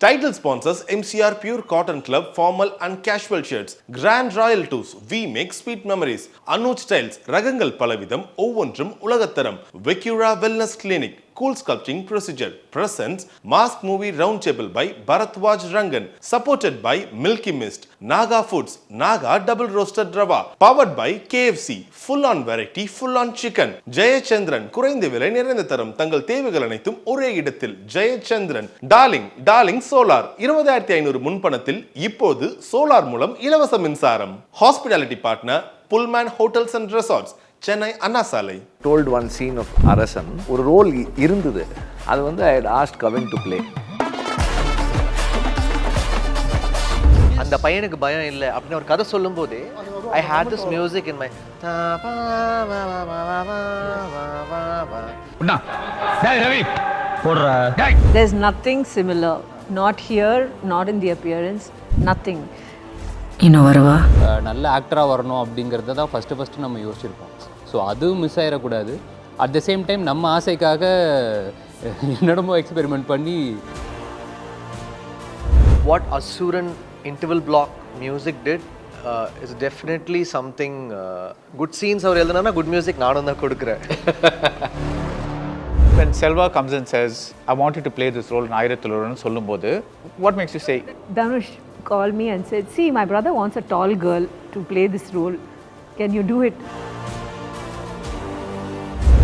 Title sponsors MCR Pure Cotton Club formal and casual shirts. Grand Royal Tours, we make sweet memories. Anuj Styles, ரகங்கள் பலவிதம் ஒவ்வொன்றும் உலகத்தரம். Vicura Wellness Clinic, cool sculpting procedure. Presents Mask Movie Roundtable by Baradwaj Rangan. Supported by Milky Mist. Naga Foods, Naga Double Roasted Rava. Powered by KFC, full on variety, full on chicken. Jayachandran, குறைந்த விலை நிறைந்த தரம். தங்கள் தேவைகள் அனைத்தும் ஒரே இடத்தில். Jayachandran. Darling Solar, 20500 முன்பணத்தில் இப்போது சோலார் மூலம் இலவச மின்சாரம். Hospitality partner Pullman Hotels and Resorts, Chennai, Salai. Told one scene of Arasan, ஒரு ரோல் இருந்தது. அது வந்து I had asked Kavin to play. அந்த பையனுக்கு பயம் இல்லை அப்படின்னு ஒரு கதை சொல்லும்போது I had this music in my There's nothing similar, not here, not in the appearance, nothing. இன்னும் வரவா நல்ல ஆக்டராக வரணும் அப்படிங்கிறத தான் ஃபஸ்ட்டு நம்ம யோசிச்சிருப்போம். ஸோ அதுவும் மிஸ் ஆகிடக்கூடாது. அட் த சேம் டைம் நம்ம ஆசைக்காக என்னடமோ எக்ஸ்பெரிமெண்ட் பண்ணி what Assuran interval block music did is definitely something good scenes அவர் எழுதுனா good music நானும் தான் கொடுக்குறேன். When Selva comes and says, I want you to play this role in Aayirathil சொல்லும்போது, what makes you say? Dhanush called me and said, see, my brother wants a tall girl to play this role. Can you do it?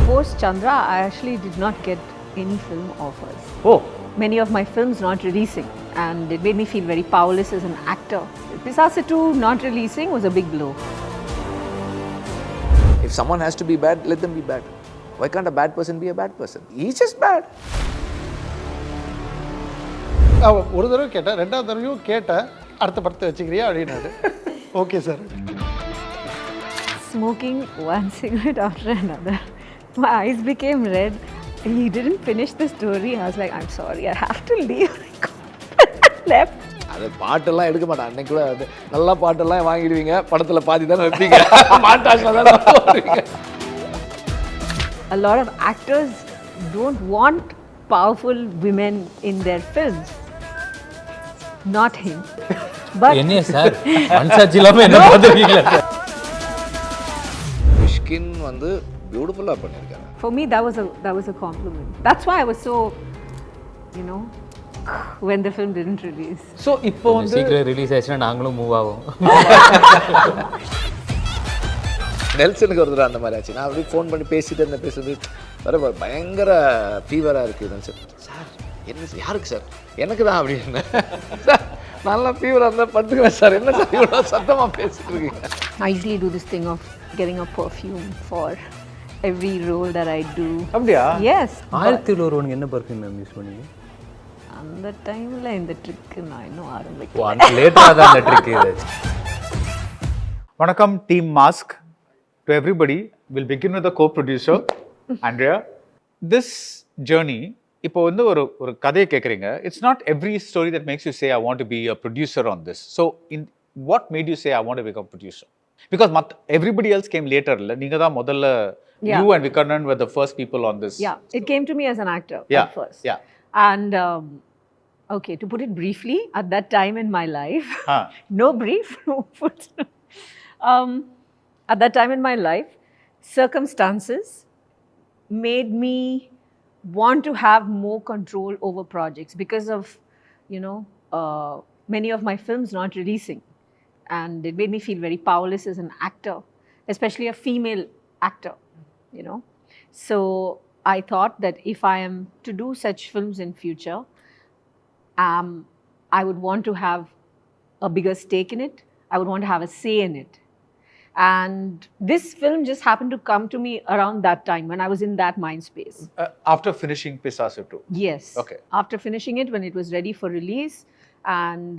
Post Chandra, I actually did not get any film offers. Oh. Many of my films not releasing, and it made me feel very powerless as an actor. Pisasa 2 not releasing was a big blow. If someone has to be bad, let them be bad. Why can't a bad person be a bad person? He's just bad. ஒரு தடவை கேட்டேன், ரெண்டாவது தடவையும் கேட்டேன், அடுத்த படத்தை வச்சுக்கிறியா அப்படின்னாரு. Okay sir. Smoking one cigarette after another. My eyes became red. He didn't finish the story. I was like, I'm sorry, I have to leave. Left. அது பாட்டெல்லாம் எடுக்க மாட்டேன். அன்னைக்கு கூட நல்லா பாட்டெல்லாம் வாங்கிடுவீங்க, படத்தில் பாதி தானே வைப்பீங்க, மாட்டாஸில் தானே வைப்பீங்க. A lot of actors don't want powerful women in their films. Not him. But என்ன சார் மனசாட்சி இல்லாமல் என்ன பார்த்துருக்கீங்களா? மிஷ்கின் வந்து பியூட்டிஃபுல்லாக பண்ணியிருக்காங்க. For me, that was a compliment. That's why I was so, you know, when the film didn't release. So இப்போ வந்து சீக்கிரம் ரிலீஸ் ஆச்சுன்னா நாங்களும் மூவ் ஆகும். நெல்சனுக்கு ஒரு தடவை அந்த மாதிரி ஆச்சு. நான் அப்படியே ஃபோன் பண்ணி பேசிட்டு வர பயங்கர ஃபீவராக இருக்குது நெல்சன். சார் என்ன சார், யாருக்கு சார்? எனக்கு தான் அப்படின்னு. சார் நல்லா ஃபீவராக இருந்தால் படுத்துக்குவேன் சார், என்ன சார் இவ்வளோ சத்தமாக பேசிட்டு இருக்கீங்க? I usually do this thing of getting a perfume for every role that I do. அப்படியா? Yes. 1001 என்ன பர்ஃப்யூம் மேம் யூஸ் பண்ணீங்க? அந்த டைமில் இந்த ட்ரிக்கு நான் இன்னும் ஆரம்பிக்கல. ஓ அந்த லேட்டாக தான் அந்த ட்ரிக் இது. வணக்கம் team mask. To everybody, we'll begin with the co-producer, Andrea. This journey, இப்போ வந்து ஒரு கதையை கேட்குறீங்க. It's not every story that makes you say, I want to be a producer on this. So, what made you say, I want to become a producer? Because everybody else came later. நீங்கள் தான் முதல்ல, you and Vikarnan were the first people on this. Yeah, it came to me as an actor at first. Yeah. And, okay, to put it briefly, at that time in my life, no brief, no foot. At that time in my life, circumstances made me want to have more control over projects because of, you know, many of my films not releasing. And it made me feel very powerless as an actor, especially a female actor, you know. So I thought that if I am to do such films in future, I would want to have a bigger stake in it. I would want to have a say in it. And this film just happened to come to me around that time when I was in that mind space. After finishing Pisasa 2? Yes. Okay. After finishing it, when it was ready for release, and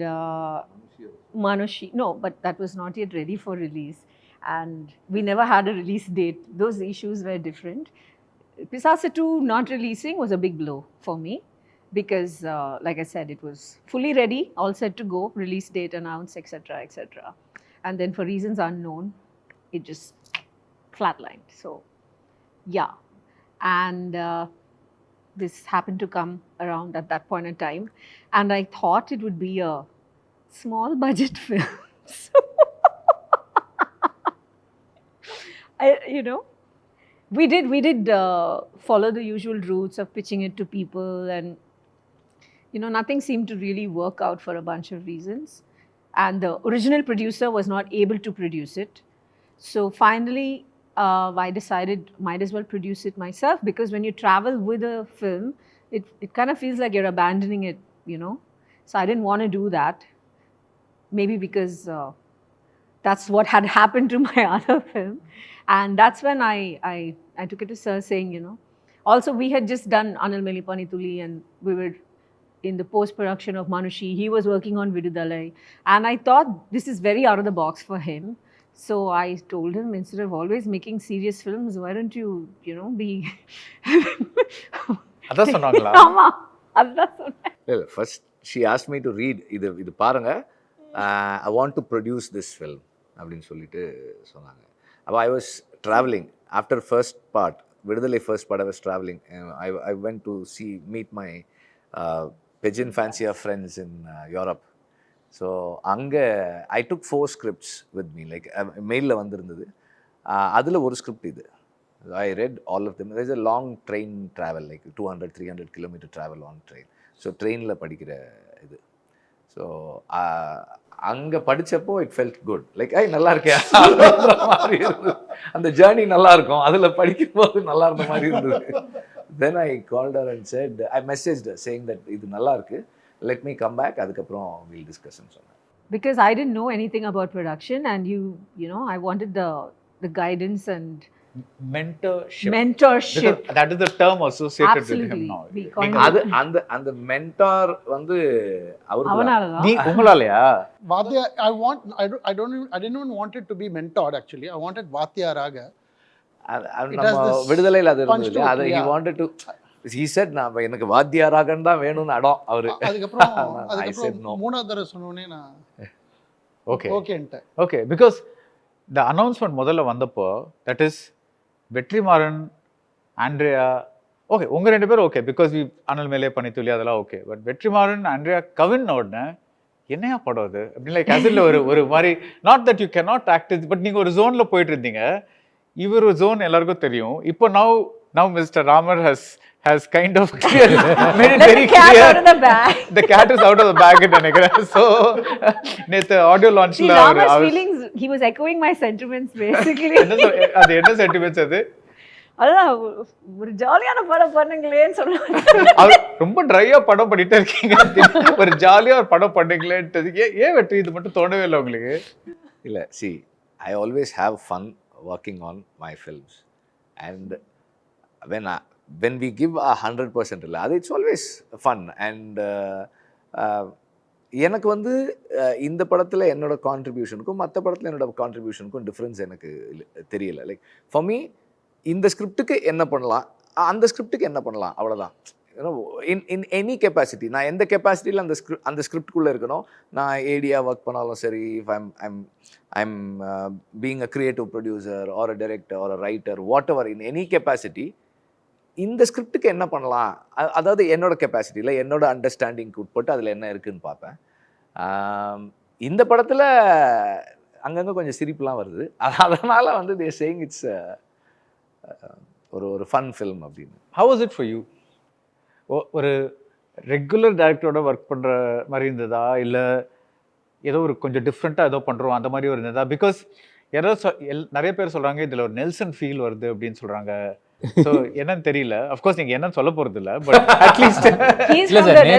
Manushi, no, but that was not yet ready for release. And we never had a release date. Those issues were different. Pisasa 2 not releasing was a big blow for me because, like I said, it was fully ready, all set to go, release date announced, etc., etc. And then for reasons unknown, it just flatlined. So, yeah. And this happened to come around at that point in time, and I thought it would be a small budget film. So, we did follow the usual routes of pitching it to people, and nothing seemed to really work out for a bunch of reasons, and the original producer was not able to produce it. So finally I decided might as well produce it myself, because when you travel with a film, it kind of feels like you're abandoning it, So I didn't want to do that, maybe because that's what had happened to my other film. And that's when I took it to Sir, saying, also we had just done Anil Meli Panithuli, and we were in the post-production of Manushi. He was working on Vidudalai, and I thought this is very out of the box for him. So I told him, instead of always making serious films, why don't you, be... அதான் சொன்னாங்களா? ஆமா, அதான் சொன்னேன். இல்லை, first she ask me to read இது பாருங்க, I want to produce this film அப்படின்னு சொல்லிட்டு சொன்னாங்க. அப்போ I was travelling after first part, Viduthalai first part. I was travelling. I went to meet my pigeon fancier friends in Europe. So அங்கே I took 4 scripts with me, like மெயிலில் வந்திருந்தது. அதில் ஒரு script இது. I read all of them. There's a long train travel, like 200-300 kilometer travel on train. So ட்ரெயினில் படிக்கிற இது. So அங்கே படித்தப்போ இட் ஃபெல்ட் குட், லைக் நல்லா இருக்கே மாதிரி இருந்தது. அந்த ஜேர்னி நல்லா இருக்கும், அதில் படிக்கும்போது நல்லா இருந்த மாதிரி இருந்தது. Then I called her and said, I messaged her saying that இது நல்லா இருக்கு, let me come back, அதுக்கப்புறம் we'll discuss and சொன்னேன். Because I didn't know anything about production, and I wanted the guidance and mentorship. Mentorship. That is the term associated Absolutely. with him now. We call it அந்த mentor வந்து அவனாலதான். நீ உங்களாலயா? Vadya, I didn't even want it to be mentored actually. I wanted Vatyaraga. நம்ம விடுதலையில் அது இருந்தது. அது he wanted to, he said நான் எனக்கு வாத்தியாராகன்னு தான் வேணும்னு அடம் அவரு. அதுக்கப்புறம் மூணாவது தடவை சொன்னோடனே நான் ஓகேன்ட்டேன். ஓகே, பிகாஸ் த அனௌன்ஸ்மெண்ட் முதல்ல வந்தப்போ, that is Vetrimaaran, Andrea, okay உங்கள் 2 பேரும் ஓகே, பிகாஸ் வி அனல் மேலே பனித்துளி அதெல்லாம் okay. But Vetrimaaran, Andrea, Kavin உடனே என்னையா படம் அது அப்படின்னு லைக் அதில் ஒரு மாதிரி, not that you can not act, but நீங்கள் ஒரு ஜோனில் போயிட்டு இருந்தீங்க. இவர் ஜோன் எல்லாருக்கும் தெரியும். இப்போ now Mr. Ramar has kind of made it very clear. Out of the bag. The cat is out of the bag நினைக்கிறேன். So நேத்து audio லான்ச்ல Ramar's feelings, he was echoing my sentiments basically. அது என்ன sentiments அது? அதான் ஒரு ஜாலியான படம் பண்ணுங்களேன்னு சொன்னாங்க. அவர் ரொம்ப ட்ரையா படம் பண்ணிட்டே இருக்கீங்க, ஒரு ஜாலியா ஒரு படம் பண்ணுங்களேன்றது ஏன் வெற்றி இது மட்டும் தோணவே இல்லை உங்களுக்கு? இல்லை, see, I always have fun working on my films, and when we give 100% இல்லை, அது it's always fun. And எனக்கு வந்து இந்த படத்தில் என்னோட கான்ட்ரிபியூஷனுக்கும் மற்ற படத்தில் என்னோட கான்ட்ரிபியூஷனுக்கும் டிஃப்ரென்ஸ் எனக்கு தெரியல. லைக் ஃபார் மீ, இந்த ஸ்கிரிப்டுக்கு என்ன பண்ணலாம், அந்த ஸ்கிரிப்டுக்கு என்ன பண்ணலாம், அவ்வளோதான். இன் எனி கெப்பாசிட்டி, நான் எந்த கெப்பாசிட்டியில் அந்த ஸ்கிரிப்டுக்குள்ளே இருக்கணும். நான் ஏடியா ஒர்க் பண்ணாலும் சரி, if I'm being a creative producer or a director or a writer, whatever, in any capacity இந்த ஸ்கிரிப்டுக்கு என்ன பண்ணலாம், அதாவது என்னோட கெப்பாசிட்டியில் என்னோட அண்டர்ஸ்டாண்டிங்க்கு உட்பட்டு அதில் என்ன இருக்குதுன்னு பார்ப்பேன். இந்த படத்தில் அங்கங்கே கொஞ்சம் சிரிப்புலாம் வருது. அதனால் வந்து தே சேயிங் இட்ஸ் ஒரு ஃபன் ஃபில்ம் அப்படின்னு. How was it for you? ஒரு ரெகுலர் டைரக்டரோட ஒர்க் பண்ணுற மாதிரி இருந்ததா, இல்லை ஏதோ ஒரு கொஞ்சம் டிஃப்ரெண்ட்டாக ஏதோ பண்ணுறோம் அந்த மாதிரி ஒரு இருந்ததா? பிகாஸ் நிறைய பேர் சொல்கிறாங்க இதில் ஒரு நெல்சன் ஃபீல் வருது அப்படின்னு சொல்கிறாங்க. ஸோ என்னன்னு தெரியல, அஃப்கோர்ஸ் நீங்கள் என்னன்னு சொல்ல போகிறது இல்லை, பட் அட்லீஸ்ட் இல்லை சார்,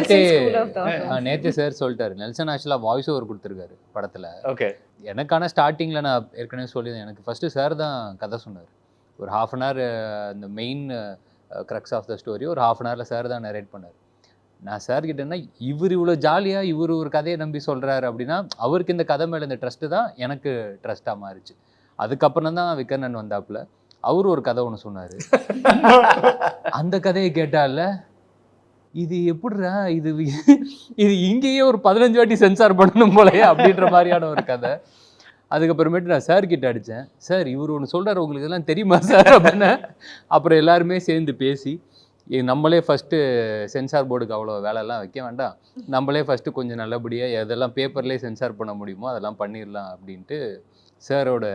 நேற்று சார் சொல்லிட்டாரு நெல்சன் ஆக்சுவலாக வாய்ஸ் ஓவர் கொடுத்துருக்காரு படத்தில். ஓகே, எனக்கான ஸ்டார்டிங்கில் நான் ஏற்கனவே சொல்லியிருந்தேன், எனக்கு ஃபஸ்ட்டு சார் தான் கதை சொன்னார். ஒரு 1/2 hour இந்த main crux of the story ஒரு 1/2 hourல சார் தான் நரேட் பண்ணார். நான் சார் கிட்டேன்னா இவர் இவ்வளோ ஜாலியாக இவர் ஒரு கதையை நம்பி சொல்கிறாரு அப்படின்னா அவருக்கு இந்த கதை மேலே இந்த ட்ரஸ்ட்டு தான் எனக்கு ட்ரஸ்ட்டாக மாறிச்சு. அதுக்கப்புறம் தான் விக்கர்ணன் வந்தாப்புல அவரு ஒரு கதை ஒன்று சொன்னார். அந்த கதையை கேட்டால இது எப்படிரா, இது இங்கேயே ஒரு 15 வாட்டி சென்சார் பண்ணணும் போலயே அப்படின்ற மாதிரியான ஒரு கதை. அதுக்கப்புறமேட்டு நான் சார் கிட்ட அடித்தேன், சார் இவர் ஒன்று சொல்கிறார் உங்களுக்கு இதெல்லாம் தெரியுமா சார் அப்படின்னு. அப்புறம் எல்லாருமே சேர்ந்து பேசி இது நம்மளே ஃபஸ்ட்டு சென்சார் போர்டுக்கு அவ்வளோ வேலைலாம் வைக்க வேண்டாம், நம்மளே ஃபஸ்ட்டு கொஞ்சம் நல்லபடியாக எதெல்லாம் பேப்பர்லேயே சென்சார் பண்ண முடியுமோ அதெல்லாம் பண்ணிடலாம் அப்படின்ட்டு சாரோட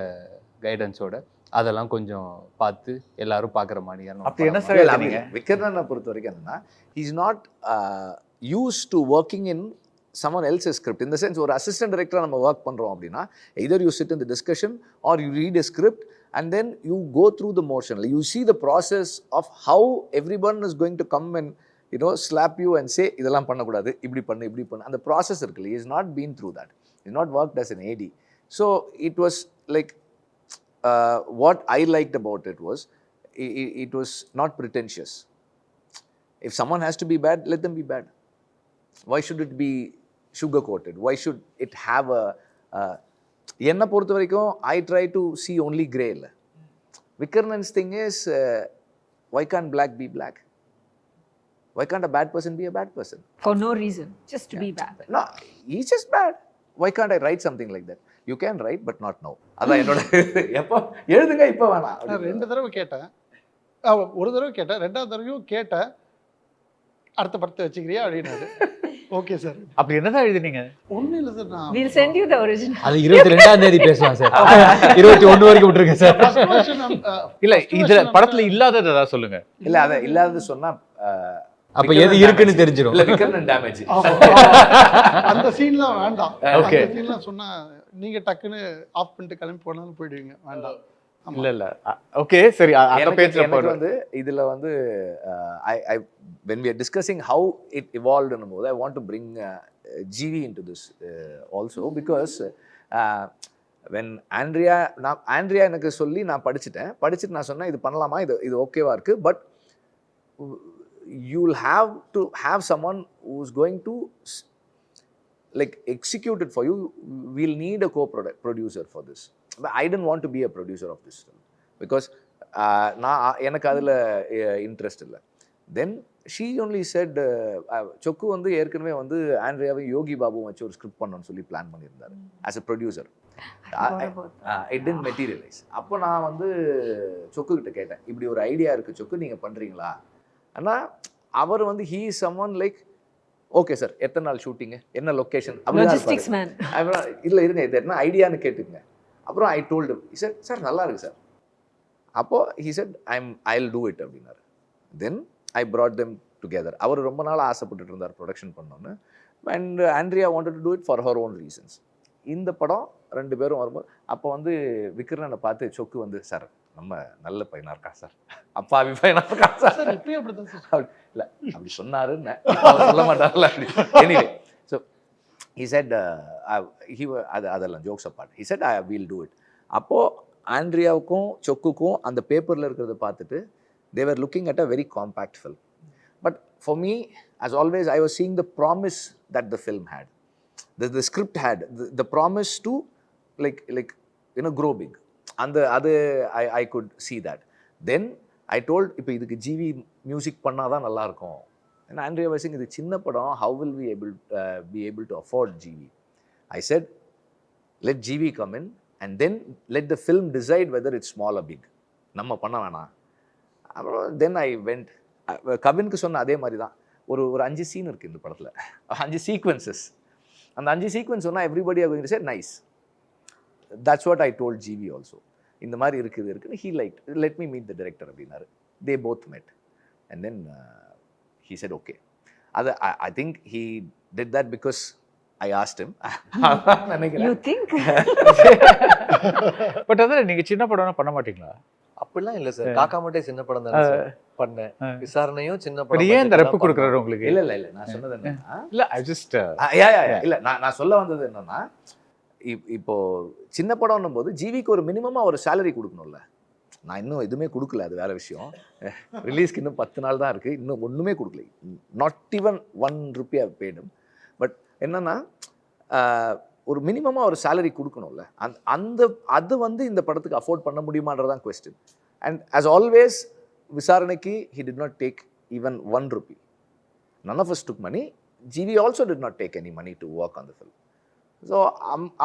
கைடன்ஸோட அதெல்லாம் கொஞ்சம் பார்த்து எல்லாரும் பார்க்குற மாதிரியான அப்படி என்ன சார் விக்ரனை பொறுத்த வரைக்கும் என்னன்னா is not use to working in someone else's script. In the sense, ஒரு அசிஸ்டன்ட் டைரக்டராக நம்ம ஒர்க் பண்ணுறோம் அப்படின்னா either you sit in the discussion or you read a script and then you go through the motion. You see the process of how everyone is going to come and slap you and say இதெல்லாம் பண்ணக்கூடாது, இப்படி பண்ணு. அந்த process இருக்குல்ல, he has not been through that. He has not worked as an AD. So it was like what I liked about it was it was not pretentious. If someone has to be bad, let them be bad. Why should it be sugar coated? Why should it have a என்ன பொறுத்த வரைக்கும் I try to see only grey. Vikarnan's thing is why can't black be black? Why can't a bad person be a bad person? For no reason, just to be bad. No, he's just bad. Why can't I write something like that? You can write but not now. அதான் என்னோட எப்போ எழுதுங்க இப்போ வேணாம். நான் 2 தடவை கேட்டேன், ஒரு தடவை கேட்டேன், 2வது தடவையும் கேட்டேன், அடுத்த படத்தை வச்சுக்கிறியா அப்படின்னாரு. Okay sir. அப்படி என்னதான் எழுதினீங்க? ஒன்றும் இல்லை சார், நான் We'll send you the original. அது 22ஆம் தேதி பேசலாம் சார், 21 வரைக்கும் விட்டுருங்க சார். இல்ல இதுல படத்துல இல்லாதது ஏதாவது சொல்லுங்க. இல்ல அத இல்லாதது சொன்னா அப்ப எது இருக்குன்னு தெரிஞ்சிரும். இல்ல விக்ரனன் டேமேஜ் அந்த சீன்லாம் வேண்டாம். Okay. அந்த சீன்லாம் சொன்னா நீங்க டக்குன்னு ஆஃப் பண்ணிட்டு கிளம்பி போனாலும் போயிடுவீங்க, வேண்டாம். இல்ல ஓகே சரி, அந்த பேஜ்ல எனக்கு வந்து இதுல வந்து I when we are discussing how it evolved and I want to bring GV into this also because when Andrea எனக்கு சொல்லி நான் படிச்சிட்டு நான் சொன்னேன் இது பண்ணலாமா, இது ஓகேவா இருக்கு, but you'll have to have someone who's going to like execute it for you. We'll need a co-producer for this. But I didn't want to be a producer of this film because எனக்கு அதில் interest இல்லை. Then she only set சொக்கு வந்து ஏற்கனவே வந்து ஆண்ட்ரியாவை யோகி பாபுவும் வச்சு ஒரு ஸ்கிரிப்ட் பண்ணணும்னு சொல்லி பிளான் பண்ணியிருந்தாரு as a producer. It did materialise. அப்போ நான் வந்து சொக்கு கிட்ட கேட்டேன், இப்படி ஒரு ஐடியா இருக்குது சொக்கு, நீங்கள் பண்ணுறீங்களா? ஆனால் அவர் வந்து he is someone like okay sir, எத்தனை நாள் ஷூட்டிங்கு, என்ன லொக்கேஷன், Logistics man. இல்லை இருங்க, இது என்ன ஐடியான்னு கேட்டுங்க. அப்புறம் ஐ டோல்டு சார் நல்லா இருக்கு சார். அப்போது he said Jal do it அப்படின்னாரு. தென் ஐ brought them together. அவர் ரொம்ப நாள் ஆசைப்பட்டுட்டு இருந்தார் ப்ரொடக்ஷன் பண்ணோன்னு. And Andrea wanted to do it for her own reasons. இந்த படம் 2 பேரும் வரும்போது அப்போ வந்து விக்ரனை பார்த்து சொக்கு வந்து சார் நம்ம நல்ல பையனாக இருக்கா சார், அப்பாவி பையனாக இருக்கா சார், இப்பயும் அப்படிதான் சார். இல்லை அப்படி சொன்னாருன்னு சொல்ல மாட்டார்ல அப்படி. எனிவே ஸோ he said அதெல்லாம் jokes apart, he said I will do it. அப்போது ஆண்ட்ரியாவுக்கும் சொக்குக்கும் அந்த பேப்பரில் இருக்கிறத பார்த்துட்டு they were looking at a very compact film. But for me, as always, I was seeing the promise that the film had, the script had, the promise to like grow big. And I could see that. Then I told இப்போ இதுக்கு GV music பண்ணாதான் நல்லா இருக்கும். And Andrea was saying இது சின்ன படம், how will we be able to afford GV? I said let GV come in and then let the film decide whether it's small or big. நம்ம பண்ண வேணாம். அப்புறம் தென் ஐ வெண்ட் கவினுக்கு சொன்ன அதே மாதிரி தான். ஒரு 5 சீன் இருக்குது இந்த படத்தில், 5 சீக்வன்சஸ். அந்த 5 சீக்வன்ஸ் சொன்னால் everybody are going to say nice. That's what I told GV also. இந்த மாதிரி இருக்குன்னு he like let me meet the director அப்படின்னாரு. They both met and then he said okay. I think he did that because I asked him. You think? But அதான் நீங்கள் சின்ன படம்னா பண்ண மாட்டீங்களா? அப்படிலாம் இல்லை சார், காக்கா மட்டும் சின்ன படம் தானே சார் பண்ணேன், விசாரணையும் சின்ன படம். ஏன் இந்த ரெப்பு கொடுக்குறாரு உங்களுக்கு? இல்லை நான் சொன்னது என்னன்னா இல்லை ஐ ஜஸ்ட் இல்லை நான் சொல்ல வந்தது என்னன்னா இப்போ சின்ன படம்னும் போது ஜிவிக்கு ஒரு மினிமமாக ஒரு சேலரி கொடுக்கணும்ல. நான் இன்னும் எதுவுமே கொடுக்கல, அது வேறு விஷயம். ரிலீஸ்க்கு இன்னும் 10 நாள் தான் இருக்குது, இன்னும் ஒன்றுமே கொடுக்கல. Not even 1 rupee I've paid him. But என்னன்னா ஒரு மினிமமாக ஒரு சேலரி கொடுக்கணும்ல. அது வந்து இந்த படத்துக்கு அஃபோர்ட் பண்ண முடியுமான்றதான் கொஸ்டின். அண்ட் ஆஸ் ஆல்வேஸ் விசாரணைக்கு he did not take even 1 rupee. None of us took money. GV also did not take any money to work on the film. So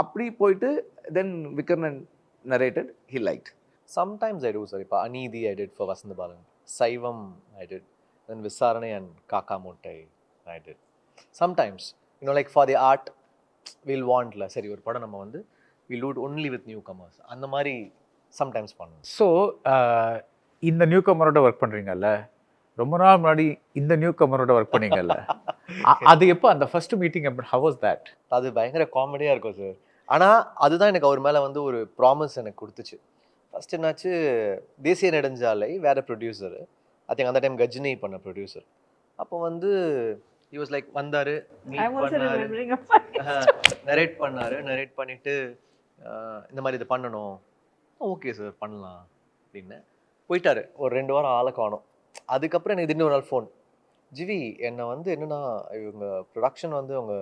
அப்படி போயிட்டு தென் விக்ரனன் narrated, he liked. Sometimes I do, sir. இப்போ அநீதி I did for Vasanth Balan, சைவம் I did. then Visarane and Kaka Muttai I did. Sometimes, like for the art, we'll want சரி ஒரு படம் நம்ம வந்து we'll do it only with newcomers. அந்த மாதிரி sometimes பண்ணுவோம். ஸோ இந்த நியூ கமரோட ஒர்க் பண்ணுறீங்கல்ல, ரொம்ப நாள் முன்னாடி இந்த நியூ கமரோட ஒர்க் பண்ணீங்கல்ல, அது எப்போ அந்த first meeting how was that? அது பயங்கர காமெடியாக இருக்கும் சார். ஆனால் அதுதான் எனக்கு அவர் மேலே வந்து ஒரு ப்ராமிஸ் எனக்கு கொடுத்துச்சு. ஃபர்ஸ்ட் என்னாச்சு, தேசிய நெடுஞ்சாலை வேற ப்ரொடியூசரு, ஐ திங்க் அந்த டைம் கஜினி பண்ண ப்ரொடியூசர். அப்போ வந்து he was like வந்தார், நரேட் பண்ணார், நரேட் பண்ணிவிட்டு இந்த மாதிரி இது பண்ணணும், ஓகே சார் பண்ணலாம் அப்படின்னு போயிட்டாரு. ஒரு 2 வாரம் ஆளை காணும். அதுக்கப்புறம் எனக்கு திடீர்னு ஒரு நாள் ஃபோன், ஜிவி என்னை வந்து என்னென்னா இவங்க ப்ரொடக்ஷன் வந்து அவங்க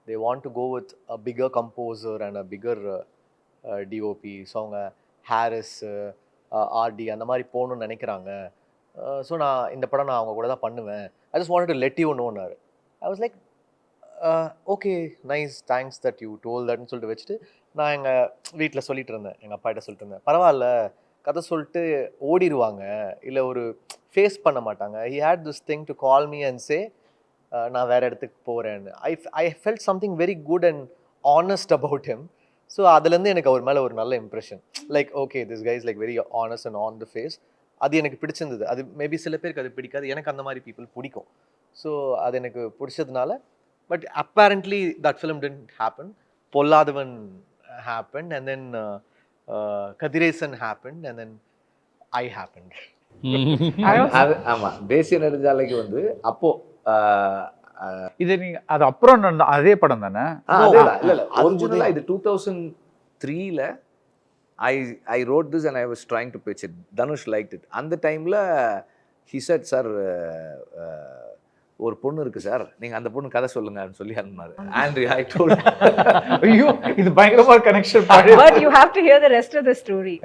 they want to go with a bigger composer and a bigger DOP. So அவங்க ஹாரிஸ் ஆர்டி அந்த மாதிரி போகணுன்னு நினைக்கிறாங்க. ஸோ நான் இந்த படம் நான் அவங்க கூட தான் பண்ணுவேன். I just wanted to let you know. I was like, okay, nice, thanks that you told that சொல்லிட்டு வச்சுட்டு நான் எங்கள் வீட்டில் சொல்லிட்டு இருந்தேன், எங்கள் அப்பாட்ட சொல்லிட்டு இருந்தேன், பரவாயில்ல கதை சொல்லிட்டு ஓடிடுவாங்க, இல்லை ஒரு ஃபேஸ் பண்ண மாட்டாங்க. he had this thing to call me and say நான் வேறு இடத்துக்கு போகிறேன்னு. I felt something very good and honest about him. So அதுலேருந்து எனக்கு அவர் மேலே ஒரு நல்ல impression, like okay this guy is like very honest and on the face. அது எனக்கு பிடிச்சிருந்தது. அது மேபி சில பேருக்கு அது பிடிக்காது, எனக்கு அந்த மாதிரி பீப்புள் பிடிக்கும். ஸோ அது எனக்கு பிடிச்சதுனால. But apparently that film didn't happen. Polladhavan happened and then Kadiresan happened and then I happened. ஆமாம், தேசிய நெடுஞ்சாலைக்கு வந்து அப்போ இது நீங்கள் அது அப்புறம் அதே படம் தானே? இல்லை ஒரிஜினலாக இது 2003 I wrote this and I was trying to pitch it. Dhanush liked it. அந்த டைமில் he said, சார் ஒரு பொண்ணு இருக்கு சார், நீங்கள் அந்த பொண்ணு கதை சொல்லுங்கன்னு சொல்லி அனுப்பினாரு. Andrea, I told ஐயோ இது பயங்கரமான connection. But you have to hear the rest of the story.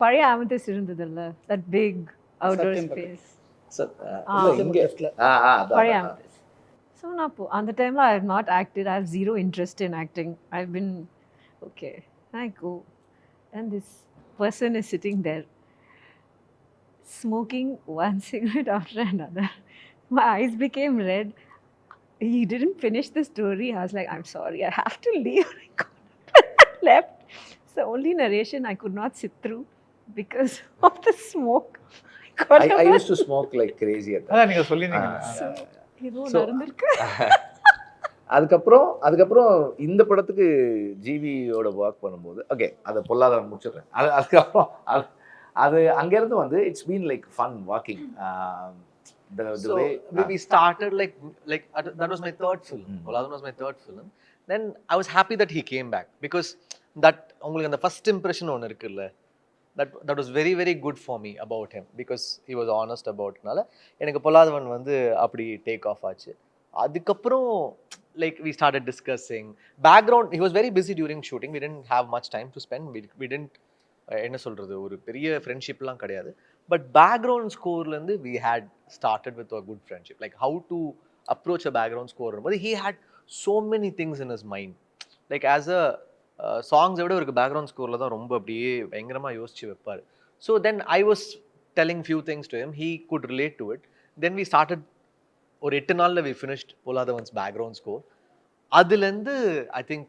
பழைய ஆமந்திஸ் இருந்ததுல்ல, that big outdoor space. பழைய ஆமந்திஸ். ஸோ நான் அந்த டைமில் I have not acted. I have zero interest in acting. I've been okay. I go and this person is sitting there smoking one cigarette after another. My eyes became red. He didn't finish the story. I was like, I'm sorry, I have to leave. I left. It's the only narration I could not sit through because of the smoke. I used to smoke like crazy at that. அதான் நீங்கள் சொல்லியிருந்தீங்க. இது நடந்திருக்கு. அதுக்கப்புறம் இந்த படத்துக்கு ஜிவியோட work பண்ணும்போது okay அதை பொல்லாதவன் முடிச்சிடுறேன். அதுக்கப்புறம் அது அங்கேருந்து வந்து it's been like fun walking. So we started like that was my third film. Polladhavan was my third film. Then I was happy that he came back because that உங்களுக்கு அந்த first impression ஒன்று இருக்குல்ல, that was very very good for me about him because he was honest about னால எனக்கு பொல்லாதவன் வந்து அப்படி take off ஆச்சு. அதுக்கப்புறம் like we started discussing background. He was very busy during shooting. We didn't have much time to spend. We didn't என்ன சொல்கிறது, ஒரு பெரிய ஃப்ரெண்ட்ஷிப்லாம் கிடையாது. பட் பேக்ரவுண்ட் ஸ்கோர்லேருந்து we had started with a good friendship. Like how to approach a background score. But he had so many things in his mind. Like as a songs விட ஒரு background ஸ்கோரில் தான் ரொம்ப அப்படியே பயங்கரமாக யோசிச்சு வைப்பார். So then I was telling few things to him. He could relate to it. Then we started ஒரு 8 நாளில் we finished பொல்லாதவன்ஸ் பேக்ரவுண்ட் ஸ்கோர். அதுலேருந்து I think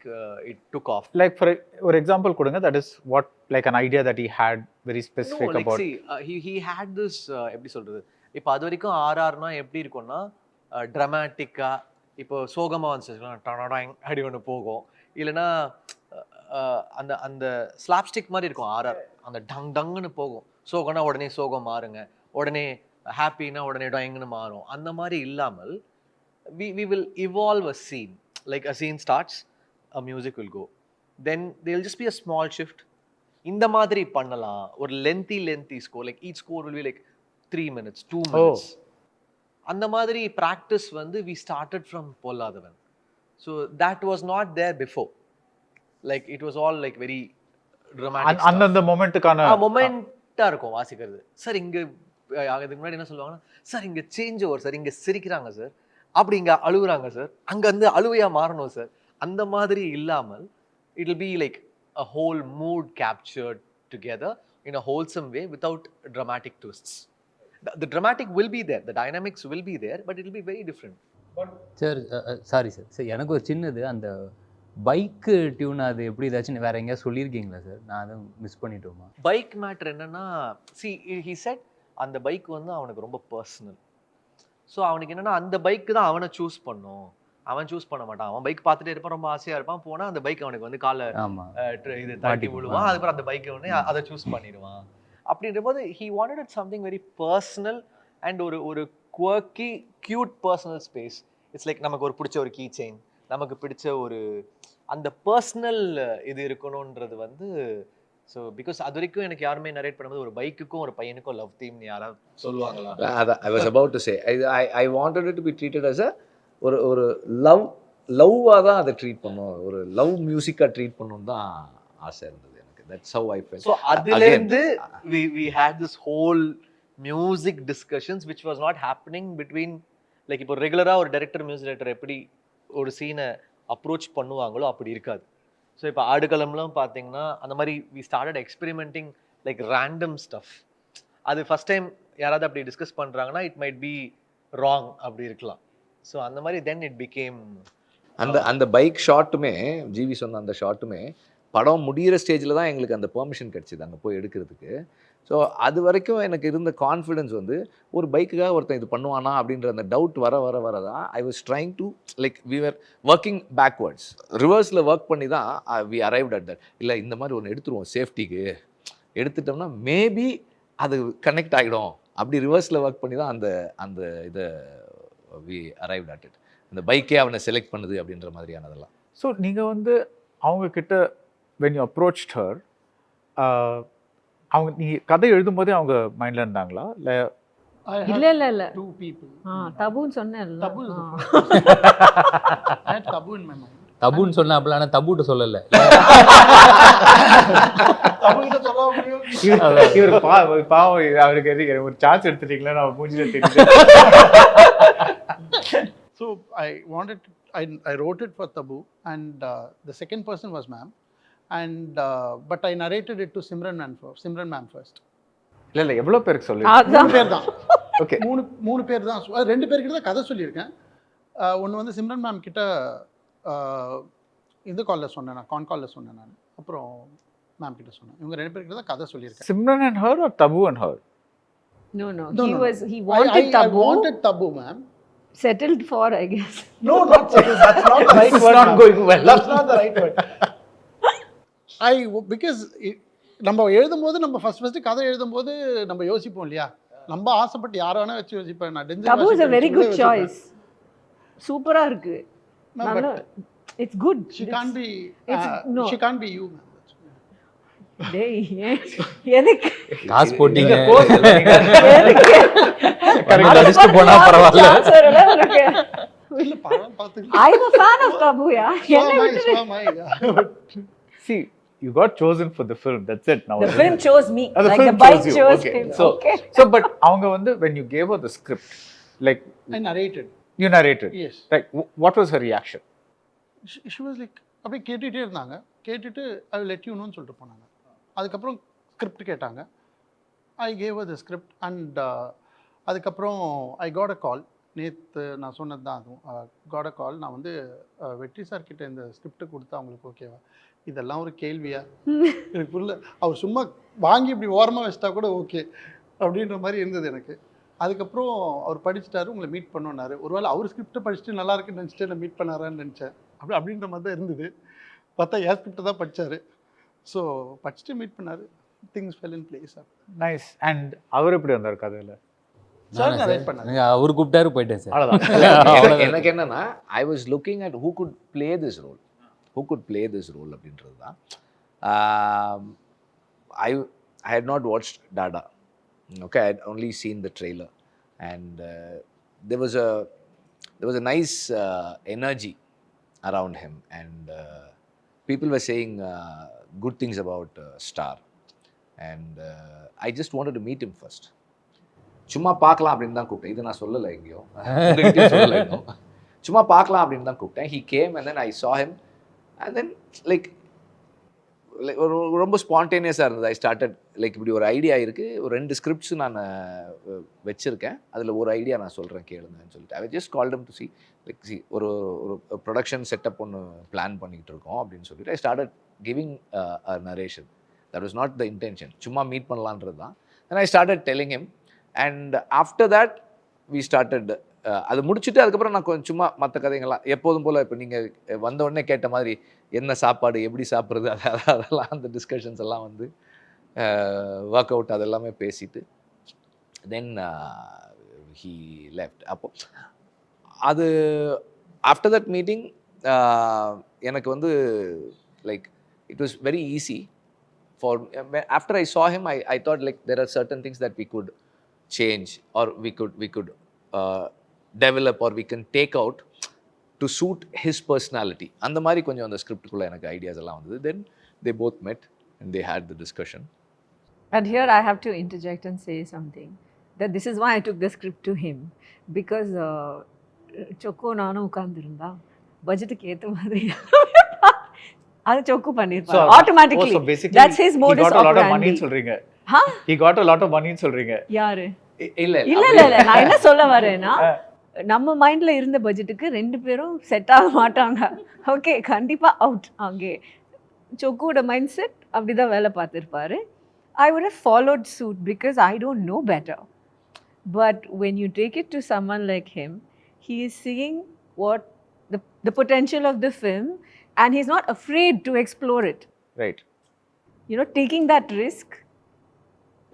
it took off. Like for ஒரு எக்ஸாம்பிள் கொடுங்க. That is what like an idea that he had very specific like about. See, he had this எப்படி சொல்கிறது, இப்போ அது வரைக்கும் ஆர்ஆர்னா எப்படி இருக்கும்னா ட்ராமாட்டிக்காக, இப்போ சோகமாக வந்துச்சுன்னா டனடாங் அப்படி ஒன்று போகும், இல்லைன்னா அந்த அந்த ஸ்லாப்ஸ்டிக் மாதிரி இருக்கும் ஆர்ஆர், அந்த டங் டங்குன்னு போகும். சோகம்னா உடனே சோகம் மாறுங்க, உடனே ஹாப்பினா உடனே டாயிங்னு மாறும். அந்த மாதிரி இல்லாமல் we will evolve a scene. Like a scene starts, a music will go, then there will just be a small shift. இந்த மாதிரி பண்ணலாம். ஒரு lengthy score, like each score will be like 3 minutes, 2 minutes. அந்த மாதிரி practice வந்து we started from Polladhavan. So that was not there before. Like it was all like very dramatic. அந்த மொமெண்ட்டுக்கான மொமெண்ட்டாக இருக்கும் வாசிக்கிறது. சார் இங்கே அதுக்கு முன்னாடி என்ன சொல்லுவாங்கன்னா, சார் இங்கே சேஞ்ச் ஓவர் சார், இங்கே சிரிக்கிறாங்க சார், அப்படி இங்கே அழுகுறாங்க சார், அங்கே வந்து அழுவையாக மாறணும் சார். அந்த மாதிரி இல்லாமல் it will be like a whole mood captured together in a wholesome way without dramatic twists. The dramatic will be there, the dynamics will be there, but it will be very different. Sir sorry sir எனக்கு ஒரு சின்னது அந்த bike tune அது எப்படி ஏதாச்சும் வேற எங்கேயா சொல்லியிருக்கீங்களா சார்? நான் அதை மிஸ் பண்ணிட்டோமா? பைக் மேட்டர் என்னன்னா, see he said அந்த பைக் வந்து அவனுக்கு ரொம்ப பர்சனல். ஸோ அவனுக்கு என்னன்னா அந்த பைக்கு தான் அவனை சூஸ் பண்ணும், அவன் சூஸ் பண்ண மாட்டான். அவன் பைக் பார்த்துட்டே இருப்பான், ரொம்ப ஆசையா இருப்பான், போனால் அந்த பைக் அவனுக்கு வந்து காலை இது தட்டி விழுவான், அதுக்கப்புறம் அந்த பைக்கை உடனே அதை சூஸ் பண்ணிடுவான். அப்படின்ற போது he wanted it something very personal and ஒரு quirky cute personal space. It's like நமக்கு ஒரு பிடிச்ச ஒரு கீ செயின், நமக்கு பிடிச்ச ஒரு அந்த பர்சனல் இது இருக்கணுன்றது வந்து. ஸோ பிகாஸ் அது வரைக்கும் எனக்கு யாருமே நரேட் பண்ணும்போது ஒரு பைக்குக்கும் ஒரு பையனுக்கும் லவ் தீம்னு யாராவது சொல்லுவாங்களா? அதான் I was about to say I wanted it to be treated as ஒரு லவ்வாக தான் அதை ட்ரீட் பண்ணும், ஒரு லவ் மியூசிக்காக ட்ரீட் பண்ணணும்னு தான் ஆசை இருந்தது எனக்கு. That's how I felt. So அதுலேருந்து we had this whole music discussions which was not happening between like இப்போ ரெகுலராக ஒரு டைரக்டர் மியூசிக் டைரக்டர் எப்படி ஒரு சீனை அப்ரோச் பண்ணுவாங்களோ அப்படி இருக்காது. ஸோ இப்போ ஆடுகளம்லாம் பார்த்தீங்கன்னா அந்த மாதிரி we started experimenting like random stuff. அது ஃபஸ்ட் டைம் யாராவது அப்படி டிஸ்கஸ் பண்ணுறாங்கன்னா இட் மைட் பி ராங் அப்படி இருக்கலாம். ஸோ அந்த மாதிரி தென் இட் பிகேம் அந்த பைக் ஷாட்டுமே ஜிவி சொன்ன அந்த ஷாட்டுமே படம் முடிகிற ஸ்டேஜில் தான் எங்களுக்கு அந்த பெர்மிஷன் கிடச்சிது அங்கே போய் எடுக்கிறதுக்கு. ஸோ அது வரைக்கும் எனக்கு இருந்த கான்ஃபிடென்ஸ் வந்து ஒரு பைக்குக்காக ஒருத்தன் இது பண்ணுவானா அப்படின்ற அந்த டவுட் வர தான் I was trying to like we were working backwards, ரிவர்ஸில் ஒர்க் பண்ணி தான் வி அரைவ்ட் அட் தட். இல்லை இந்த மாதிரி ஒன்று எடுத்துருவோம் சேஃப்டிக்கு, எடுத்துட்டோம்னா மேபி அது கனெக்ட் ஆகிடும், அப்படி ரிவர்ஸில் ஒர்க் பண்ணி தான் அந்த இதை வி அரைவ்ட் அட் இட். அந்த பைக்கே அவனை செலக்ட் பண்ணுது அப்படின்ற மாதிரியானதெல்லாம். ஸோ நீங்கள் வந்து அவங்கக்கிட்ட when you approached her, அவங்க நீ கதை எழுதும்போதே அவங்க மைண்டில் இருந்தாங்களா? இல்ல two people. தபுன்னு சொன்னேன். Tabu is the first. I had tabu in my mind. தபுன்னு சொன்ன அப்படின்னா தபுட்ட சொல்லலை. இவர் பாவம் அவருக்கு ஒரு சான்ஸ் எடுத்துட்டீங்களா? நான் மூஞ்சில தெரியுது. So I wrote it for Tabu, and the second person was ma'am, and but I narrated it to Simran ma'am first. இல்லை எவ்வளோ பேருக்கு சொல்லி? 3 பேர் தான். ஓகே, மூணு பேர் தான். 2 பேர்கிட்ட தான் கதை சொல்லியிருக்கேன். ஒன்று வந்து சிம்ரன் மேம் கிட்ட இந்த காலில் சொன்னேன், நான் கான் காலில் சொன்னேன் நான். அப்புறம் மேம் கிட்ட சொன்னேன். இவங்க 2 பேர்கிட்ட தான் கதை சொல்லியிருக்கேன். Simran and her or Tabu and her? No. He wanted Tabu. I wanted Tabu, ma'am. Settled for, I guess. No, not settled. That's not the right word. Not going well. That's not the right word. Because நம்ம எழுதும்போது நம்ம first கதை எழுதும்போது நம்ம யோசிப்போம் இல்லையா, நம்ம ஆசைப்பட்டு யாரை வேணா வச்சு யோசிப்பேன். நான் Tabu is a very good choice. சூப்பரா இருக்கு. It's good. She can't be you, ma'am. டேய் எதுக்கு காசு போட்டீங்க? எதுக்கு அடிச்சுட்டு போனா பரவாயில்ல. இல்ல பரவாயில்ல பாத்துக்கலாம். I'm a fan of Tabu, yeah. See, you got chosen for the film. That's it. Now the film chose me. The like film the bike chose you. chose Okay. him. So but அவங்க வந்து when you gave her the script, like I narrated. you narrated. Yes. Like what was her reaction? She was like அப்படியே கேட்டுட்டே இருந்தாங்க. கேட்டுட்டு I will let you know ன்னு சொல்லிட்டு போனாங்க. அதுக்கப்புறம் ஸ்கிரிப்ட் கேட்டாங்க. I gave the script and அதுக்கப்புறம் ஐ காட் அ கால். நேற்று நான் சொன்னது தான் அதுவும். காட் அ கால். நான் வந்து வெற்றி சார் கிட்ட இந்த ஸ்கிரிப்ட் கொடுத்தா அவங்களுக்கு ஓகேவா? இதெல்லாம் ஒரு கேள்வியா? எனக்கு புரியல. அவர் சும்மா வாங்கி இப்படி ஓரமாக வச்சிட்டா கூட ஓகே அப்படின்ற மாதிரி இருந்தது எனக்கு. அதுக்கப்புறம் அவர் படிச்சுட்டாரு, உங்களை மீட் பண்ணோன்னாரு. ஒருவேளை அவர் ஸ்கிரிப்டை படிச்சுட்டு நல்லா இருக்குன்னு நினச்சிட்டு நான் மீட் பண்ணாரான்னு நினச்சேன். அப்படின்ற மாதிரி தான் இருந்தது. பார்த்தா என் ஸ்கிரிப்டை தான் படித்தார். ஸோ படிச்சுட்டு மீட் பண்ணார். Things fell in place. Nice. And அவர் எப்படி வந்தார் கதையில்? சார் நரேட் பண்ணாரு. அவர் கூப்பிட்டாரு போயிட்டேன் சார். அவ்வளோதான். எனக்கு என்னன்னா I was looking at who could play this role அப்படின்றது தான். I had not watched Dada. Okay, I had only seen the trailer, and there was a nice energy around him, and people were saying good things about Star, and I just wanted to meet him first. சும்மா பார்க்கலாம் அப்படின்னு தான் கூப்பிட்டேன். இது நான் சொல்லலை எங்கேயும், சொல்லலை இன்னும். சும்மா பார்க்கலாம் அப்படின்னு தான் கூப்பிட்டேன். He came and then I saw him, and then like ரொம்ப ஸ்பான்டேனியஸாக இருந்தது. ஐ ஸ்டார்டட் லைக் இப்படி ஒரு ஐடியா இருக்குது, ஒரு 2 ஸ்கிரிப்ட்ஸ் நான் வச்சுருக்கேன், அதில் ஒரு ஐடியா நான் சொல்கிறேன் கேளுங்கன்னு சொல்லிட்டு. I just called to see like ஒரு ஒரு ப்ரொடக்ஷன் செட்டப் ஒன்று பிளான் பண்ணிக்கிட்டு இருக்கோம் அப்படின்னு சொல்லிட்டு I started giving a narration. That was not the intention, சும்மா மீட் பண்ணலான்றது தான். And I started telling him and after that we started. அது முடிச்சுட்டு அதுக்கப்புறம் நான் கொஞ்சம் சும்மா மற்ற கதைங்கள்லாம் எப்போதும் போல் இப்போ நீங்கள் வந்த உடனே கேட்ட மாதிரி என்ன சாப்பாடு எப்படி சாப்பிட்றது அதெல்லாம் அந்த டிஸ்கஷன்ஸ் எல்லாம் வந்து ஒர்க் அவுட் அதெல்லாமே பேசிட்டு தென் ஹீ லெஃப்ட். அப்போ அது ஆஃப்டர் தட் மீட்டிங் எனக்கு வந்து like it was very easy for after I saw him I thought like there are certain things that we could change or we could develop or we can take out to suit his personality. அந்த மாதிரி கொஞ்சம் அந்த ஸ்கிரிப்டுக்குள்ளே எனக்கு ideas எல்லாம் வந்தது. Then they both met and they had the discussion. And here I have to interject and say something, that this is why I took the script to him, because choco நானும் உட்கார்ந்துருந்தா பட்ஜெட்டுக்கு ஏற்ற மாதிரி அது சொக்கு பண்ணிருப்பாரு automatically. So basically that's his modus he got a lot of operandi. money ன்னு சொல்றீங்க. He got a lot of money ன்னு சொல்றீங்க. யாரு? இல்லை இல்ல நான் என்ன சொல்ல வரேன்னா, நம்ம மைண்ட்ல இருந்த பட்ஜெட்டுக்கு 2 பேரும் செட் ஆக மாட்டாங்க. ஓகே, கண்டிப்பா அவுட். அங்கே சொக்கோட மைண்ட் செட் அப்படிதான் வேலை பார்த்துருப்பாரு. I would have followed suit because I don't know better. But when you take it to someone like him, he is seeing what the potential of the film, and he's not afraid to explore it. Right. You know, taking that risk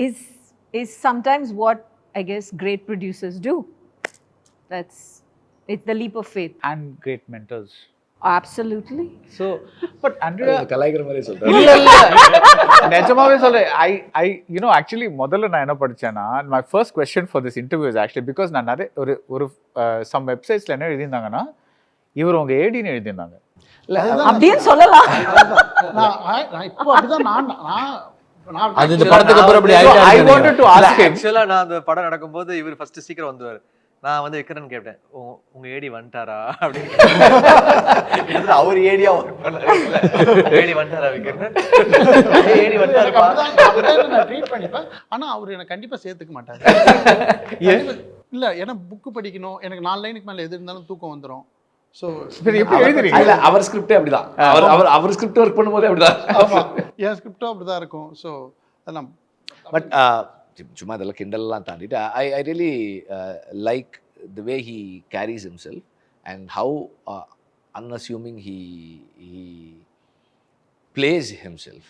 is sometimes what I guess great producers do. It's the leap of faith. And great mentors. Absolutely. So but Andrea கலாய்க்கிற மாதிரி சொல்கிறேன். இல்ல நிஜமாவே சொல்றேன். I you know actually முதல்ல நான் என்ன படிச்சேன்னா, my first question for this interview is actually because நான் நிறைய ஒரு some websitesல என்ன எழுதியிருந்தாங்கன்னா, இவர் உங்க ஏடின்னு எழுதியிருந்தாங்க. அப்படியே சொல்லலாம். நான் இப்போ அப்படிதான் நான் அது இந்த படத்துக்கு அப்புறம் அப்படி ஆயிட்டாரு. I wanted to ask him. ஆக்சுவலா நான் அந்த படம் நடக்கும்போது இவர் ஃபர்ஸ்ட் சீக்கிரம் வந்துவாரு. நான் வந்து விக்ரன் கேட்டேன், உங்க ஏடி வந்துட்டாரா அப்படின்னு. அவர் ஏடியா ஒர்க் பண்ணாரு. ஏடி வந்துட்டாரா விக்ரன்? ஏடி வந்துட்டாருப்பா. நான் ட்ரீட் பண்ணிப்பேன். ஆனா அவர் எனக்கு கண்டிப்பா சேர்த்துக்க மாட்டாரு. இல்ல, ஏன்னா புக்கு படிக்கணும், எனக்கு 4 லைனுக்கு மேல எது இருந்தாலும் தூக்கம் வந்துடும். ஸோ எப்படி எழுதுறீங்க? இல்ல அவர் ஸ்கிரிப்டே அப்படிதான். அவர் ஸ்கிரிப்ட் ஒர்க் பண்ணும்போதே அப்படிதான். ஆமா, என் ஸ்கிரிப்டும் அப்படிதான் இருக்கும். ஸோ அதெல்லாம் பட் சும்மா இதெல்லாம் கிண்டல்லாம் தாண்டிட்டு I really like the way he carries himself and how unassuming he plays himself,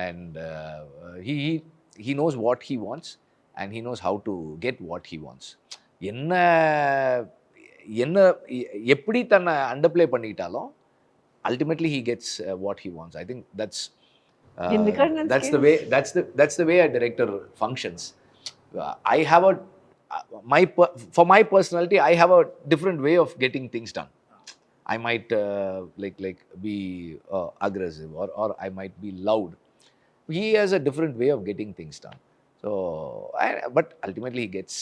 and he knows what he wants and he knows how to get what he wants. என்ன எப்படி தன்னை அண்டர்ப்ளே பண்ணிக்கிட்டாலும் ultimately he gets what he wants. I think that's the way a director functions. I have for my personality I have a different way of getting things done. I might like be aggressive or I might be loud. He has a different way of getting things done. So but ultimately he gets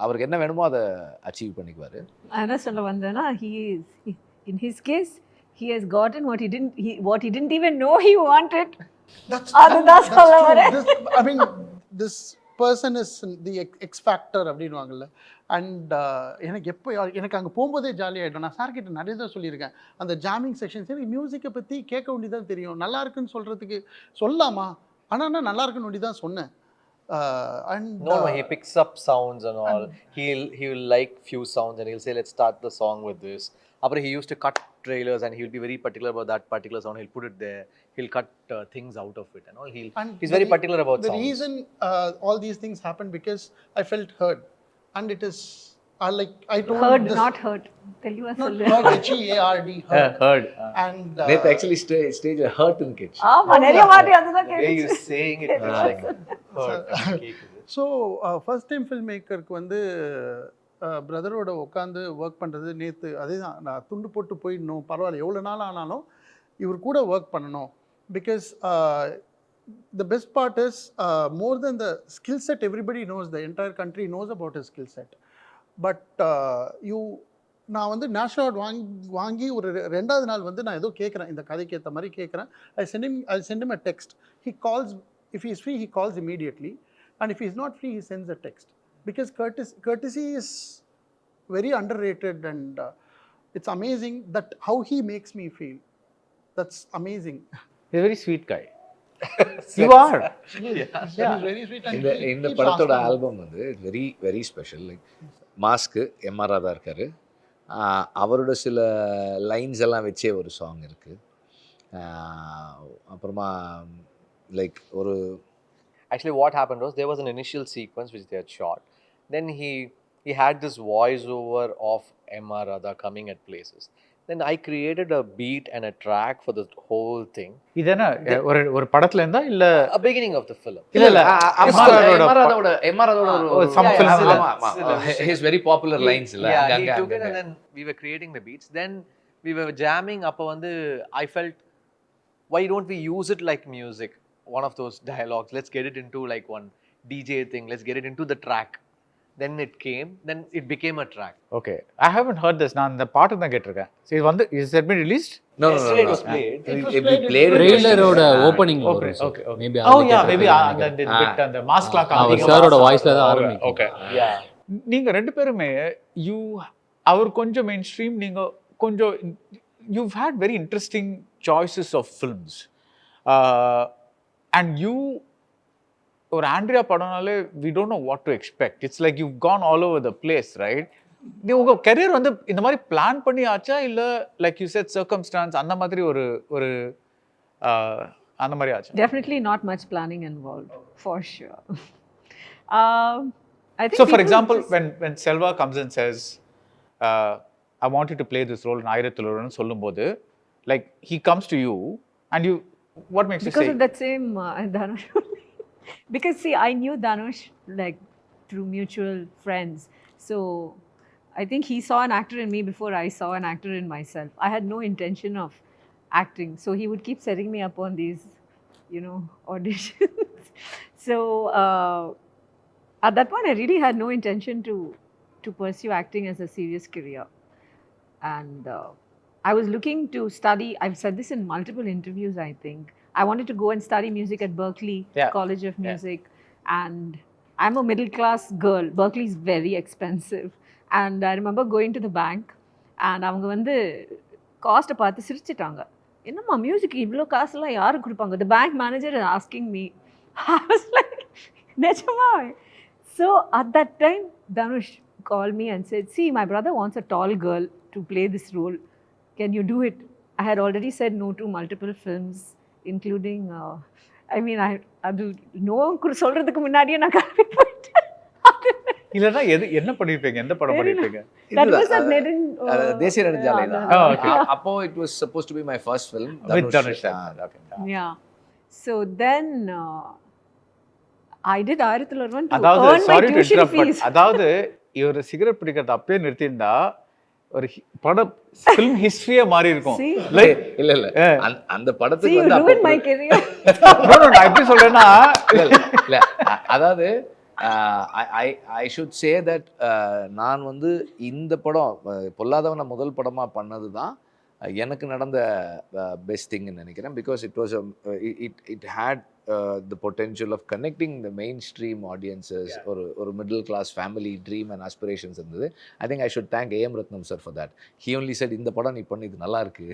அவருக்கு என்ன வேணுமோ அதை achieve பண்ணிக்குவாரு. என்ன சொல்ல வந்தேன்னா, in his case he has gotten what he didn't even know he wanted. அதுதான் சொல்ல வரேன். I mean this person is the X factor அப்படின்வாங்கல்ல. அண்ட் எனக்கு அங்கே போகும்போதே ஜாலியாகிடும். நான் சார் கிட்ட நிறைய தான் சொல்லியிருக்கேன், அந்த ஜாமிங் செக்ஷன்ஸ் எனக்கு மியூசிக்கை பற்றி கேட்க வேண்டியதான் தெரியும். நல்லா இருக்குன்னு சொல்கிறதுக்கு சொல்லலாமா, ஆனால் நான் நல்லா இருக்குன்னு வேண்டி தான் சொன்னேன். And no, he picks up sounds and all. He will like few sounds and he'll say, let's start the song with this. Apra he used to cut trailers and he'll be very particular about that particular sound. He'll put it there. He'll cut things out of it and all. He's very particular about sounds. The reason all these things happened because I felt heard, and it is like I told heard this, not hurt. Tell you a sollu. Heard, H-E-A-R-D, heard. Heard. And நேத்து actually stage a hurt in kitchen. ஆமா, நிறைய வாட்டி அதுதான் the way கேட்டுச்சு. you're saying it is like heard. So first time film மேக்கருக்கு வந்து பிரதரோட உட்காந்து ஒர்க் பண்ணுறது நேற்று அதே தான். நான் துண்டு போட்டு போயிடணும், பரவாயில்ல எவ்வளோ நாள் ஆனாலும் இவர் கூட ஒர்க் பண்ணணும். Because the best part is more than the skill set, everybody knows, the entire country knows about his skill set. But நான் வந்து நேஷனல் அவார்ட் வாங்கி ஒரு 2வது நாள் வந்து நான் ஏதோ கேட்குறேன், இந்த கதைக்கு ஏற்ற மாதிரி கேட்குறேன். I sent him a text. He calls, if he is free, he calls immediately. And if he is not free, he sends a text. Because courtesy is very underrated, and it's amazing that how he makes me feel. That's amazing. He's a very sweet guy. You are. He's very sweet. And he இந்த keeps படத்தோட asking me. Album வந்து very very special. Like mask MR Radha இருக்காரு, அவரோட சில lines எல்லாம் வச்சே ஒரு song இருக்குது. அப்புறமா லைக் ஒரு Actually, what happened was there was an initial sequence which they had shot. Then he had this voiceover of M.R. Radha coming at places. Then I created a beat and a track for the whole thing. இது என்ன ஒரு படத்துல இருந்தா இல்ல A beginning of the film. இல்ல MR some films his very popular lines இல்ல. Yeah, he took it and then we were creating the beats. Then we were jamming. அப்ப வந்து I felt, why don't we use it like music? One of those dialogues. Let's get it into like one DJ thing. Let's get it into the track. Then it came. Then it became a track. Okay, I haven't heard this. நான் இந்த பாட்டு தான் கேட்டிருக்கேன். சரி வந்து is it been released? No. Yesterday it was played. played ட்ரெய்லரோட opening Okay. Maybe Oh yeah, maybe அந்த bit அந்த மாஸ்க்லாம் அவர் சாரோட வாய்ஸ்ல தான் ஆரம்பிக்கும். Okay. Yeah. நீங்க ரெண்டு பேருமே அவர் கொஞ்சம் மெயின் ஸ்ட்ரீம், நீங்க கொஞ்சம் you've had very interesting choices of films. And you ஒரு Andrea படம்னாலே we don't know what to expect. It's like you've gone all over the place, right? நீ உங்க கரியர் வந்து இந்த மாதிரி பிளான் பண்ணி ஆச்சா இல்ல like you said circumstance அந்த மாதிரி ஒரு அந்த மாதிரி ஆச்சா? Definitely not much planning involved, for sure. I think So for people example, just- when Selva comes and says, I want you to play this role in ஆயிரத்திலொருவன் சொல்லும்போது, like he comes to you and you, what makes because you say? of that same Dhanush. Because see, I knew Dhanush like through mutual friends. So I think he saw an actor in me before I saw an actor in myself. I had no intention of acting. So he would keep setting me up on these, auditions. So at that point, I really had no intention to pursue acting as a serious career. And I was looking to study, I've said this in multiple interviews, I think. I wanted to go and study music at Berkeley College of Music. And I'm a middle class girl. Berkeley is very expensive. And I remember going to the bank and அவங்க வந்து காஸ்ட்டை பார்த்து சிரிச்சிட்டாங்க. என்னம்மா music இவ்வளோ காசுலாம் யாரு கொடுப்பாங்க? The bank manager is asking me. I was like, நிஜமா? So at that time, Dhanush called me and said, see, my brother wants a tall girl to play this role. Can you do it? I had already said no to multiple films, including, அது no சொல்றதுக்கு முன்னாடியே நான் கிளம்பி போயிட்டேன். இல்லனா என்ன பண்ணிருப்பீங்க? எந்த படம் பண்ணிருப்பீங்க? That was at Nedin. தேசிய நெடுஞ்சாலை தான். Oh, okay. அப்போ it was supposed to be my first film. With Dhanush. Okay. Yeah. So then I did ஆயிரத்திலொருவன் to அதாவது earn my sorry to tuition interrupt, but fees. அதாவது இவர் cigarette பிடிக்கிறத அப்பவே நிறுத்தியிருந்தா ஒரு படம் ஃபிலிம் ஹிஸ்டரியே மாறி இருக்கும். See? இல்ல அந்த See, படத்துக்கு you வந்து ruined my career. நான் எப்படி சொல்றேன்னா இல்ல அதாவது ஐ ஷுட் சே தட் நான் வந்து இந்த படம் பொல்லாதவனை முதல் படமா பண்ணது தான் எனக்கு நடந்த பெஸ்ட் திங்னு நினைக்கிறேன். Because it was it had the potential of connecting the mainstream audiences or middle class family dream and aspirations இருந்தது. I think I should thank A.M. Ratnam sir for that. He only said இந்த படம் நீ பண்ணி இது நல்லா இருக்கு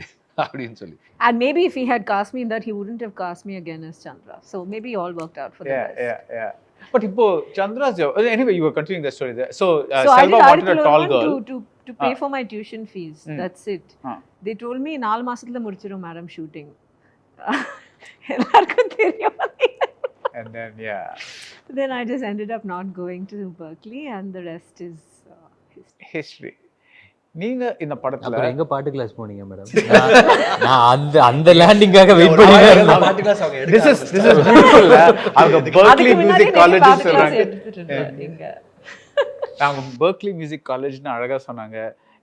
அப்படின்னு சொல்லி. And maybe if he had cast me in that, he wouldn't have cast me again as Chandra. So maybe all worked out for the best. Yeah. But இப்போ Chandra's anyway, you were continuing the story there. So So I Selva did wanted a tall girl. to pay for my tuition fees. That's it. They told me 4 மாசத்துல முடிச்சிரும் madam shooting. எல்லாருக்கும் தெரியும். And then Then I just ended up not going to Berkeley, and the rest is history. நீங்க இந்த படத்துல அப்புறம் எங்க பாட்டு class போனீங்க மேடம்? நான் அந்த லேண்டிங்காக வெயிட் பண்ணிட்டே இருந்தேன். பாட்டு கிளாஸ் அவங்க this is beautiful. அவங்க Berkeley Music College சொல்றாங்க. அவங்க Berkeley Music Collegeன்னு அழகா சொன்னாங்க.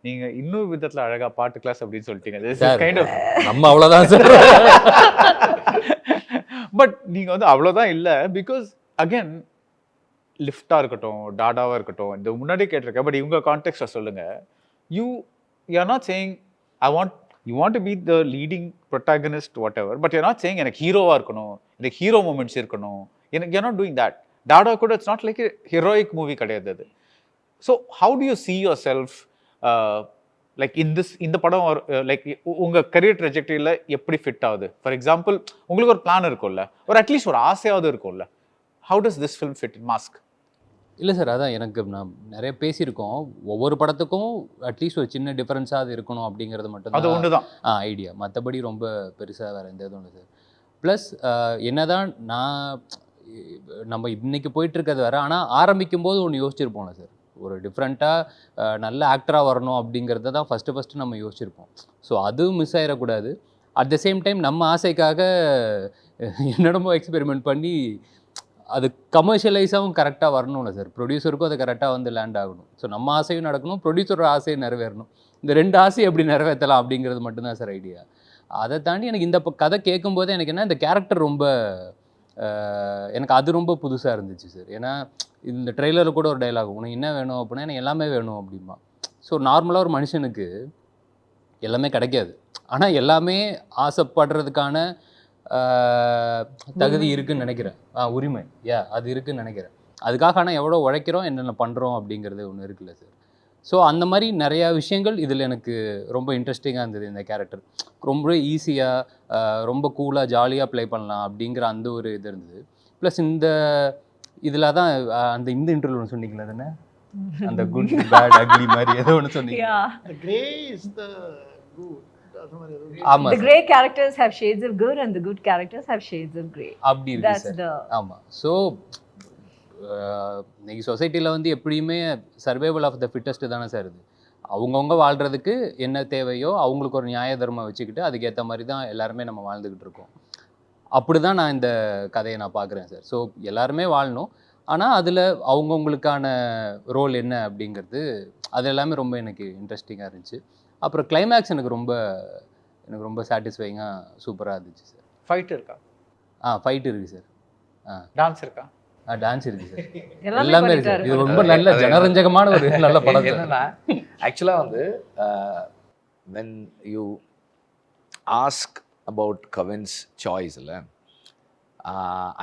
நீங்க இன்னொரு விதத்துல அழகா பாட்டு கிளாஸ் அப்படின்னு சொல்லிட்டீங்க. This is kind of நம்ம அவ்வளவுதான் சார். பட் நீங்க வந்து அவ்வளவுதான் இல்ல. பிகாஸ் அகைன் லிஃப்டா இருக்கட்டும், டாடாவா இருக்கட்டும், இந்த முன்னாடி கேட்டிருக்கேன். பட் இவங்க கான்டெக்ஸ்ட சொல்லுங்க. You you're not saying you want to be the leading protagonist whatever, but you're not saying எனக்கு ஹீரோவா இருக்கணும், எனக்கு ஹீரோ மூமெண்ட்ஸ் இருக்கணும், எனக்கு you're not doing that. Tata கூட it's not like a heroic movie கிடையாது அது. So how do you see yourself like இந்த படம் லைக் உங்க கரியர் ட்ரெஜெக்டரியில எப்படி ஃபிட் ஆகுது? ஃபார் எக்ஸாம்பிள் உங்களுக்கு ஒரு பிளான் இருக்கும்ல, ஒரு அட்லீஸ்ட் ஒரு ஆசையாவது இருக்கும்ல. How does this film fit in Mask? இல்லை சார், அதான் எனக்கு நான் நிறைய பேசியிருக்கோம். ஒவ்வொரு படத்துக்கும் அட்லீஸ்ட் ஒரு சின்ன டிஃப்ரென்ஸாக அது இருக்கணும் அப்படிங்கிறது மட்டும் அது ஒன்று தான் ஐடியா. மற்றபடி ரொம்ப பெருசாக வேறு எந்த இதுவும் இல்லை சார். ப்ளஸ் என்னதான் நம்ம இன்னைக்கு போயிட்டுருக்கிறது வேறு, ஆனால் ஆரம்பிக்கும் போது ஒன்று யோசிச்சிருப்போம்ல சார், ஒரு டிஃப்ரெண்ட்டாக நல்ல ஆக்டராக வரணும் அப்படிங்கிறத தான் ஃபஸ்ட்டு நம்ம யோசிச்சிருப்போம். ஸோ அதுவும் மிஸ் ஆகிடக்கூடாது. அட் த சேம் டைம் நம்ம ஆசைக்காக என்னென்னமோ எக்ஸ்பெரிமெண்ட் பண்ணி அது கமர்ஷியலைஸாகவும் கரெக்டாக வரணும்ல சார். ப்ரொடியூசருக்கும் அது கரெக்டாக வந்து லேண்ட் ஆகணும். ஸோ நம்ம ஆசையும் நடக்கணும், ப்ரொடியூசரோட ஆசையும் நிறைவேறணும். இந்த 2 ஆசையை எப்படி நிறைவேற்றலாம் அப்படிங்கிறது மட்டும்தான் சார் ஐடியா. அதை தாண்டி எனக்கு இந்த கதை கேட்கும்போது எனக்கு என்ன, இந்த கேரக்டர் ரொம்ப எனக்கு அது ரொம்ப புதுசாக இருந்துச்சு சார். ஏன்னா இந்த ட்ரெய்லரில் கூட ஒரு டைலாக், உனக்கு என்ன வேணும் அப்படின்னா எனக்கு எல்லாமே வேணும் அப்படிமா. ஸோ நார்மலாக ஒரு மனுஷனுக்கு எல்லாமே கிடைக்காது, ஆனால் எல்லாமே ஆசைப்படுறதுக்கான தகுதி இருக்குதுன்னு நினைக்கிறேன். உரிமை அது இருக்குதுன்னு நினைக்கிறேன். அதுக்காக ஆனால் எவ்வளோ உழைக்கிறோம், என்னென்ன பண்ணுறோம் அப்படிங்கிறது ஒன்று இருக்குல்ல சார். ஸோ அந்த மாதிரி நிறையா விஷயங்கள் இதில் எனக்கு ரொம்ப இன்ட்ரெஸ்டிங்காக இருந்தது. இந்த கேரக்டர் ரொம்ப ஈஸியாக ரொம்ப கூலாக ஜாலியாக ப்ளே பண்ணலாம் அப்படிங்கிற அந்த ஒரு இது இருந்தது. ப்ளஸ் இதில் தான் அந்த இந்த இன்டர்வியூ ஒன்று சொன்னீங்களா தானே, அந்த குட் பேட் அக்லி மாதிரி ஏதோ ஒன்று சொன்னீங்க. ஆமா, the grey characters have shades of good and the good characters have shades of grey. அப்படி இருக்கு சார். ஆமாம். ஸோ இன்னைக்கு சொசைட்டியில் வந்து எப்படியுமே சர்வைவல் ஆஃப் த ஃபிட்டஸ்ட்டு தானே சார் இது. அவங்கவுங்க வாழ்கிறதுக்கு என்ன தேவையோ அவங்களுக்கு ஒரு நியாய தர்மம் வச்சுக்கிட்டு அதுக்கேற்ற மாதிரி தான் எல்லாருமே நம்ம வாழ்ந்துக்கிட்டு இருக்கோம். அப்படி தான் நான் இந்த கதையை நான் பார்க்குறேன் சார். ஸோ எல்லாருமே வாழணும், ஆனால் அதில் அவங்கவுங்களுக்கான ரோல் என்ன அப்படிங்கிறது அது எல்லாமே ரொம்ப எனக்கு இன்ட்ரெஸ்டிங்காக இருந்துச்சு. அப்புறம் கிளைமேக்ஸ் எனக்கு ரொம்ப சாட்டிஸ்ஃபைங்காக சூப்பராக இருந்துச்சு சார். ஃபைட் இருக்கா? ஃபைட் இருக்குது சார். டான்ஸ் இருக்கா? டான்ஸ் இருக்குது சார். எல்லாமே இருக்கு. இது ரொம்ப நல்ல ஜனரஞ்சகமான ஒரு நல்ல படம். என்னன்னா ஆக்சுவலாக வந்து when you ask about Kavin's choice,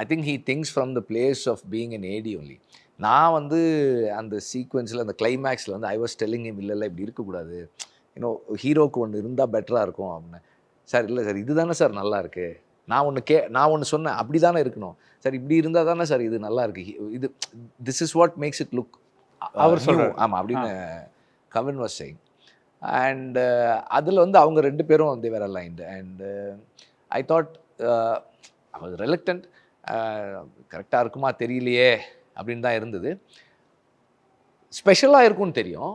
I think he thinks from the place of being an AD only. நான் வந்து அந்த சீக்வன்ஸில் அந்த கிளைமேக்ஸில் வந்து I was telling him இல்லை இப்படி இருக்கக்கூடாது, ஹீரோக்கு ஒன்று இருந்தால் பெட்டராக இருக்கும் அப்படின்னு. சார் இல்லை சார், இது தானே சார் நல்லா இருக்குது, நான் ஒன்று சொன்னேன் அப்படி தானே இருக்கணும் சார், இப்படி இருந்தால் தானே சார் இது நல்லா இருக்குது, இது this is what makes it look அவர் சொல்கிறார். ஆமாம் அப்படின்னு கவின் வாஸ் சேயிங். அண்ட் அதில் வந்து அவங்க 2 பேரும் they were aligned and I thought I was reluctant, கரெக்டாக இருக்குமா தெரியலையே அப்படின்னு தான் இருந்தது. ஸ்பெஷலாக இருக்கும்னு தெரியும்,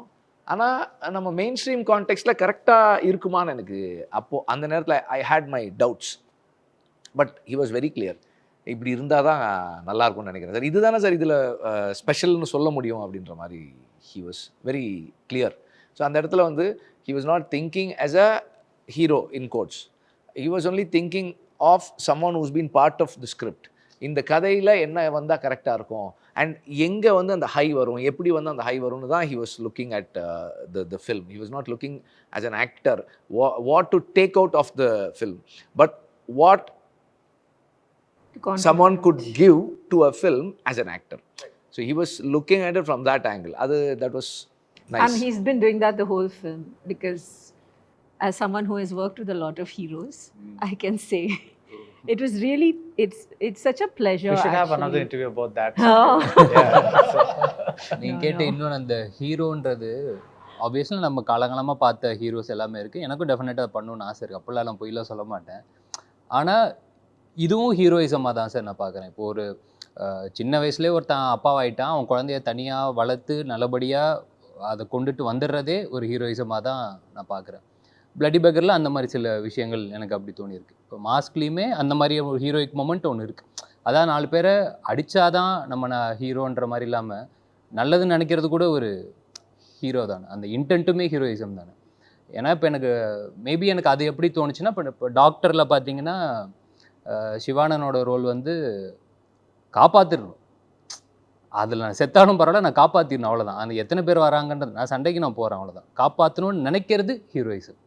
ஆனால் நம்ம மெயின் ஸ்ட்ரீம் கான்டெக்ஸ்டில் கரெக்டாக இருக்குமான்னு எனக்கு அப்போது அந்த நேரத்தில் I had my doubts. But he was very clear, இப்படி இருந்தால் தான் நல்லாயிருக்கும்னு நினைக்கிறேன் சார், இதுதானே சார் இதில் ஸ்பெஷல்னு சொல்ல முடியும் அப்படின்ற மாதிரி he was very clear. So அந்த இடத்துல வந்து he was not thinking as a hero in quotes, he was only thinking of someone who's been part of the script. இந்த கதையில் என்ன வந்தால் கரெக்டாக இருக்கும் அண்ட் எங்கே வந்து அந்த ஹை வரும், எப்படி வந்து அந்த ஹை வரும்னு தான் he was looking at the film. He was not looking as an actor what to take out of the film, but what someone could give to a film as an actor. So he was looking at it from that angle. That was nice. And he's been doing that the whole film, because as someone who has worked with a lot of heroes, I can say it was really, it's such a pleasure. We should actually have another interview about that. நீங்கள் கேட்ட இன்னொன்று அந்த ஹீரோன்றது obviously நம்ம காலங்காலமாக பார்த்த heroes எல்லாமே இருக்குது. எனக்கும் டெஃபினட்டாக பண்ணணும்னு ஆசை இருக்குது, அப்படிலாம் நான் பொய்லாம் சொல்ல மாட்டேன். ஆனால் இதுவும் ஹீரோயிசமாக தான் சார் நான் பார்க்குறேன். இப்போ ஒரு சின்ன வயசுலேயே ஒருத்தன் அப்பாவாயிட்டான், அவன் குழந்தைய தனியாக வளர்த்து நல்லபடியாக அதை கொண்டுட்டு வந்துடுறதே ஒரு ஹீரோயிசமாக தான் நான் பார்க்குறேன். பிளட்டி பேக்கரில் அந்த மாதிரி சில விஷயங்கள் எனக்கு அப்படி தோணியிருக்கு. இப்போ மாஸ்க்லேயுமே அந்த மாதிரி ஒரு ஹீரோயிக் மொமெண்ட் ஒன்று இருக்குது. அதான் 4 பேரை அடித்தாதான் நம்ம ஹீரோன்ற மாதிரி இல்லாமல் நல்லதுன்னு நினைக்கிறது கூட ஒரு ஹீரோ தானே, அந்த இன்டென்ட்டுமே ஹீரோயிசம் தானே. ஏன்னா இப்போ எனக்கு மேபி எனக்கு அது எப்படி தோணுச்சுன்னா, இப்போ டாக்டரில் பார்த்தீங்கன்னா சிவானனோட ரோல் வந்து காப்பாற்றிடணும், அதில் நான் செத்தாலும் பரவாயில்ல, நான் காப்பாற்றிடணும், அவ்வளோதான். அந்த எத்தனை பேர் வராங்கன்றது, நான் சண்டைக்கு நான் போகிறேன், அவ்வளோதான். காப்பாற்றணும்னு நினைக்கிறது ஹீரோயிசம்.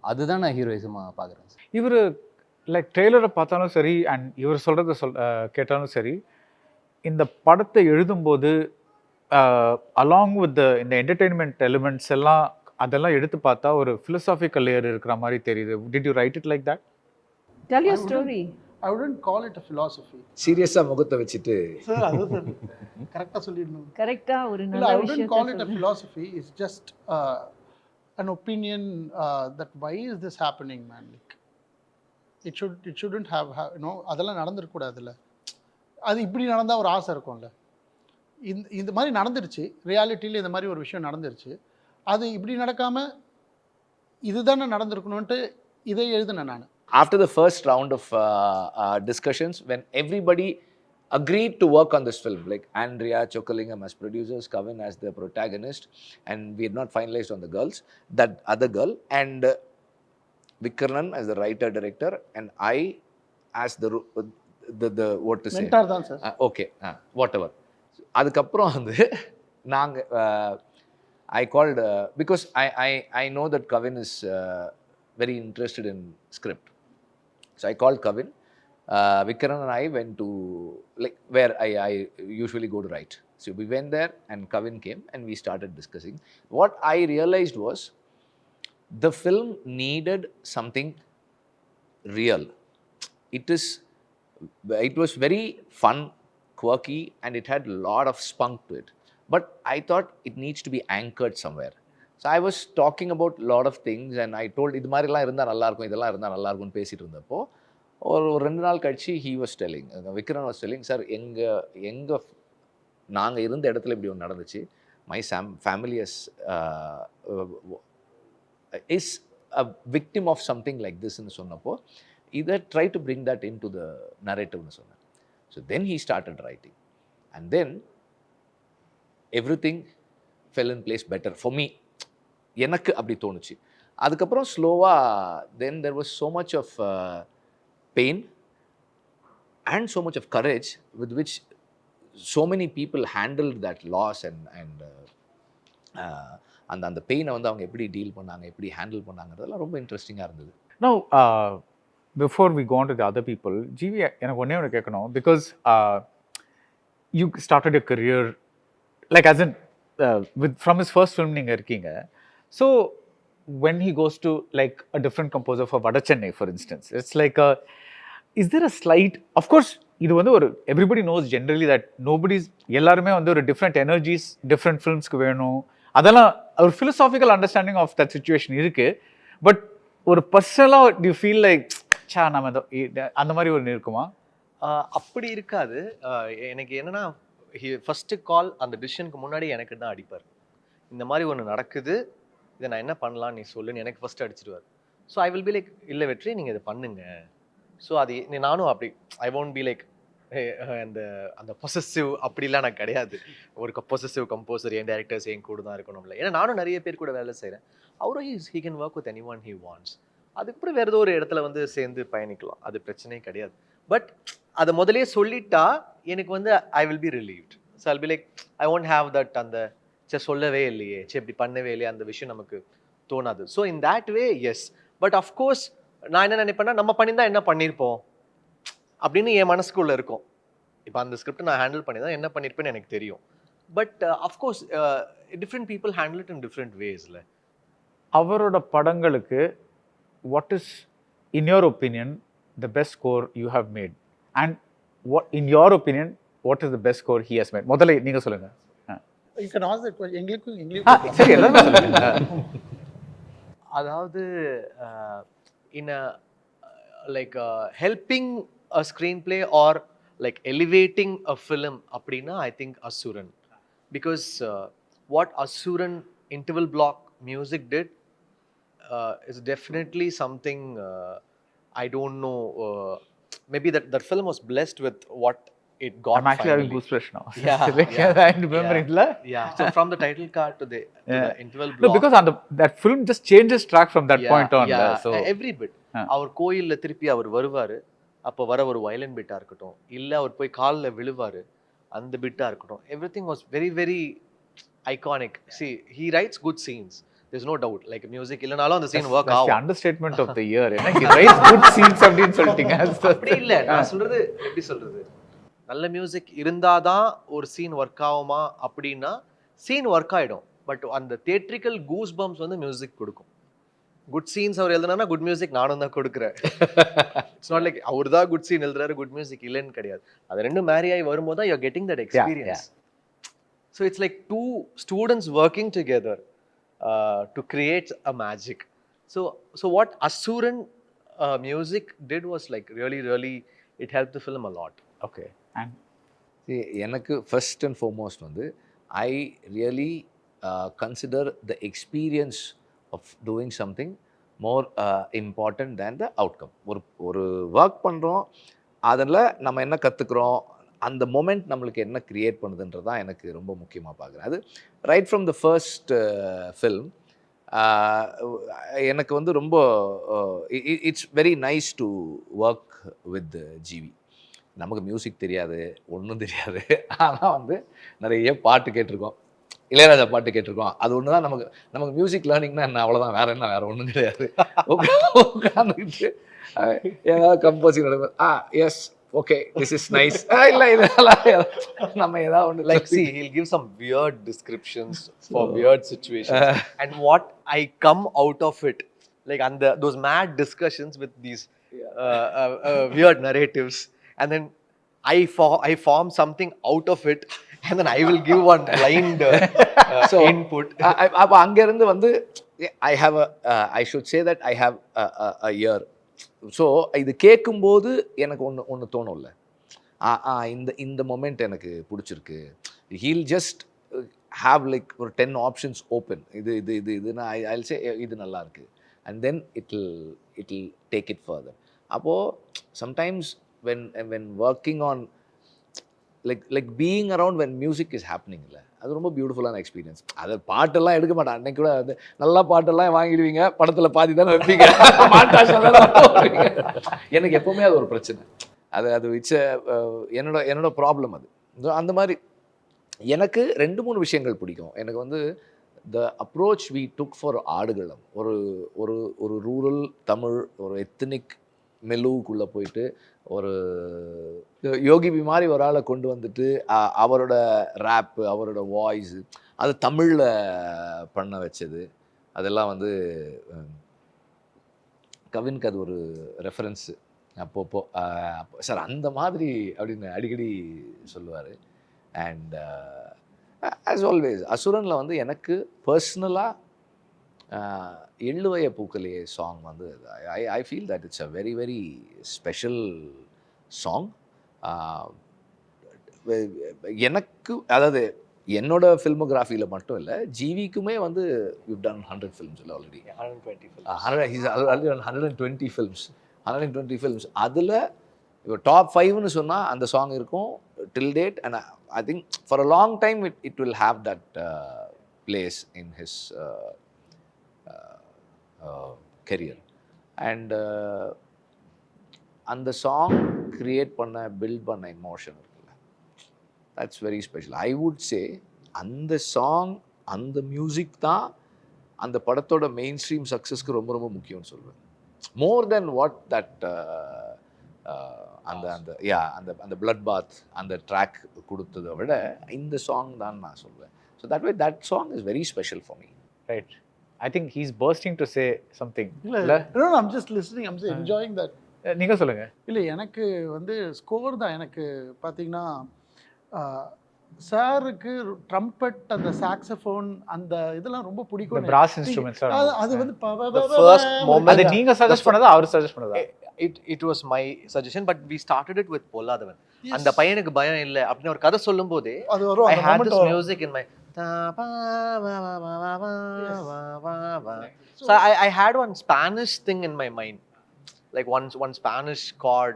அதுதான் நான் ஹீரோயிசமாக பார்க்குறேன். இவர் லைக் ட்ரெய்லரை பார்த்தாலும் சரி அண்ட் இவர் சொல்கிறத கேட்டாலும் சரி, இந்த படத்தை எழுதும்போது அலாங் வித் இந்த என்டர்டெயின்மெண்ட் எலிமெண்ட்ஸ் எல்லாம் அதெல்லாம் எடுத்து பார்த்தா ஒரு philosophical லேயர் இருக்கிற மாதிரி தெரியுது. Did you write it like that? Tell your story. I wouldn't call it a philosophy. சீரியஸாக முகத்தை வச்சுட்டு சார் அது கரெக்டாக சொல்லிடணும். கரெக்டா ஒரு இல்லை, நல்ல I wouldn't call it a விஷயத்தை philosophy. It's just an opinion that why is this happening, man? Like, it shouldn't have அதெல்லாம் நடந்துருக்கூடாதுல்ல. அது இப்படி நடந்தால் ஒரு ஆசை இருக்கும்ல. இந்த மாதிரி நடந்துருச்சு, ரியாலிட்டியில் இந்த மாதிரி ஒரு விஷயம் நடந்துருச்சு, அது இப்படி நடக்காமல் இதுதானே நடந்திருக்கணும்ன்ட்டு இதை எழுதினேன் நான். After the first round of discussions, when everybody agreed to work on this film, like Andrea, Chokalingam as producers, Kavin as the protagonist, and we had not finalized on the girls, that other girl, and Vikarnan as the writer director, and I as the what to say, mentor தான் sir. okay, whatever. அதுக்கப்புறம் வந்து நாங்கள் I called because I know that Kavin is very interested in script. So I called Kavin. Vikarnan and I went to like where I usually go to write. So we went there and Kavin came and we started discussing. What I realized was the film needed something real. It was very fun, quirky, and it had a lot of spunk to it. But I thought it needs to be anchored somewhere. So I was talking about a lot of things and I told இது மாதிரிலாம் இருந்தால் நல்லாயிருக்கும், இதெல்லாம் இருந்தால் நல்லாயிருக்கும்னு பேசிகிட்டு இருந்தப்போ ஒரு 2 நாள் கழிச்சு he was telling, Vikarnan was telling, sir எங்கள் நாங்கள் இருந்த இடத்துல இப்படி ஒன்று நடந்துச்சு, my family is a victim of something like this ன்னு சொன்னப்போ இதை try to bring that into the narrative-னு சொன்னேன். So then he started writing and then everything fell in place better for me. எனக்கு அப்படி தோணுச்சு. அதுக்கப்புறம் ஸ்லோவாக then there was so much of pain and so much of courage with which so many people handled that loss and அந்த பெயினை வந்து அவங்க எப்படி டீல் பண்ணாங்க, எப்படி ஹேண்டில் பண்ணாங்கிறதெல்லாம் ரொம்ப இன்ட்ரெஸ்டிங்காக இருந்தது. Now, before we go on to the other people, GV எனக்கு ஒன்றே ஒன்று கேட்கணும். பிகாஸ் you started your career like as in from his first film நீங்க இருக்கீங்க. So when he goes to like a different composer for Vada Chennai, for instance, it's like is there a slight, of course இது வந்து ஒரு everybody knows generally that எல்லாருமே வந்து ஒரு different energies different filmsக்கு வேணும், அதெல்லாம் ஒரு philosophical understanding of that situation இருக்கு. பட் ஒரு பர்சனலாக do you feel like நம்ம அந்த மாதிரி ஒரு இருக்குமா? அப்படி இருக்காது. எனக்கு என்னன்னா ஃபஸ்ட்டு கால் அந்த டிசிஷனுக்கு முன்னாடி எனக்கு தான் அடிப்பார். இந்த மாதிரி ஒன்று நடக்குது, இதை நான் என்ன பண்ணலாம் நீ சொல்லுன்னு எனக்கு ஃபஸ்ட்டு அடிச்சிடுவார். So I will be like, இல்லை வெற்றி நீங்கள் இதை பண்ணுங்க. ஸோ அது நானும் அப்படி ஐ ஒன்ட் பி லைக் அந்த பொசசிவ் அப்படிலாம் நான் கிடையாது. ஒரு பொசசிவ் கம்போசர் என் டேரக்டர்ஸ் என் கூட தான் இருக்கணும்ல. ஏன்னா நானும் நிறைய பேர் கூட வேலை செய்கிறேன். அவரும் he can work with any one he wants. அதுக்கப்புறம் வேறு ஏதோ ஒரு இடத்துல வந்து சேர்ந்து பயணிக்கலாம், அது பிரச்சனையே கிடையாது. பட் அதை முதலே சொல்லிட்டா எனக்கு வந்து ஐ will B relieved. So I'll be like I won't have that அந்த சொல்லவே இல்லையே, இப்படி பண்ணவே இல்லையே, அந்த விஷயம் நமக்கு தோணாது. So in that way yes. But of course நான் என்ன நினைப்பேன்னா நம்ம பண்ணியிருந்தா என்ன பண்ணியிருப்போம் அப்படின்னு என் மனசுக்குள்ளே இருக்கும். இப்போ அந்த ஸ்கிரிப்ட் நான் ஹேண்டில் பண்ணி தான் என்ன பண்ணியிருப்பேன்னு எனக்கு தெரியும். But of course different people handle it in different வேஸில். அவரோட படங்களுக்கு what is in your opinion the best score you have made, and what in your opinion what is the best score he has made? முதல்ல நீங்க சொல்லுங்க. You can ask that question. எங்களுக்கு சரி எல்லாரும் சொல்லுங்க. அதாவது in a like helping a screenplay or like elevating a film அப்படின்னா I think Assuran, because what Assuran interval block music did is definitely something I don't know. Maybe that film was blessed with what it got. I'm actually having goosebumps now. Yeah, I remember it. Yeah. So from the title card to the interval block. No, because that film just changes track from that point on. Yeah, so every bit. அவர் கோயிலில் திருப்பி அவர் வருவார், அப்போ வர ஒரு violin பிட்டாக இருக்கட்டும், இல்லை அவர் போய் காலில் விழுவார், அந்த பிட்டாக இருக்கட்டும், everything was very very iconic. See, he writes good scenes. There's no doubt. Like music இல்லனாலும் அந்த சீன் ஒர்க் That's the ஆகும். understatement of the year. He writes good scenes அப்படின்னு சொல்லிட்டீங்க. அப்படி இல்லை, நான் சொல்றது எப்படி சொல்றது, நல்ல மியூசிக் இருந்தாதான் ஒரு சீன் ஒர்க் ஆகுமா அப்படின்னா சீன் ஒர்க் ஆகிடும். பட் அந்த தியேட்ரிக்கல் கூஸ் பம்ப்ஸ் வந்து மியூசிக் கொடுக்கும். குட் சீன்ஸ் அவர் எழுதுனா குட் மியூசிக் நானும் தான் கொடுக்குறேன். இட்ஸ் நாட் லைக் அவர் தான் குட் சீன் எழுதுறாரு, குட் மியூசிக் இல்லைன்னு கிடையாது. அது ரெண்டும் மேரி ஆகி வரும்போது தான் you're getting that experience. So it's like two students working together to create a magic. So what Assuran music did was like really it helped the film a lot. Okay. And எனக்கு first and foremost வந்து I really consider the experience of doing something more important than the outcome. ஒரு work பண்ணுறோம், அதில் நம்ம என்ன கற்றுக்குறோம், அந்த moment நம்மளுக்கு என்ன க்ரியேட் பண்ணுதுன்றது தான் எனக்கு ரொம்ப முக்கியமாக பார்க்குறேன். அது right from the first film எனக்கு வந்து ரொம்ப it's very nice to work with GV. நமக்கு மியூசிக் தெரியாது, ஒன்றும் தெரியாது, ஆனால் வந்து நிறைய பாட்டு கேட்டிருக்கோம், இளையராஜா பாட்டு கேட்டிருக்கோம். அது ஒன்று தான் நமக்கு மியூசிக் லேர்னிங்னா என்ன, அவ்வளோதான், வேறு ஒன்றும் கிடையாது. உட்காந்துக்கிட்டு ஏதாவது கம்போசிங் நடக்கும், S okay this is nice, இல்லை இதெல்லாம் நம்ம ஏதாவது ஒன்று Like see, he'll give some weird descriptions for weird situations, and what I come out of it, like and those mad discussions with these weird narratives, and then I form something out of it, and then I will give one blind input. அப்போ அங்கேருந்து வந்து I should say that I have a ear. So இது கேட்கும்போது எனக்கு ஒன்று தோணும்ல, இந்த moment எனக்கு பிடிச்சிருக்கு. ஹீல் ஜஸ்ட் ஹாவ் லைக் ஒரு 10 ஆப்ஷன்ஸ் ஓப்பன், இதுனா ஐல் சே இது நல்லா இருக்கு, and then it will take it further. அப்போது sometimes when working on like being around when music is happening இல்லை, அது ரொம்ப பியூட்டிஃபுல்லான எக்ஸ்பீரியன்ஸ். அது பாட்டெல்லாம் எடுக்க மாட்டேன், அன்னைக்கு கூட வந்து நல்லா பாட்டெல்லாம் வாங்கிடுவீங்க, படத்தில் பாதி தானே வைப்பீங்க, எனக்கு எப்போவுமே அது ஒரு பிரச்சனை. அது இட்ஸ் என்னோட ப்ராப்ளம் அது. அந்த மாதிரி எனக்கு 2-3 விஷயங்கள் பிடிக்கும். எனக்கு வந்து the approach we took for Aadukalam, ஒரு ரூரல் தமிழ், ஒரு எத்தனிக் மெலுவுக்குள்ளே போயிட்டு ஒரு யோகிபி மாதிரி ஒரு ஆளை கொண்டு வந்துட்டு அவரோட ரேப்பு, அவரோட வாய்ஸு அது தமிழில் பண்ண வச்சது, அதெல்லாம் வந்து கவினுக்கு அது ஒரு ரெஃபரன்ஸு. அப்போ சார் அந்த மாதிரி அப்படின்னு அடிக்கடி சொல்லுவார். அண்ட் ஆஸ் ஆல்வேஸ் அசுரனில் வந்து எனக்கு பர்சனலாக எள்ளுவைய பூக்கலையே சாங் வந்து I feel that it's a very very special song. எனக்கு அதாவது என்னோட ஃபில்மோகிராஃபியில் மட்டும் இல்லை, ஜிவிக்குமே வந்து யூ டன் 100 ஃபில்ம்ஸ் இல்லை ஆல்ரெடி, 120 ஃபில்ம்ஸ் 120 ஃபில்ம்ஸ். அதில் இப்போ டாப் 5ன்னு சொன்னால் அந்த சாங் இருக்கும் till date. And I think for a long time it will have that place in his career. And அந்த சாங் க்ரியேட் பில்ட் பண்ண எமோஷன் இருக்குல்ல, that's very special. I would say அந்த song, அந்த music தான் அந்த படத்தோட main stream சக்ஸஸ்க்கு ரொம்ப ரொம்ப முக்கியம்னு சொல்லுவேன். மோர் தென் வாட் தட் அந்த பிளட் பாத் அந்த ட்ராக் கொடுத்ததை விட இந்த சாங் தான் நான் சொல்வேன். So that way that song is very special for me. Right. I think he's bursting to say something. No, I'm just listening. I'm just enjoying that. நீங்கள் சொல்லுங்கள். இல்லை எனக்கு வந்து ஸ்கோர் தான். எனக்கு பார்த்தீங்கன்னா சாருக்கு ட்ரம்பட், அந்த சாக்ஸோஃபோன், அந்த இதெல்லாம் ரொம்ப பிடிக்கும். brass instruments அது வந்து first moment அது நீங்க சஜஸ்ட் பண்ணதா அவர் சஜஸ்ட் பண்ணதா? It was my suggestion, but we started it with Polladavan. அந்த பையனுக்கு பயம் இல்லை அப்படின்னு ஒரு கதை சொல்லும் போதே I had this music in my so I had one Spanish thing in my mind, like one Spanish chord,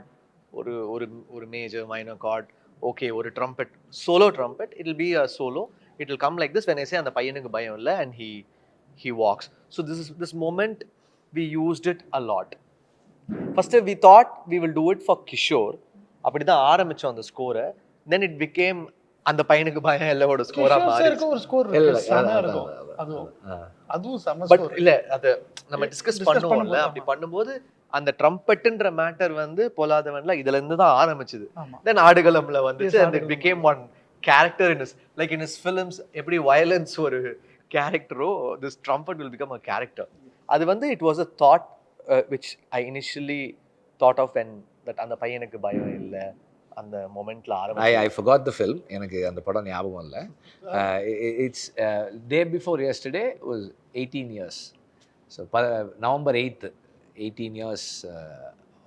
ஒரு major minor chord, okay, ஒரு trumpet, solo trumpet, it will be a solo, it will come like this when I say and the paiyanukku bayam illa and he walks. So this moment we used it a lot. First we thought we will do it for Kishore, அப்படி தான் ஆரம்பிச்சோம் அந்த ஸ்கோரை. Then it became அந்த பையனுக்கு பயம் எல்லோட ஸ்கோரா மாறி சாருக்கு ஒரு ஸ்கோர் இல்ல, இருக்கு செமையா அதான், இருக்கும் அதான், அதுவும் அதான். அதுவும் செம பட் ஸ்கோர் இல்ல அது நம்ம டிஸ்கஸ் பண்ணுவோம்ல பண்ணும்போது, அப்படி பண்ணும்போது அந்த ட்ரம்பெட்ன்ற மேட்டர் வந்து பொல்லாதவன்ல இதுல இருந்து தான் ஆரம்பிச்சது. ஆமா தென் ஆடுகளம்ல வந்துச்சு Yes, and it Aadukalam. became one character in his like in his films எப்படி violence ஒரு கேரக்டரோ this trumpet will become a character. அது வந்து it was a thought which I initially thought of when that அந்த பையனுக்கு பயம் இல்ல அந்த மொமெண்ட்ல ஆரம்பிச்சு I forgot the film. எனக்கு அந்த படம் ஞாபகம் இல்லை. It's day before yesterday was 18 years. So November 8th, 18 years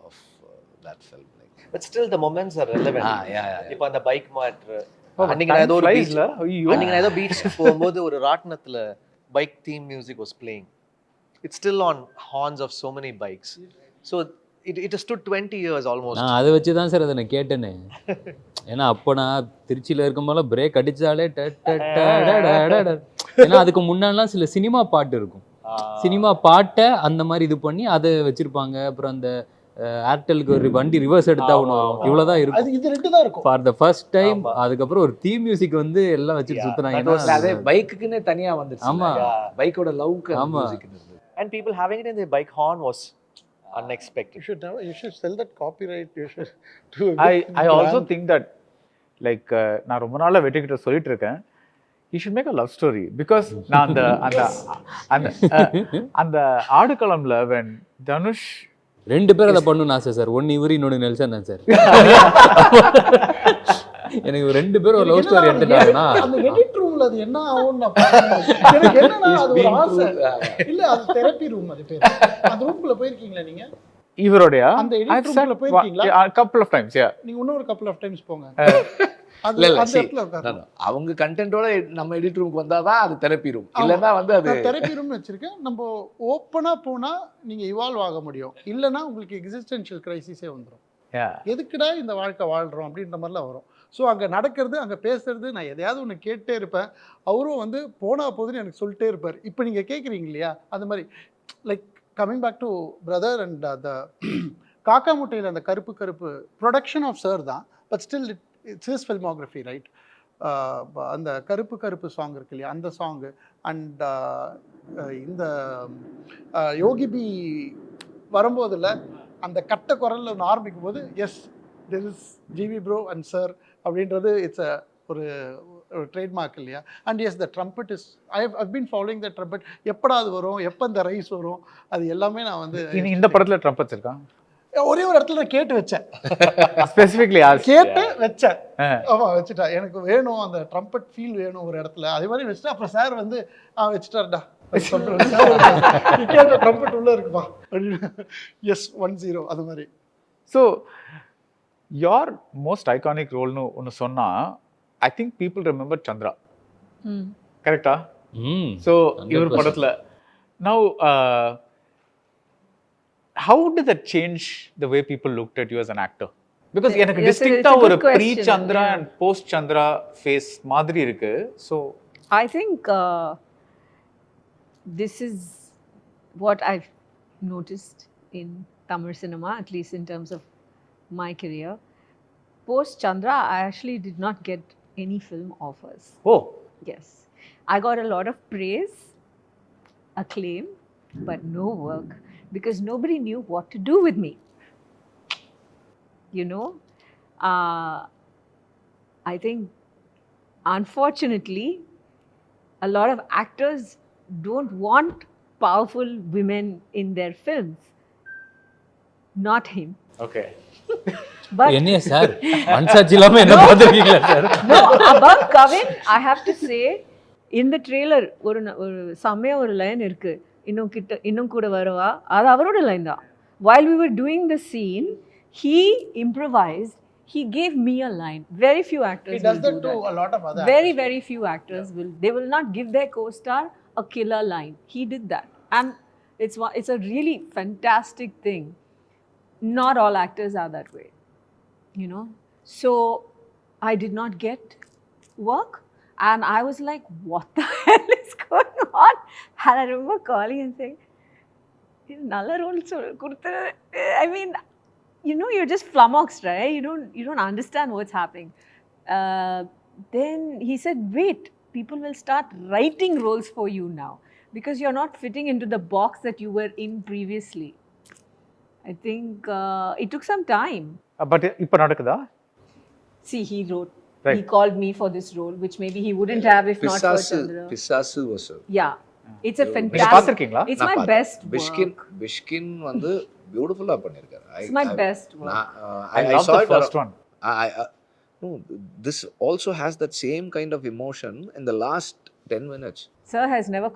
of that film. Like. but still the moments are relevant. Yeah. இப்போ அந்த பைக் மாற்று Oh, அன்னைக்கு நான் ஏதோ ஒரு flies பீச் la. ஐயோ. அன்னைக்கு நான் ஏதோ பீச் போகும்போது ஒரு ராட்னத்துல bike theme music was playing. It's still on horns of so many bikes. So it has stood 20 years almost. நான் அதை வச்சு தான் சார் அதை நான் கேட்டேனே. ஏன்னா அப்போ நான் திருச்சியில் இருக்கும்போது பிரேக் அடித்தாலே ஏன்னா அதுக்கு முன்னாடிலாம் சில சினிமா பாட்டு இருக்கும். சினிமா பாட்டை அந்த மாதிரி இது பண்ணி அதை வச்சிருப்பாங்க. அப்புறம் அந்த ஏர்டெலுக்கு ஒரு வண்டி ரிவர்ஸ் எடுத்தா ஒன்று வரும். இவ்வளோதான் அது இருக்கும் இது ரெண்டு தான் இருக்கும் ஃபார் த ஃபர்ஸ்ட் டைம். அதுக்கப்புறம் ஒரு தீம் மியூசிக் வந்து எல்லாம் வச்சுட்டு இல்ல, சுற்றுனாங்க. அதே பைக்குக்குன்னே தனியா வந்துருச்சு. ஆமா. பைக்கோட லவ்க்கு ஆமா. மியூசிக் இருந்தது. And people having it in their bike horn was unexpected. you should sell that copyright you should do a I big also brand. think that like நான் ரொம்ப நாளா வெற்றிக்கிட்ட சொல்லிட்டு இருக்கேன், you should make a love story because நான் அந்த அந்த அந்த அந்த ஆடுகளம்ல when தனுஷ் 2 பேர் அதை பண்ணணும்னு ஆசை சார். ஒன்று இவர் இன்னொன்று நெல்சன் தான் சார். எனக்கு 2 பேர் ஒரு லவ் ஸ்டோரி எடுத்துட்டாங்கன்னா அந்த எடிட் ரூம்ல அது என்ன ஆகும்னு நான் பார்க்கணும். எனக்கு என்னன்னா அது ஒரு ஆசை இல்ல அது தெரப்பி ரூம் அது பேர். அந்த ரூம்குள்ள போயிருக்கீங்களா நீங்க? இவருடைய அந்த edit room ல போயிருக்கீங்களா? a couple of times yeah. நீங்க இன்னொரு couple of times போங்க. இல்ல இல்ல அந்த see, இடத்துல உட்காருங்க. no, no. அவங்க கண்டென்ட்டோட நம்ம எடிட் ரூமுக்கு வந்தாதான் அது தெரப்பி ரூம். இல்லன்னா வந்து அது நான் தெரப்பி ரூம் வச்சிருக்கேன். நம்ம ஓப்பனா போனா நீங்க இவால்வ் ஆக முடியும். இல்லனா உங்களுக்கு எக்ஸிஸ்டென்ஷியல் கிரைசிஸே வந்துரும். Yeah. எதுக்குடா இந்த வாழ்க்கை வாழ்றோம் அப்படின்ற மாதிரிலாம் வரும். ஸோ அங்கே நடக்கிறது அங்கே பேசுறது நான் எதையாவது ஒன்று கேட்டே இருப்பேன். அவரும் வந்து போனா போதுன்னு எனக்கு சொல்லிட்டே இருப்பார். இப்போ நீங்கள் கேட்குறீங்க இல்லையா அது மாதிரி like coming back to brother and the காக்கா முட்டையில் அந்த கருப்பு கருப்பு ப்ரொடக்ஷன் ஆஃப் சார் தான். But still it's his filmography right. அந்த கருப்பு கருப்பு சாங் இருக்கு இல்லையா அந்த சாங்கு அண்ட் இந்த யோகிபி வரும்போதில் அந்த கட்ட குரலில் ஒன்று ஆரம்பிக்கும் போது yes this is GV bro and sir அப்படின்றது இட்ஸ் ஒரு ட்ரேட்மார்க் இல்லையா. And yes the trumpet is I been following the trumpet. எப்படா அது வரும், எப்போ இந்த ரைஸ் வரும், அது எல்லாமே நான் வந்து இந்த படத்துல ட்ரம்பட்ஸ் இருக்கான். ஒரே ஒரு இடத்துல நான் கேட்டு வச்சேன். ஸ்பெசிஃபிக்லி கேட்டு வச்சேன். ஆமாம் வச்சுட்டா. எனக்கு வேணும் அந்த ட்ரம்பட் ஃபீல் வேணும் ஒரு இடத்துல. அதே மாதிரி வச்சுட்டா அப்புறம் சார் வந்து வச்சுட்டாருடா சொல்கிறேன் ட்ரம்பட் உள்ள இருக்குப்பா அப்படின்னு. எஸ் 10 அது மாதிரி. So your most iconic role nu ஒன்று சொன்னா I think people remember Chandra. கரெக்டா? So இவர் படத்துல now how did that change the way people looked at you as an actor? Because எனக்கு டிஸ்டிங்க்டா ஒரு pre Chandra and post Chandra face மாதிரி இருக்கு. So I think this is what I've noticed in Tamil cinema, at least in terms of my career. Post Chandra, I actually did not get any film offers. oh Yes. I got a lot of praise, acclaim, but no work because nobody knew what to do with me. You know, I think unfortunately, a lot of actors don't want powerful women in their films. Not him. okay. But என்ன sir மனசாட்சி இல்லாம என்ன பார்த்துருக்கீங்களா sir? no, about Kavin, I have to say, in the trailer ஒரு செம்மையா ஒரு line இருக்கு, இன்னும் கூட வரவா, அது அவரோட லைன் தான். While we were doing the scene, he improvised, he gave me a line. Very few actors He does will that do to that. a lot of other Very, very few actors they will not give their co-star a killer line. He did that. And it's a really fantastic thing. Not all actors are that way, you know. So I did not get work and I was like, what the hell is going on? And I remember calling and saying, nalla role kudutha. I mean, you know, you're just flummoxed, right? You don't understand what's happening. then he said, wait, people will start writing roles for you now because you're not fitting into the box that you were in previously. I think it took some time. But இப்போ நடக்குதா? See, he wrote, Right. he called me for this role, which maybe he wouldn't have if not for Chandra. பிசாசு was Yeah, it's a நீங்க fantastic. பார்த்திருக்கீங்களா? It's my best work. பிஷ்கின் வந்து பியூட்டிஃபுல்லா பண்ணிருக்காரு. It's my best work. I love the first one. No, this also has that same kind of emotion in the last 10 minutes. Sir has never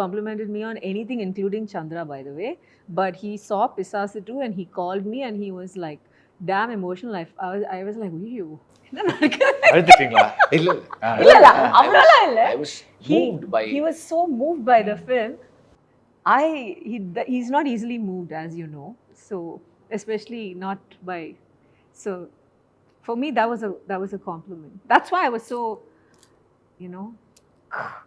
complimented me on anything, including Chandra, by the way. But he saw Pisasu too, and he called me, and he was like, "Damn emotional." I was like, "Ew." அழுதுட்டீங்களா? இல்ல இல்ல அவ்வளவுலாம் இல்ல. I was moved by He was so moved by the film. He's not easily moved, as you know. So especially not by. So for me, that was a compliment. That's why I was so, you know,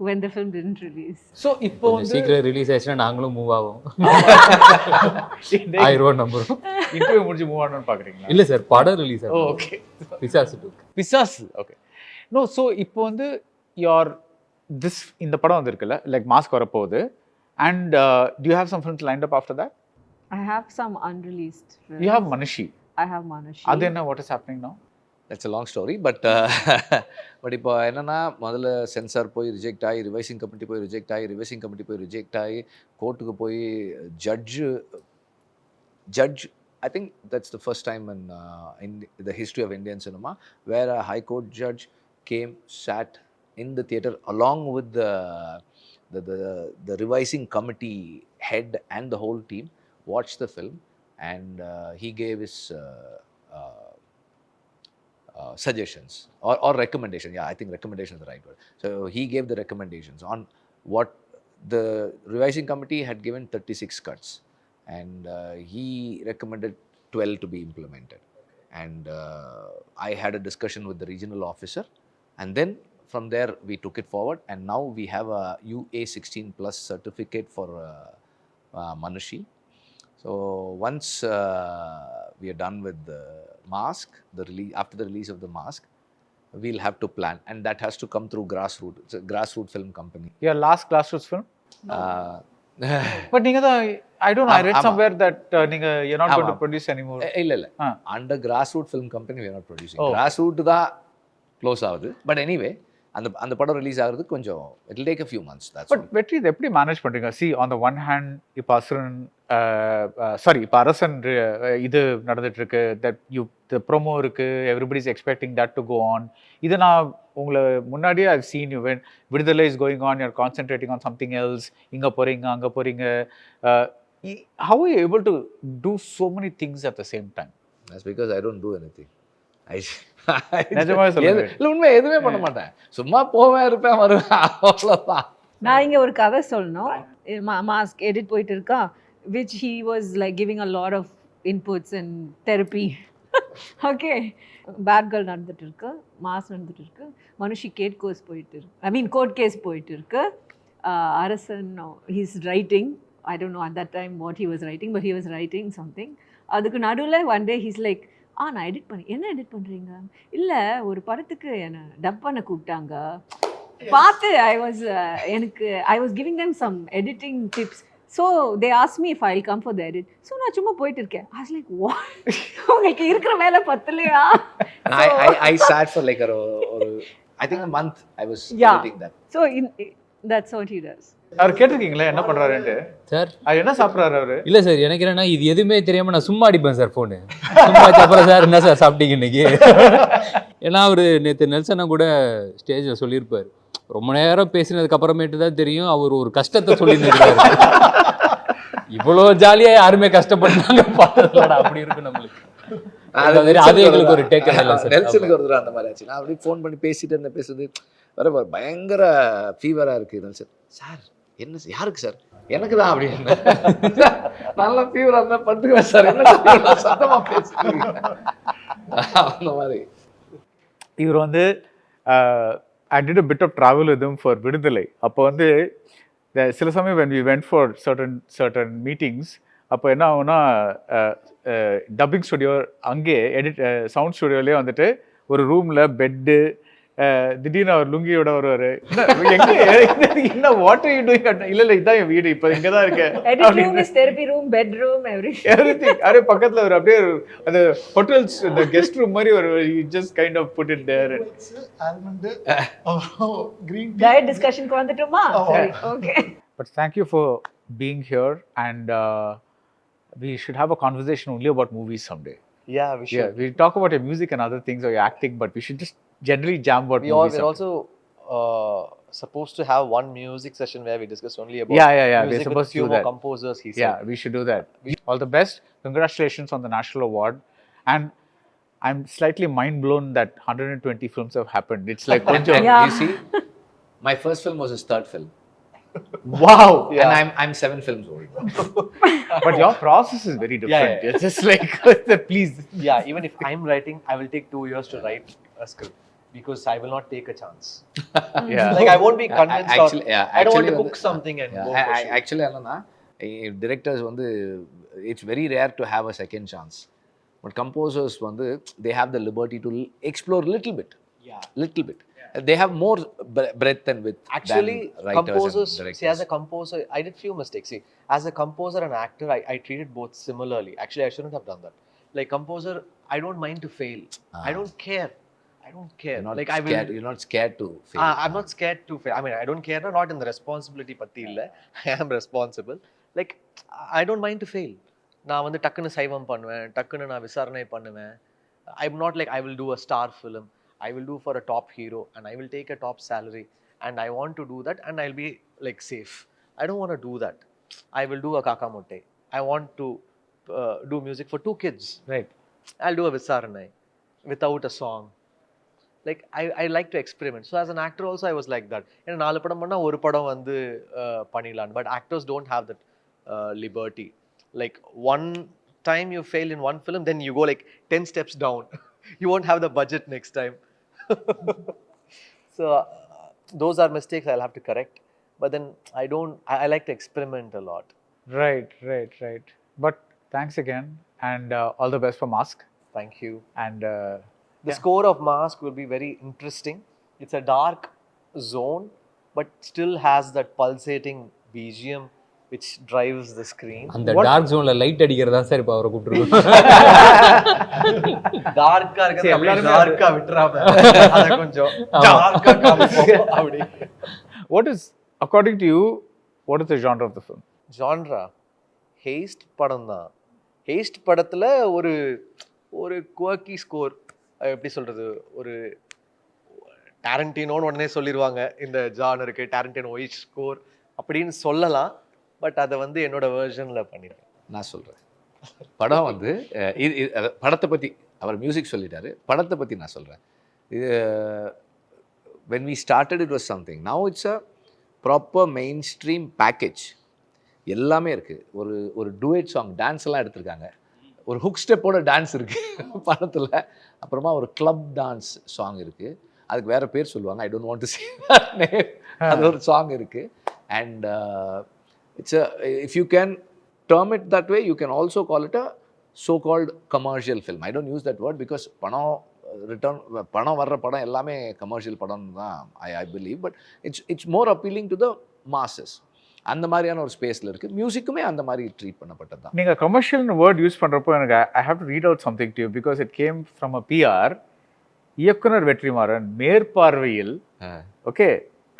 when the film didn't release. So இப்போ கொஞ்சம் வந்து சீக்கிரம் release ஆயிடுச்சுன்னா நாங்களும் move ஆகும். 1000 ரூபா நம்பரும். Interview முடிஞ்சு மூவ் ஆகணும்னு பார்க்குறீங்களா? இல்லை சார், படம் ரிலீஸ் ஆகும். ஓகே. பிசாசு 2. பிசாசு. ஓகே. நோ, ஸோ இப்போ வந்து இந்த படம் வந்திருக்குல்ல, லைக் மாஸ்க் வரப்போகுது. And do you have some films lined up after that? I have some unreleased films. You have Manushi. I have Manashi. அது என்ன, what is happening now? That's a long story, but இப்போ என்னன்னா, முதல்ல sensor போய் reject ஆகி, revising committee போய் reject ஆகி, revising committee போய் ரிஜெக்ட் ஆகி, கோர்ட்டுக்கு போய் judge I think that's the first time in the history of Indian cinema where a high court judge came, sat in the theatre along with the revising committee head and the whole team, watched the film, and he gave his suggestions or recommendation. Yeah, I think recommendation is the right word. So he gave the recommendations on what the revising committee had given 36 cuts, and he recommended 12 to be implemented. And I had a discussion with the regional officer, and then from there we took it forward, and now we have a UA 16+ certificate for Manushi. So once we are done with the mask, after the release of the mask, we'll have to plan, and that has to come through grassroots. It's a grassroots film company. Your last grassroots film? But நீங்க தான், I don't know, I read somewhere that you're not going to produce anymore. இல்ல under grassroots film company we are not producing. Grassroots தான் close ஆகுது. But anyway, அந்த படம் release ஆகிறது கொஞ்சம் it will take a few months. That's but வெற்றி இதை எப்படி மேனேஜ் பண்றீங்க? See, on the one hand, இப்போ அசுரன் இப்போ அரசன் இது நடந்துட்டு இருக்கு, that the promo இருக்கு, everybody is expecting that to go on. இது நான் உங்களை முன்னாடியே I've seen you when விடுதலை is going on, you're concentrating on something else, இங்க போறீங்க அங்க போறீங்க. How are you able to do so many things at the same time? That's because I don't do anything. நிஜமாவே சொல்லுங்க. இல்ல உண்மை எதுவுமே பண்ண மாட்டேன், சும்மா போவேன் இருப்பேன் வருவேன், அவ்வளவுதான். நான் இங்க ஒரு கதை சொல்லணும். மாஸ்க் எடிட் போயிட்டு இருக்கா, which he was like giving a lot of inputs and therapy. Okay, bad girl நடந்துட்டு இருக்கு, மாஸ் நடந்துட்டு இருக்கு, மனுஷி கோர்ட் கேஸ் போயிட்டு இருக்கு. அரசன் he's writing, I don't know at that time what he was writing, but he was writing something. அதுக்கு நடுவில் one day he's like, நான் என்ன எடிட் பண்ணுறீங்க? இல்லை, ஒரு படத்துக்கு என்னை டப் பண்ண கூப்பிட்டாங்க, பார்த்து I was giving them some editing tips. So they asked me if I'll come for the edit. So நான் சும்மா போயிட்டு இருக்கேன். I was like, what? உங்களுக்கு இருக்கிற வேலை பத்தலையா? I sat for like I think a month I was editing that. So that's what he does. அவர் கேட்டிருக்கீங்களா என்ன பண்றாருன்னு? சார் அது என்ன சாப்பிட்றாரு அவரு? இல்லை சார், எனக்கு என்னன்னா இது எதுவுமே தெரியாமல் நான் சும்மா அடிப்பேன் சார் ஃபோனு. சும்மா அப்புறம் சார் என்ன சார் சாப்பிட்டீங்க இன்னைக்கு? ஏன்னா அவர் நேற்று நெல்சனை கூட ஸ்டேஜில் சொல்லியிருப்பார், ரொம்ப நேரம் பேசினதுக்கு அப்புறமேட்டு தான் தெரியும் அவர் ஒரு கஷ்டத்தை சொல்லியிருந்தாரு. இவ்வளோ ஜாலியாக யாருமே கஷ்டப்பட்டாங்க பார்த்ததுலடா, அப்படி இருக்கு நம்மளுக்கு. அது எங்களுக்கு ஒரு டேக் இல்லை சார். நெல்சனுக்கு ஒரு தடவை அந்த மாதிரி ஆச்சு. நான் அப்படியே ஃபோன் பண்ணி பேசுறது வர பயங்கர ஃபீவராக இருக்குது நெல்சன். சார் என்ன யாருக்கு சார்? எனக்கு தான் அப்படின்னு. நல்லா ஃபீவராக இருந்தால் படுத்துக்குவேன் சார், என்ன சத்தமாக பேசுறீங்க அந்த மாதிரி. இவர் வந்து I did a bit of travel with him for விடுதலை. அப்போ வந்து சில சமயம் when we went for certain meetings, அப்போ என்ன ஆகும்னா டப்பிங் ஸ்டுடியோ அங்கே சவுண்ட் ஸ்டுடியோலேயே வந்துட்டு ஒரு ரூமில் பெட்டு திடீர்னு அவர் லுங்கியோட வருவாரு. என்ன வாட் ஆர் யூ டூயிங்? இல்ல இதான் என் வீடு, இப்போ இங்க தான் இருக்கேன். Edit room is therapy room, bedroom, everything. Everything. Array பக்கத்துல ஒரு அப்படியே அந்த ஹோட்டல்ஸ் அந்த கெஸ்ட் ரூம் மாதிரி ஒரு you just kind of put it there. Almond green tea Diet discussion க்கு வந்துட்டோமா? சரி, okay. But thank you for being here, and we should have a conversation only about movies someday. Yeah, we should. Yeah, we talk about your music and other things or your acting, but we should just generally jam about movies. We're someday. also supposed to have one music session where we discuss only about Yeah. We're music supposed with few to do more that. composers, he said. Yeah, we should do that. All the best. Congratulations on the national award. And I'm slightly mind blown that 120 films have happened. It's like Yeah. You see, my first film was his third film. wow. And I'm 7 films old. But your process is very different. Yeah. It's just like please. Yeah, even if I'm writing, I will take 2 years to write a script because I will not take a chance. Yeah. Like I won't be convinced Actually, or yeah, I don't want to actually book something and go for shoot. Actually என்னன்னா directors வந்து it's very rare to have a second chance. But composers வந்து they have the liberty to explore little bit. They have more breadth and width. Actually, than writers composers, and directors. see, as a composer, I did few mistakes. See, as a composer and actor, I treated both similarly. Actually, I shouldn't have done that. Like composer, I don't mind to fail. I don't care. You're not Like I scared, will. you're not scared to fail. I'm not scared to fail. I mean, I don't care. Not in the responsibility பத்தி இல்ல. I am responsible. Like I don't mind to fail. நான் வந்து டக்குன்னு சைவம் பண்ணுவேன், டக்குன்னு நான் விசாரணை பண்ணுவேன். I'm not like I will do a star film. I will do for a top hero and I will take a top salary and I want to do that and I'll be like safe. I don't want to do that. I will do a Kaka Motte. I want to do music for 2 kids. Right. I'll do a Vikarnan without a song. Like I like to experiment. So as an actor also I was like that. ஏன்னா 4 படம் பண்ணா ஒரு படம் வந்து பண்ணிடலாம். But actors don't have that liberty. Like one time you fail in one film, then you go like 10 steps down. You won't have the budget next time. So those are mistakes I'll have to correct. But then I like to experiment a lot. Right. But thanks again, and all the best for Mask. Thank you. And The score of Mask will be very interesting. It's a dark zone, but still has that pulsating BGM which drives the screen. அந்த dark ஜோன்ல light அடிக்கிறதா sir இப்போ அவரை கூப்பிட்டுருக்கோம். டார்க்கா இருக்கிறது அப்படியே டார்க்கா விட்டுறாம அத கொஞ்சம் டார்க்கா காமிப்போம் அப்படி. what is, according to you, what is the genre of the film? Genre heist படம் தான். ஹேஸ்ட் படத்துல ஒரு ஒரு குவர்க்கி ஸ்கோர், எப்படி சொல்றது, ஒரு டாரண்டினோன்னு உடனே சொல்லிடுவாங்க இந்த ஜானருக்கு டாரண்டினோ ஒயிட் ஸ்கோர் அப்படின்னு சொல்லலாம். பட் அதை வந்து என்னோட வேர்ஷனில் பண்ணிடுறேன். நான் சொல்கிறேன், படம் வந்து படத்தை பற்றி அவர் மியூசிக் சொல்லிட்டாரு, படத்தை பற்றி நான் சொல்கிறேன். இது when we started it was something. Now it's a proper mainstream package. எல்லாமே இருக்குது. ஒரு டூயட் சாங், டான்ஸ் எல்லாம் எடுத்திருக்காங்க. ஒரு ஹுக் ஸ்டெப்போட டான்ஸ் இருக்குது படத்தில். அப்புறமா ஒரு கிளப் டான்ஸ் சாங் இருக்குது. அதுக்கு வேறு பேர் சொல்லுவாங்க, I don't want to say that name. அது ஒரு சாங் இருக்குது. And it's a, if you can term it that way, you can also call it a so-called commercial film. I don't use that word because பணம் வர்ற படம் எல்லாமே commercial படம் தான் I believe, but it's more appealing to the masses. அந்த மாதிரியான ஒரு ஸ்பேஸில் இருக்குது. மியூசிக்குமே அந்த மாதிரி ட்ரீட் பண்ணப்பட்டது தான். நீங்கள் கமர்ஷியல்னு வேர்ட் யூஸ் பண்ணுறப்போ எனக்கு I have to read out something to you because it came from a PR. இயக்குனர் வெற்றிமாறன் மேற்பார்வையில் ஓகே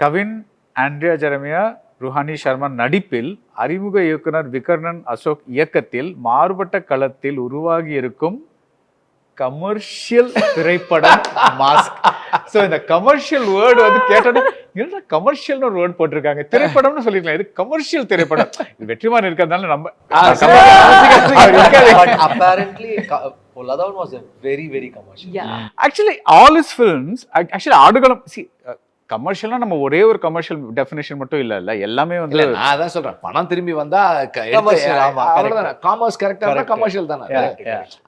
கவின், ஆண்ட்ரியா ஜெரமியா, ருஹானி சர்மா நடிப்பில், அறிமுக இயக்குனர் விகர்ணன் அசோக் இயக்கத்தில் மாறுபட்ட களத்தில் உருவாகி இருக்கும் கமர்ஷியல் திரைப்படம் மாஸ்க். ஸோ இந்த கமர்ஷியல் வேர்டு வந்து கேட்டோன்னா என்ன கமர்ஷியல்னு ஒரு வேர்டு போட்டிருக்காங்க, திரைப்படம்னு சொல்லிருக்கலாம். இது கமர்ஷியல் திரைப்படம். இது வெற்றிமாறன் இருக்கிறதுனால நம்ம apparently Poladavan was a very very commercial. Yeah. Actually all his films actually Aadukalam see கமர்ஷியல்னா நம்ம ஒரே ஒரு கமர்ஷியல் டெஃபினேஷன் மட்டும் இல்ல எல்லாமே வந்து நான் அதான் சொல்றேன், பணம் திரும்பி வந்தா காமர்ஸ் கரெக்டா கமர்ஷியல் தானே.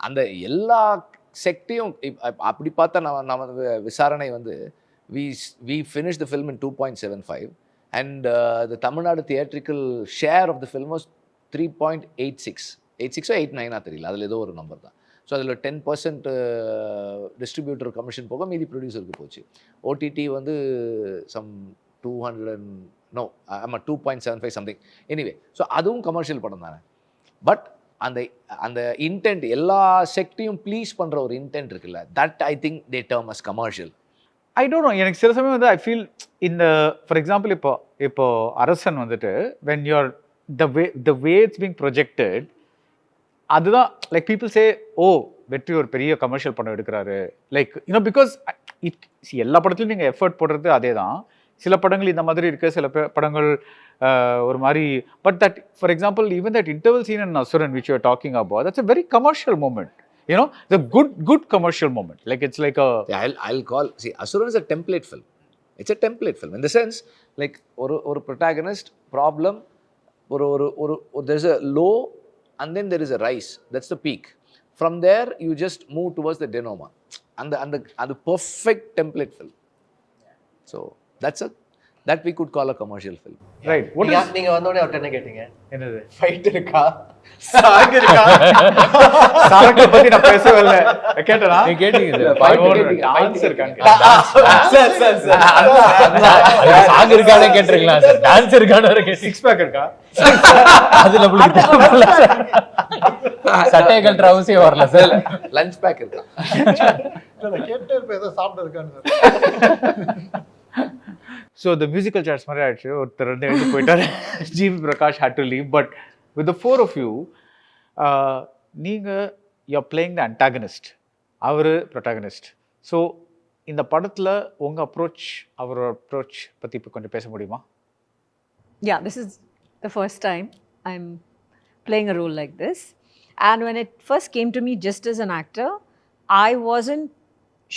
அந்த எல்லா செக்டையும் அப்படி பார்த்தா நம்ம விசாரணை வந்து we finished the film in 2.75 and the Tamil Nadu theatrical share of the film was 3.86 or 89 தெரியல, அதுல ஏதோ ஒரு நம்பர் தான். ஸோ அதில் 10% டிஸ்ட்ரிபியூட்டர் கமிஷன் போக மீதி ப்ரொடியூசருக்கு போச்சு. ஓடிடி வந்து சம் 200 நோ ஆமாம் 2.75 சம்திங். எனிவே ஸோ அதுவும் கமர்ஷியல் படம் தானே. பட் அந்த அந்த இன்டென்ட் எல்லா செக்டையும் ப்ளீஸ் பண்ணுற ஒரு இன்டென்ட் இருக்குல்ல, that I think they term as commercial. I don't know, எனக்கு சில சமயம் வந்து ஐ ஃபீல் இந்த ஃபார் எக்ஸாம்பிள் இப்போ அரசன் வந்துட்டு when you're the way it's being projected, அதுதான் like people say oh Vetri ஒரு பெரிய கமர்ஷியல் படம் எடுக்கிறாரு, லைக் யூனோ பிகாஸ் எல்லா படத்துலையும் நீங்கள் எஃபர்ட் போடுறது அதே தான். சில படங்கள் இந்த மாதிரி இருக்குது, சில படங்கள் ஒரு மாதிரி. But that for example even that interval scene in Asuran which you are talking about, that's a very commercial moment, you know, it's a good commercial moment, like it's like a I'll call, see, Assuran is a template film. It's a template film in the sense like ஒரு protagonist problem, ஒரு there's a low and then there is a rise, that's the peak. From there you just move towards the denouement, and the perfect template film. So that we could call a commercial film. right. What is நீங்க வந்தோடனே அவர்ட்ட என்ன கேட்டீங்க? என்னது fight இருக்கா, song இருக்கா? சாரக்க பத்தி நான் பேசவே இல்ல. கேட்டனா நீ கேட்டீங்க டான்ஸ் இருக்காங்க. சார் சாங் இருக்கானே கேட்டிருக்கலாம் சார், டான்ஸ் இருக்கானே கேட்டீங்க. சிக்ஸ் பேக் இருக்கா? அதுல புள்ள சட்டை கல்ற அவசியம் வரல சார். லஞ்ச் பேக் இருக்கா? கேட்டே இருப்பேன் ஏதோ சாப்பிட்டு இருக்கான்னு. So the musical chairs மாதிரி ஆயிடுச்சு. ஒருத்தர் வந்து எழுதி போயிட்டாரு. GV Prakash had to leave, but with the four of you, நீங்க you're playing the antagonist, அவரு protagonist. So இந்த படத்துல உங்க அப்ரோச் அவரோட அப்ரோச் பத்தி இப்போ கொஞ்சம் பேச முடியுமா? Yeah, this is the first time I'm playing a role like this. And when it first came to me just as an actor, I wasn't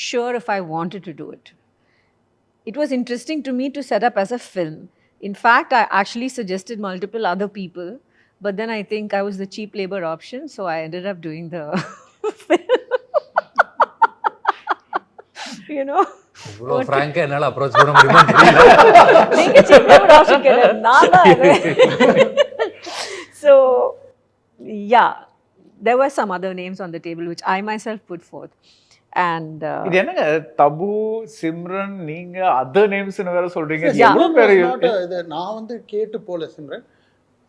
sure if I wanted to do it. It was interesting to me to set up as a film. In fact, I actually suggested multiple other people, but then I think I was the cheap labor option, so I ended up doing the film. You know? இவ்வளோ ஃப்ராங்கா என்னால approach பண்ண முடியுமா தெரியல. நீங்க cheap labor option கிடையாது, நான் தான் அது. So, yeah, there were some other names on the table which I myself put forth. And இது என்னங்க தபு, சிம்ரன், நீங்க அதர் நேம்ஸ்னு வேற சொல்றீங்க. Yeah. எவ்வளவு பேர் இது நான் வந்து கேட்டு போல சிம்ரன்,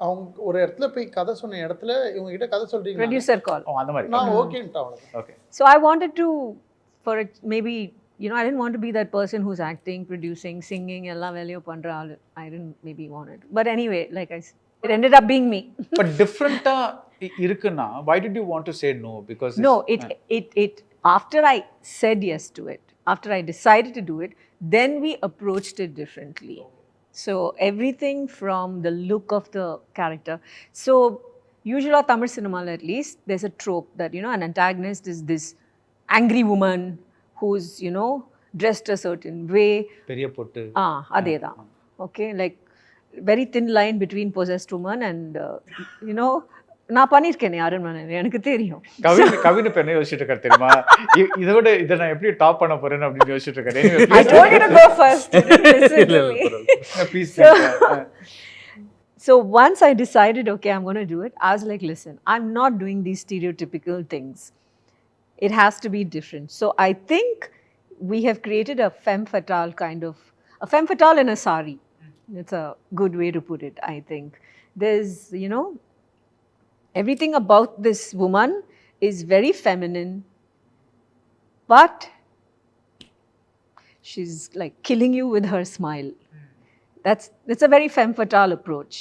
அவங்க ஒரு இடத்துல போய் கதை சொன்ன இடத்துல இவங்க கிட்ட கதை சொல்றீங்க, producer call. அந்த மாதிரி. நான் ஓகேன்ட்டேன் அவ்வளவுதான். Okay. So I wanted to, for it, maybe, you know, I didn't want to be that person who's acting, producing, singing, ella veliyo pandra aalu. I didn't maybe want it. But anyway, like I said, it ended up being me. But டிஃபரண்டா இருக்குன்னா why did you want to say no? Because No, it after I said yes to it, after I decided to do it, then we approached it differently. So everything from the look of the character. So usually Tamil cinema at least, there's a trope that, you know, an antagonist is this angry woman who's, you know, dressed a certain way. பெரிய பொட்டு. Adeda. Okay, like very thin line between possessed woman and, you know, நான் பண்ணியிருக்கேனே அரண்மனை, எனக்கு தெரியும். கவின் இப்போ என்ன யோசிச்சுட்டு இருக்காரு தெரியுமா? இதை நான் எப்படி டாப் பண்ண போறேன்னு அப்படின்னு யோசிச்சுட்டு இருக்காரு. I told you to go first. Listen to me. Please. So once I decided, okay, I'm going to do it, I was like, listen, I'm not doing these stereotypical things. It has to be different. So I think we have created a femme fatale kind of, a femme fatale in a sari. It's a good way to put it, I think. There's, you know, everything about this woman is very feminine, but she's like killing you with her smile. That's a very femme fatale approach.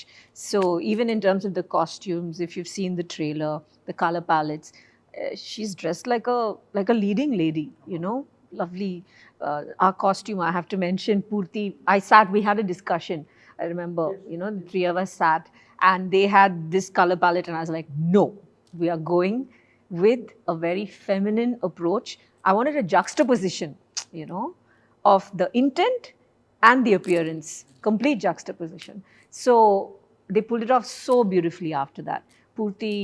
So even in terms of the costumes, if you've seen the trailer, the color palettes, she's dressed like a leading lady, you know, lovely. Our costume, I have to mention, Purti, we had a discussion. I remember, you know, the three of us sat and they had this color palette and I was like, no, we are going with a very feminine approach. I wanted a juxtaposition, you know, of the intent and the appearance, complete juxtaposition. So they pulled it off so beautifully after that. Purti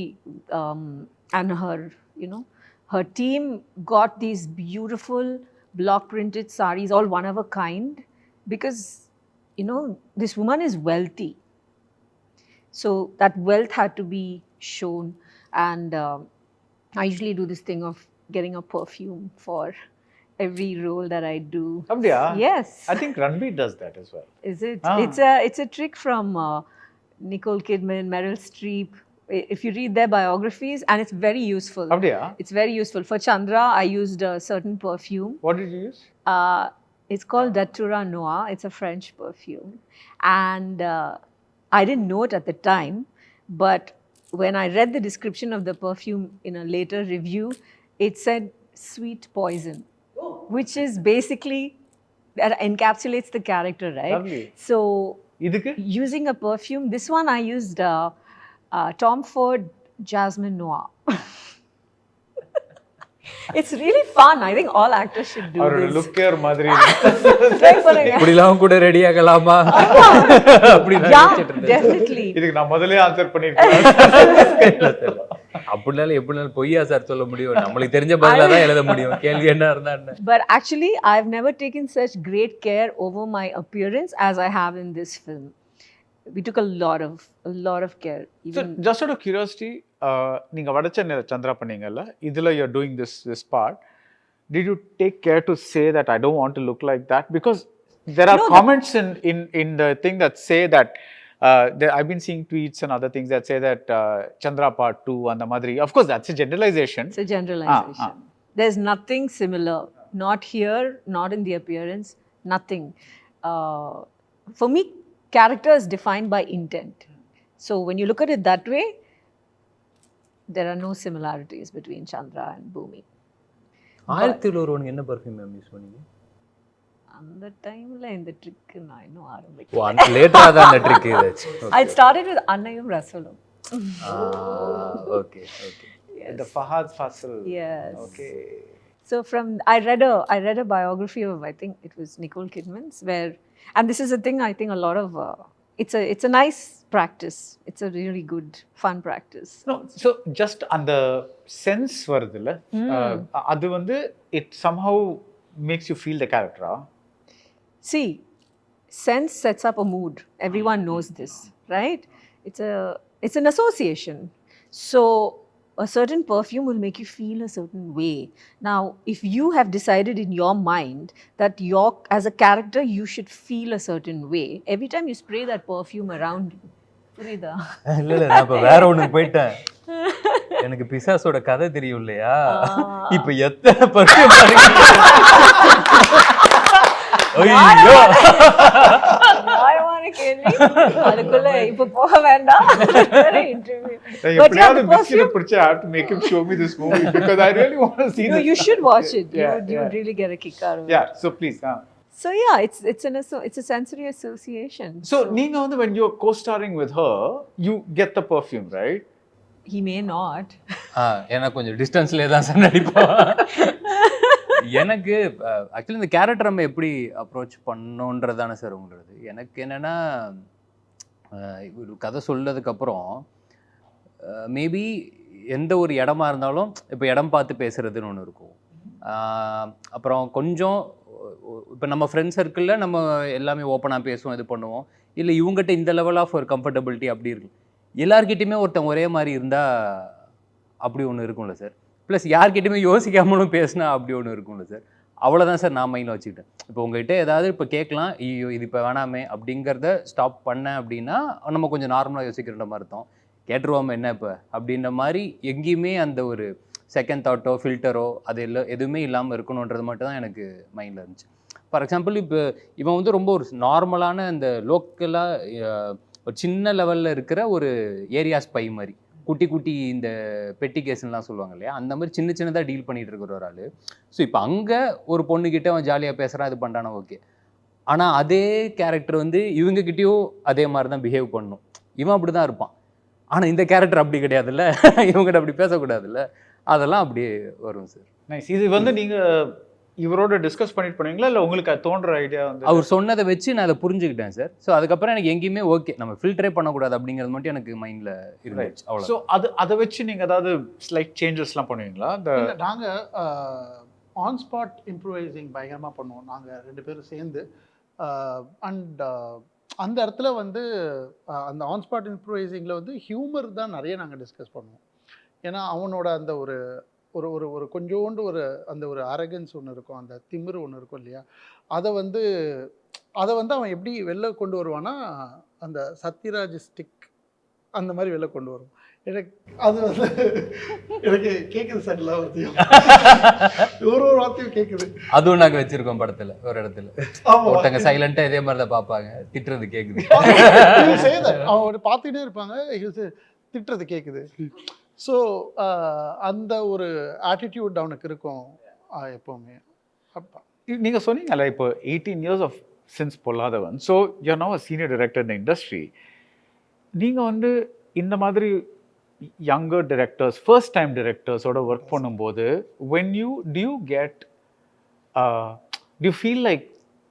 and her, you know, her team got these beautiful block printed saris, all one of a kind, because, you know, this woman is wealthy. So that wealth had to be shown, and I usually do this thing of getting a perfume for every role that I do. Abiya? Yes. I think Ranveer does that as well. Is it? Ah. It's a trick from Nicole Kidman, Meryl Streep. If you read their biographies, and it's very useful. Abiya? It's very useful. For Chandra, I used a certain perfume. What did you use? It's called Datura Noir. It's a French perfume. And I didn't know it at the time, but when I read the description of the perfume in a later review, it said sweet poison, which is basically, that encapsulates the character, right? Lovely. So இதுக்கு using a perfume, this one I used Tom Ford Jasmine Noir. It's really fun. I think all actors should do அவரோட this. Looker மாதிரி Try பண்ணுங்க. இப்படிலாம் கூட ready ஆகலாமா அப்படி Yeah, definitely. இதுக்கு நான் முதல்லயே ஆன்சர் பண்ணிருக்கேன். அப்படினாலும் எப்படினாலும் பொய்யா சார் சொல்ல முடியும், நம்மளுக்கு தெரிஞ்ச பதிலா தான் எழுத முடியும், கேள்வி என்ன இருந்தா என்ன. But actually, I've never taken such great care over my appearance as I have in this film. We took a lot of care. So, Even just out of curiosity, நீங்க வடச்சென்னையில சந்திரா பண்ணீங்கல்ல, இதுல you're doing this part. Did you take care to say that I don't want to look like that? Because there are comments in the thing that say that I've been seeing tweets and other things that say that Chandra Part 2 and the Madri. Of course, that's a generalization. it's a generalization. There's nothing similar. Not here, not in the appearance, nothing. For me, character is defined by intent. So when you look at it that way, there are no similarities between Chandra and Bhumi. 1001 என்ன perfume ma'am use பண்ணீங்க? அந்த டைம்ல இந்த trick நான் இன்னும் ஓ ஆரம்பிக்கல. அந்த லேட்டரா தான் அந்த ட்ரிக் இது. I started with Annayum Rasulum. Okay okay. The Fahad Fasil. Yes. Okay. So I read a biography of, I think it was Nicole Kidman's, where, and this is a thing I think a lot of it's a nice practice. It's a really good fun practice. No, so just அந்த sense வருதுல்ல, அது வந்து it somehow makes you feel the character. See, sense sets up a mood. Everyone knows this, right? It's an association. So a certain perfume will make you feel a certain way. Now, if you have decided in your mind that as a character you should feel a certain way, every time you spray that perfume around you, புரியுதா? இல்ல நான் இப்ப வேற ஒண்ணுக்கு போயிட்டேன். எனக்கு பிசாசோட கதை தெரியும் இல்லையா, இப்ப எத்தனை பர்ஃப்யூம் ஐயோ நியாயமான கேள்வி, அதுக்குள்ள இப்ப போக வேண்டாம். Interview. But yeah, the perfume I have to make him show me this movie because I really want to see No, this. you should watch it. Yeah, You would really get a kick out of it. Yeah, so please. So yeah, it's a sensory association. So நீங்க வந்து when you're co-starring with her, you get the perfume, right? He may not. எனக்கு கொஞ்சம் டிஸ்டன்ஸ்லேயே தான் sir நடிப்போம். எனக்கு actually இந்த character நம்ம எப்படி approach பண்ணோன்றதானே sir உங்களது. எனக்கு என்னென்னா ஒரு கதை சொல்லதுக்கப்புறம் மேபி எந்த ஒரு இடமா இருந்தாலும் இப்போ இடம் பார்த்து பேசுகிறதுன்னு ஒன்று இருக்கும். அப்புறம் கொஞ்சம் இப்போ நம்ம ஃப்ரெண்ட் சர்க்கிளில் நம்ம எல்லாமே ஓப்பனாக பேசுவோம், இது பண்ணுவோம். இல்லை இவங்ககிட்ட இந்த லெவல் ஆஃப் ஒரு கம்ஃபர்டபிலிட்டி அப்படி இருக்கு. எல்லார்கிட்டையுமே ஒருத்தன் ஒரே மாதிரி இருந்தால் அப்படி ஒன்று இருக்கும்ல சார். ப்ளஸ் யார்கிட்டையுமே யோசிக்காமலும் பேசினா அப்படி ஒன்று இருக்கும்ல சார். அவ்வளோதான் சார் நான் மைண்டில் வச்சுக்கிட்டேன். இப்போ உங்கள்கிட்ட ஏதாவது இப்போ கேட்கலாம், ஐயோ இது இப்போ வேணாமே அப்படிங்கிறத ஸ்டாப் பண்ணேன் அப்படின்னா நம்ம கொஞ்சம் நார்மலாக யோசிக்கிற மாதிரி இருக்கும். கேட்டுருவோம் என்ன இப்போ அப்படின்ற மாதிரி எங்கேயுமே அந்த ஒரு செகண்ட் தாட்டோ ஃபில்டரோ அது எதுவுமே இல்லாமல் இருக்கணுன்றது மட்டும் தான் எனக்கு மைண்டில் இருந்துச்சு. ஃபார் எக்ஸாம்பிள் இப்போ இவன் வந்து ரொம்ப ஒரு நார்மலான இந்த லோக்கலாக ஒரு சின்ன லெவலில் இருக்கிற ஒரு ஏரியா ஸ்பை மாதிரி, குட்டி குட்டி இந்த பெட்டி கேஸ்லாம் சொல்லுவாங்க இல்லையா, அந்த மாதிரி சின்ன சின்னதாக டீல் பண்ணிகிட்டு இருக்கிற ஒரு ஆள். ஸோ இப்போ அங்கே ஒரு பொண்ணுக்கிட்ட அவன் ஜாலியாக பேசுகிறான், இது பண்ணுறானா ஓகே. ஆனால் அதே கேரக்டர் வந்து இவங்ககிட்டயும் அதே மாதிரி தான் பிஹேவ் பண்ணணும். இவன் அப்படி தான் இருப்பான். ஆனால் இந்த கேரக்டர் அப்படி கிடையாதுல்ல, இவங்ககிட்ட அப்படி பேசக்கூடாதுல்ல, அதெல்லாம் அப்படியே வரும் சார். நைஸ். இது வந்து நீங்கள் இவரோட டிஸ்கஸ் பண்ணிட்டு பண்ணுவீங்களா இல்லை உங்களுக்கு அது தோன்ற ஐடியா வந்து? அவர் சொன்னதை வச்சு நான் அதை புரிஞ்சுக்கிட்டேன் சார். ஸோ அதுக்கப்புறம் எனக்கு எங்கேயுமே ஓகே, நம்ம ஃபில்டரே பண்ணக்கூடாது அப்படிங்கிறது மட்டும் எனக்கு மைண்டில் இருந்துச்சு. அவ்வளோ. ஸோ அதை வச்சு நீங்கள் ஏதாவது ஸ்லைட் சேஞ்சஸ்லாம் பண்ணுவீங்களா? நாங்கள் ஆன் ஸ்பாட் இம்ப்ரூவைசிங் பயங்கரமாக பண்ணுவோம் நாங்கள் 2 பேரும் சேர்ந்து. அண்ட் அந்த இடத்துல வந்து அந்த ஆன் ஸ்பாட் இம்ப்ரூவைசிங்கில் வந்து ஹியூமர் தான் நிறைய நாங்கள் டிஸ்கஸ் பண்ணுவோம். ஏன்னா அவனோட அந்த ஒரு ஒரு ஒரு ஒரு கொஞ்சோண்டு ஒரு அந்த ஒரு அரகன்ஸ் ஒன்று இருக்கும், அந்த திமிரு ஒன்று இருக்கும் இல்லையா, அதை வந்து அவன் எப்படி வெளில கொண்டு வருவான்னா அந்த சத்யராஜ் ஸ்டிக் அந்த மாதிரி வெளில கொண்டு வரும். எனக்கு அது வந்து எனக்கு கேட்குது சார் எல்லா வார்த்தையும், ஒரு வார்த்தையும் கேட்குது. அதுவும் நாங்கள் வச்சிருக்கோம் படத்தில் ஒரு இடத்துல. ஒருத்தங்க சைலண்டாக இதே மாதிரி தான் பார்ப்பாங்க, திட்டுறது கேட்குது. அவங்க பார்த்துக்கிட்டே இருப்பாங்க, திட்டுறது கேட்குது. ஸோ அந்த ஒரு ஆட்டிடியூட் அவனுக்கு இருக்கும் எப்போவுமே. அப்பா நீங்கள் சொன்னீங்கல்ல இப்போ 18 years of since Polladhavan, so you know a senior director in the industry. நீங்கள் வந்து இந்த மாதிரி யங்கர் டிரெக்டர்ஸ், ஃபர்ஸ்ட் டைம் டிரெக்டர்ஸோட ஒர்க் பண்ணும்போது do you get do you feel like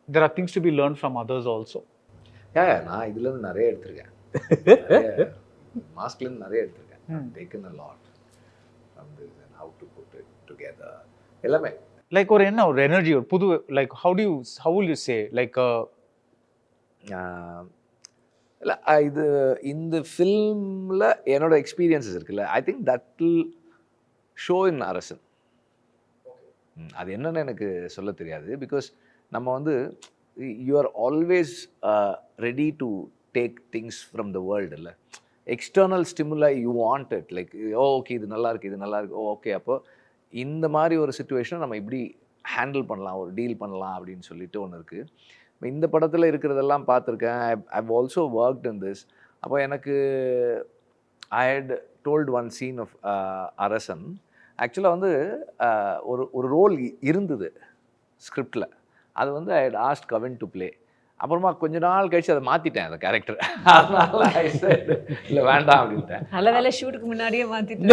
there are things to be learned from others also? நான் இதுலேருந்து நிறைய எடுத்திருக்கேன், மாஸ்க்லேருந்து நிறைய எடுத்திருக்கேன். taken a lot from this and how to put it together எல்லாமே. Like ஒரு என்ன ஒரு எனர்ஜி, ஒரு புது, like how will you say like இல்லை இது இந்த ஃபில்மில் என்னோட எக்ஸ்பீரியன்ஸஸ் இருக்குல்ல, I think that will show in Arasan. அது என்னன்னு எனக்கு சொல்ல தெரியாது, பிகாஸ் நம்ம வந்து you are always ready to take things from the world. இல்லை external stimuli you want it, like okay இது நல்லா இருக்குது, இது நல்லா இருக்குது, ஓகே அப்போ இந்த மாதிரி ஒரு சுச்சுவேஷனை நம்ம இப்படி ஹேண்டில் பண்ணலாம், ஒரு டீல் பண்ணலாம் அப்படின்னு சொல்லிட்டு ஒன்று இருக்குது. இந்த படத்தில் இருக்கிறதெல்லாம் பார்த்துருக்கேன். I've also worked in this. அப்போ எனக்கு I had told one scene of Arasan. ஆக்சுவலாக வந்து ஒரு ரோல் இருந்தது ஸ்கிரிப்டில், அது வந்து I had asked Kavin to play. அப்புறமா கொஞ்ச நாள் கழிச்சு அதை மாற்றிட்டேன் அந்த கேரக்டர், அதனால இல்லை வேண்டாம் அப்படின்ட்டேன். நல்ல வேலை ஷூட்டுக்கு முன்னாடியே மாற்றிட்டேன்.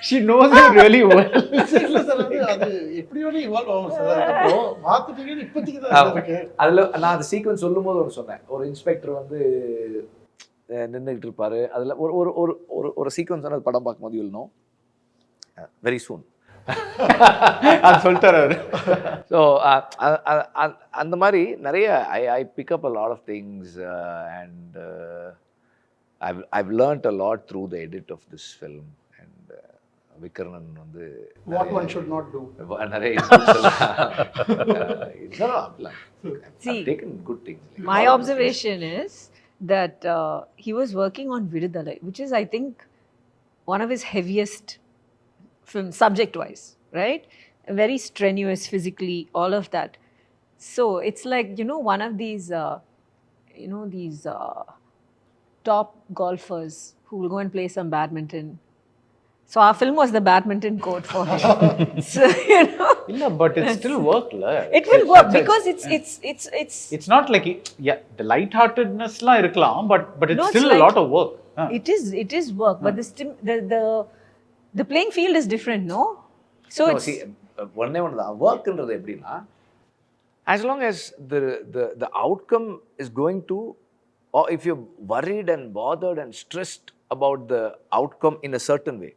she knows you really well. அது எப்படி வேணும் இவால்வ் ஆகும் சார், அப்போ மாற்றிட்டீங்கன்னு இப்போதைக்கு தான் இருக்கு. அதில் நான் அந்த சீக்வன்ஸ் சொல்லும் போது ஒன்று சொன்னேன், ஒரு இன்ஸ்பெக்டர் வந்து நின்றுக்கிட்டு இருப்பார், அதில் ஒரு ஒரு ஒரு ஒரு ஒரு சீக்வன்ஸ் வந்து படம் பார்க்கும்போது யூல் நோ வெரி சூன் அது சொல்லிட்டார் அவர். ஸோ அந்த மாதிரி நிறைய I pick up a lot of things and I've learnt a lot through the edit of this film. And Vikarnan வந்து what one should not do நிறைய I've taken good things. My observation is that he was working on Vidudalai, which is I think one of his heaviest films subject wise, right? Very strenuous physically, all of that. So it's like, you know, one of these top golfers who will go and play some badminton. So our film was the badminton court for him. So, you know. No, but it still worked, la. It will work because it's not like yeah, the light-heartedness la irkalam, but it's still a lot of work. It is work, but the playing field is different, no? So no, it's see, one work ன்றது எப்படின்னா, as long as the outcome is going to, or if you're worried and bothered and stressed about the outcome in a certain way.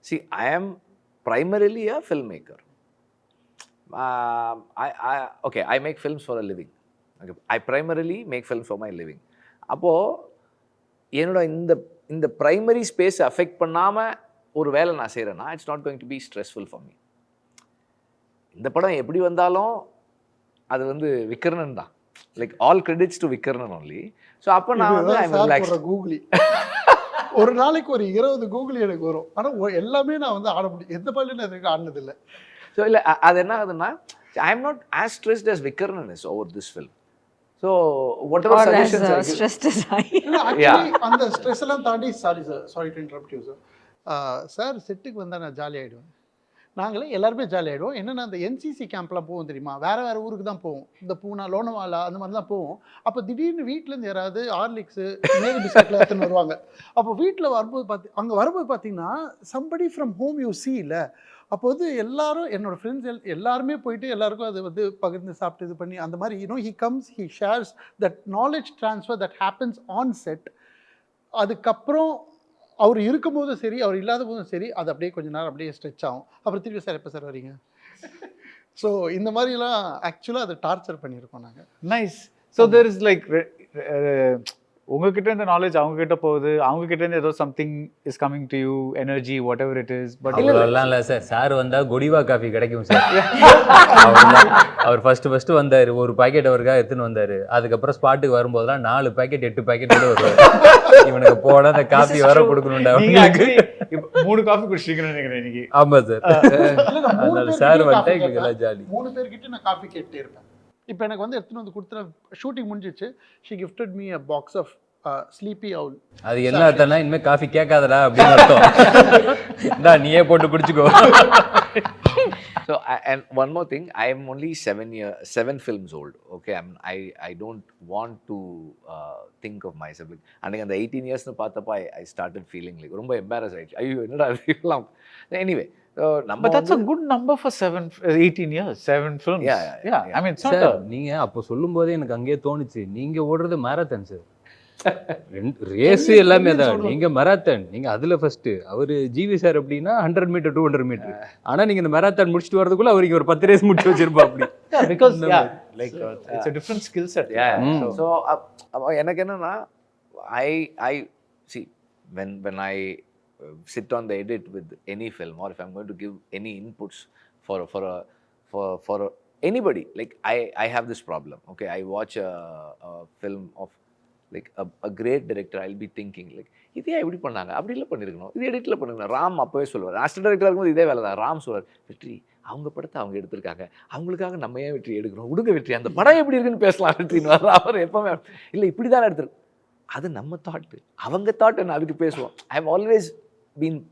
See, I am primarily a filmmaker. I make films for a living. Okay. I primarily make films for my living. அப்போ என்னோட இந்த primary space affect பண்ணாமல் ஒரு வேலை நான் செய்கிறேன்னா, it's not going to be stressful for me. இந்த படம் எப்படி வந்தாலும் அது வந்து விக்கர்ணன் தான், like all credits to Vikkarnan only. So அப்போ நான் வந்து கூகுளி ஒரு நாளைக்கு ஒரு 20 கூகுளி எனக்கு வரும், ஆனால் எல்லாமே நான் வந்து ஆட முடியும், எந்த பாலியும் நான் இதுக்கு ஆடினதில்லை. ஸோ இல்லை அது என்ன ஆகுதுன்னா, I am not as stressed as Vikkarnan is over this film. So whatever suggestions stressed as அந்த ஸ்ட்ரெஸ் எல்லாம் தாண்டி sorry to interrupt you sir செட்டுக்கு வந்தால் நான் ஜாலி ஆகிடுவேன். நாங்களே எல்லாருமே ஜாலி ஆகிடுவோம். என்னென்னா அந்த என்சிசி கேம்ப்லாம் போவோம் தெரியுமா, வேறு ஊருக்கு தான் போவோம், இந்த பூனா லோனவாலா அந்த மாதிரி தான் போவோம். அப்போ திடீர்னு வீட்டிலேருந்து யாராவது ஹார்லிக்ஸு மேரி பிஸ்கட்லாம் எடுத்துன்னு வருவாங்க. அப்போ வீட்டில் வரும்போது அங்கே வரும்போது பார்த்தீங்கன்னா somebody from home you see இல்லை. அப்போ வந்து எல்லாரும் என்னோடய ஃப்ரெண்ட்ஸ் எல்லாருமே போயிட்டு எல்லாருக்கும் அது வந்து பகிர்ந்து சாப்பிட்டு இது பண்ணி அந்த மாதிரி he comes, he shares that knowledge transfer that happens on set. அதுக்கப்புறம் அவர் இருக்கும்போதும் சரி, அவர் இல்லாத போதும் சரி, அது அப்படியே கொஞ்ச நேரம் அப்படியே ஸ்ட்ரெச் ஆகும். அப்புறம் திருப்பி சார் எப்போ சார் வரீங்க? ஸோ இந்த மாதிரிலாம் ஆக்சுவலாக அதை டார்ச்சர் பண்ணியிருக்கோம் நாங்கள். Nice. So there is like உங்ககிட்ட இருந்து நாலேஜ் அவங்க கிட்ட போகுது, அவங்க கிட்ட இருந்து ஏதோ something is coming to you, energy what ever it is. But அவ்வளோலாம் இல்லை சார். சார் வந்தால் கொடிவா காஃபி கிடைக்கும் சார். அவர் ஃபர்ஸ்ட் வந்தார், ஒரு பாக்கெட் அவருக்காக எடுத்துன்னு வந்தார். அதுக்கப்புறம் ஸ்பாட்டுக்கு வரும்போதெல்லாம் 4 பாக்கெட் 8 பாக்கெட்டோட வருவார். இவனுக்கு போனால் அந்த காஃபி வர கொடுக்கணும்டா. 3 காஃபி குடிச்சிருக்கேன்னு நினைக்கிறேன் இன்னைக்கு. ஆமாம் சார். அதனால சார் வந்துட்டு எங்களுக்கு எல்லாம் ஜாலி. 3 பேர்கிட்ட நான் காஃபி கேட்டே இருப்பேன். இப்போ எனக்கு வந்து எடுத்துன்னு வந்து கொடுத்துற ஷூட்டிங் முடிஞ்சிச்சு. She gifted me a box of sleepy owl. அது என்ன அர்த்தம்னா இனிமேல் காஃபி கேட்காதடா அப்படின்னு அர்த்தம். இந்தா நீயே போட்டு குடிச்சுக்கோ. So and one more thing, I am only 7 films old. Okay, I don't want to think of myself like, and அந்த 18 years nu pathappa I started feeling like ரொம்ப embarrassed ஆயிடுச்சு. ஐயோ என்னடா இதெல்லாம். Anyway, but that's a good number for 18 years, 7 films. Yeah. I mean, it's not sir நீங்க அப்போ சொல்லும்போதே எனக்கு அங்கேயே தோணுச்சு, நீங்க ஓடுறது மாரத்தான் சார். ரேஸ் எல்லாமே தான். நீங்க மராத்தான், நீங்க அதுல ஃபர்ஸ்ட். அவரு ஜிவி சார் அப்படின்னா 100 மீட்டர் 200 மீட்டர். ஆனா நீங்க இந்த மராத்தான் முடிச்சுட்டு வரதுக்குள்ள அவருக்கு ஒரு 10 ரேஸ் முடிச்சு வச்சிருப்பா அப்படி. because like it's a different skill set. So எனக்கு என்னன்னா I see when I sit on the edit with any film, or if I'm going to give any inputs for anybody, like I have this problem. Okay, I watch a film of like a great director, I'll be thinking like இதே எப்படி பண்ணாங்க, அப்படி இல்லை பண்ணியிருக்கணும், இது எடிட்டில் பண்ணிருக்கணும். ராம் அப்போவே சொல்லுவார், அசிஸ்டன்ட் டைரக்டராக இருக்கும்போது இதே வேலை தான். ராம் சொல்வார், வெற்றி அவங்க படத்தை அவங்க எடுத்திருக்காங்க, அவங்களுக்காக நம்ம ஏன் வெற்றி எடுக்கணும், விடுங்க வெற்றி, அந்த படம் எப்படி இருக்குன்னு பேசலாம் வெற்றின்னு வர. அவர் எப்பவுமே இல்லை இப்படி தான் எடுத்துருக்கு. அது நம்ம தாட்டு, அவங்க தாட் என்ன, அதுக்கு பேசுவோம். I have always been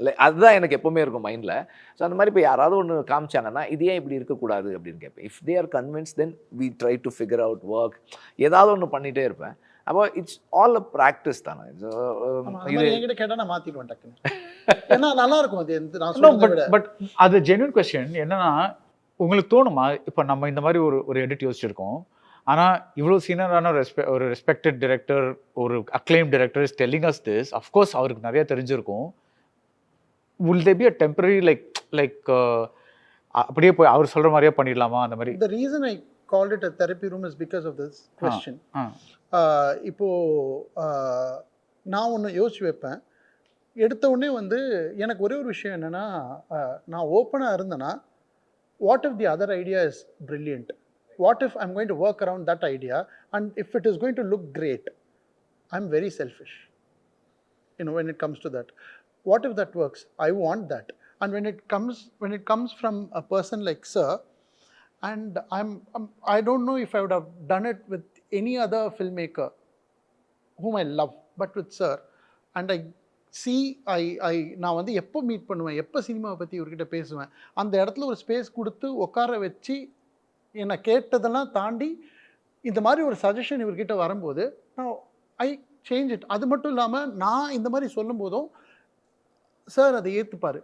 like, அதுதான் எனக்கு எப்போவுமே இருக்கும் மைண்டில். ஸோ அந்த மாதிரி இப்போ யாராவது ஒன்று காமிச்சாங்கன்னா இது ஏன் இப்படி இருக்கக்கூடாது அப்படின்னு கேட்பேன். If they are convince then we try to figure out work, ஏதாவது ஒன்று பண்ணிகிட்டே இருப்பேன். அப்போ இட்ஸ் ஆல் அ ப்ராக்டிஸ் தானே. என்கிட்ட கேட்டால் நான் மாற்றிடுவேன் டக்குன்னு. ஏன்னா நல்லா இருக்கும் அது. பட் அது ஜென்யூன் கொஸ்டின். என்னன்னா உங்களுக்கு தோணுமா, இப்போ நம்ம இந்த மாதிரி ஒரு எடிட் யோசிச்சிருக்கோம், ஆனால் இவ்வளோ சீனியரான ஒரு ரெஸ்பெக்டட் டிரெக்டர், ஒரு acclaim director is telling as this. Of course அவருக்கு நிறைய தெரிஞ்சிருக்கும். will there be a temporary like அப்படியே போய் அவர் சொல்கிற மாதிரியே பண்ணிடலாமா அந்த மாதிரி? The reason I called it a therapy room is because of this question. இப்போ நான் ஒன்று யோசிச்சு வைப்பேன். எடுத்த உடனே வந்து எனக்கு ஒரே ஒரு விஷயம் என்னென்னா, நான் ஓப்பனாக இருந்தேன்னா, what if the other idea is brilliant, what if I'm going to work around that idea, and if it is going to look great, I am very selfish when it comes to that. What if that works? I want that. And when it comes from a person like Sir, and I don't know if I would have done it with any other filmmaker whom I love, but with Sir, and I see நான் வந்து எப்போ meet பண்ணுவேன், எப்போ சினிமாவை பற்றி இவர்கிட்ட பேசுவேன், அந்த இடத்துல ஒரு ஸ்பேஸ் கொடுத்து உட்கார வச்சு என்னை கேட்டதெல்லாம் தாண்டி இந்த மாதிரி ஒரு சஜஷன் இவர்கிட்ட வரும்போது நான் ஐ சேஞ்ச் இட். அது மட்டும் இல்லாமல் நான் இந்த மாதிரி சொல்லும் போதும் சார் அதை ஏற்றுப்பார்,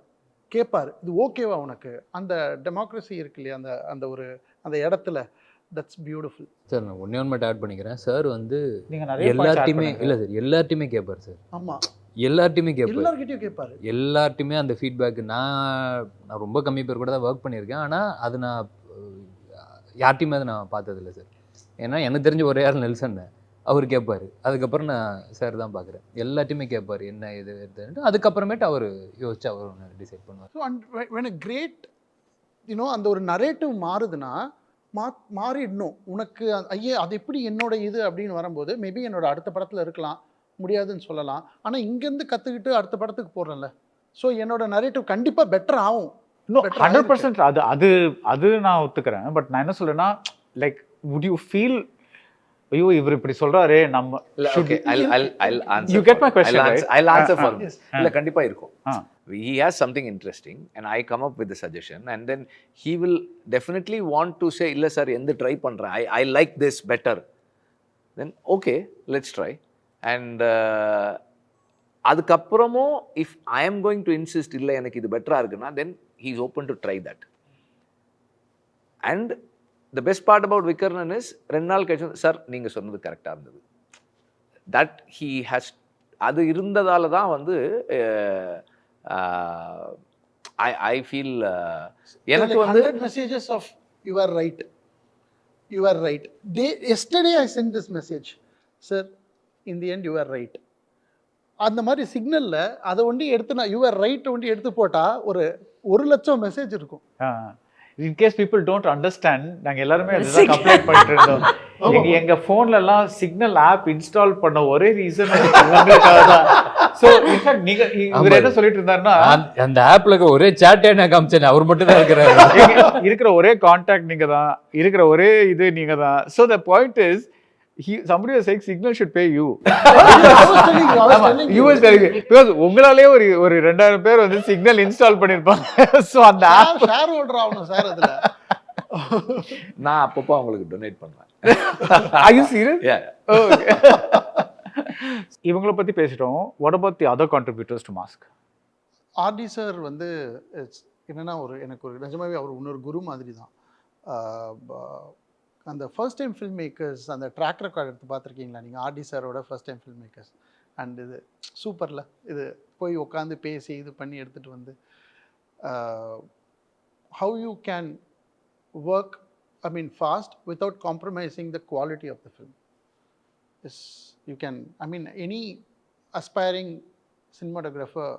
கேட்பார், இது ஓகேவா உனக்கு, அந்த டெமோக்ரஸி இருக்கு இல்லையா அந்த இடத்துல. That's beautiful. சார் நான் ஒன்றே மட்டும் ஆட் பண்ணிக்கிறேன். சார் வந்து நீங்கள் நிறைய எல்லார்ட்டையுமே இல்லை சார், எல்லார்ட்டையுமே கேட்பார் சார். ஆமாம், எல்லார்ட்டையுமே கேட்பார், எல்லார்கிட்டையும் கேட்பார். எல்லார்ட்டையுமே அந்த ஃபீட்பேக். நான் ரொம்ப கம்மி பேர் கூட தான் ஒர்க் பண்ணியிருக்கேன், ஆனால் அது நான் யார்ட்டையுமே அதை நான் பார்த்ததில்லை சார். ஏன்னா எனக்கு தெரிஞ்ச ஒரே யார் நெல்சன், அவர் கேட்பார். அதுக்கப்புறம் நான் சார் தான் பார்க்குறேன். எல்லாத்தையுமே கேட்பார், என்ன இது எடுத்துட்டு. அதுக்கப்புறமேட்டு அவர் யோசிச்சு அவர் ஒன்று டிசைட் பண்ணுவார். So and when a great அந்த ஒரு நரேட்டிவ் மாறுதுன்னா மாறிடணும். உனக்கு ஐயே அது எப்படி என்னோட இது அப்படின்னு வரும்போது மேபி என்னோட அடுத்த படத்தில் இருக்கலாம், முடியாதுன்னு சொல்லலாம். ஆனால் இங்கேருந்து கற்றுக்கிட்டு அடுத்த படத்துக்கு போடுறேன்ல, ஸோ என்னோட நரேட்டிவ் கண்டிப்பாக பெட்டர் ஆகும். 100% அது நான் ஒத்துக்கிறேன். பட் நான் என்ன சொல்றேன்னா, லைக் would you feel ஐயோ இவர் இப்படி சொல்றாரே நம்ம okay, I'll answer. You get my question, right? I'll answer for him. இல்ல கண்டிப்பா இருக்கும். He has something interesting and I come up with the suggestion and then he will definitely want to say இல்ல sir எந்த try பண்றேன், I like this better. Then okay, let's try. And அதுக்கப்புறமும் if I am going to insist இல்ல எனக்கு இது பெட்டரா இருக்குன்னா then he is open to try that. And the best part about Vikarnan is 2 நாள் கழிச்சு சார் நீங்கள் சொன்னது கரெக்டாக இருந்தது. தட் ஹீ ஹேஸ் அது இருந்ததால தான் வந்து ஐ ஃபீல் எனக்கு வந்து 100 messages of you are right. Yesterday I sent this message, sir, in the end you are right. அந்த மாதிரி சிக்னலில் அதை ஒண்டி எடுத்து நான் யூ ஆர் ரைட் ஒண்டி எடுத்து போட்டால் ஒரு 1,00,000 மெசேஜ் இருக்கும். In case people don't understand, நாங்கள் எல்லாருமே அதுதான் கம்ப்ளைண்ட் பண்ணிட்டு இருந்தோம். எங்க போன்ல எல்லாம் சிக்னல் ஆப் இன்ஸ்டால் பண்ண ஒரே ரீசன் உங்களுக்காக தான். ஸோ இன்ஃபேக்ட் நீங்க இவர் என்ன சொல்லிட்டு இருந்தாருன்னா, அந்த ஆப்ல ஒரே சாட்டே நான் காமிச்சேன், அவர் மட்டும் தான் இருக்கிறாரு. இருக்கிற ஒரே கான்டாக்ட் நீங்க தான், இருக்கிற ஒரே இது நீங்க தான். So the point is somebody was saying signal should pay you. You was telling me because உங்களாலே ஒரு 2000 பேர் வந்து சிக்னல் இன்ஸ்டால் பண்ணிருப்பாங்க. சோ அந்த ஆப் ஷேர் ஹோல்டர் ஆகணும் சார் அதுல. நான் அப்பப்போ அவங்களுக்கு டொனேட் பண்ணுவேன். Are you serious? Yeah. Okay. இவங்கள பத்தி பேசிட்டோம். What about the other contributors to Mask? RD sir வந்து என்னன்னா எனக்கு ஒரு நிஜமாவே அவர் இன்னொரு குரு மாதிரி தான். அந்த ஃபர்ஸ்ட் டைம் ஃபில்ம் மேக்கர்ஸ் அந்த ட்ராக் ரெக்கார்ட் எடுத்து பார்த்துருக்கீங்களா நீங்கள்? ஆர்டி சாரோட first time film makers and இது சூப்பரில் இது போய் உட்காந்து பேசி இது பண்ணி எடுத்துகிட்டு வந்து how you can work fast without compromising the quality of the film is you can any aspiring cinematographer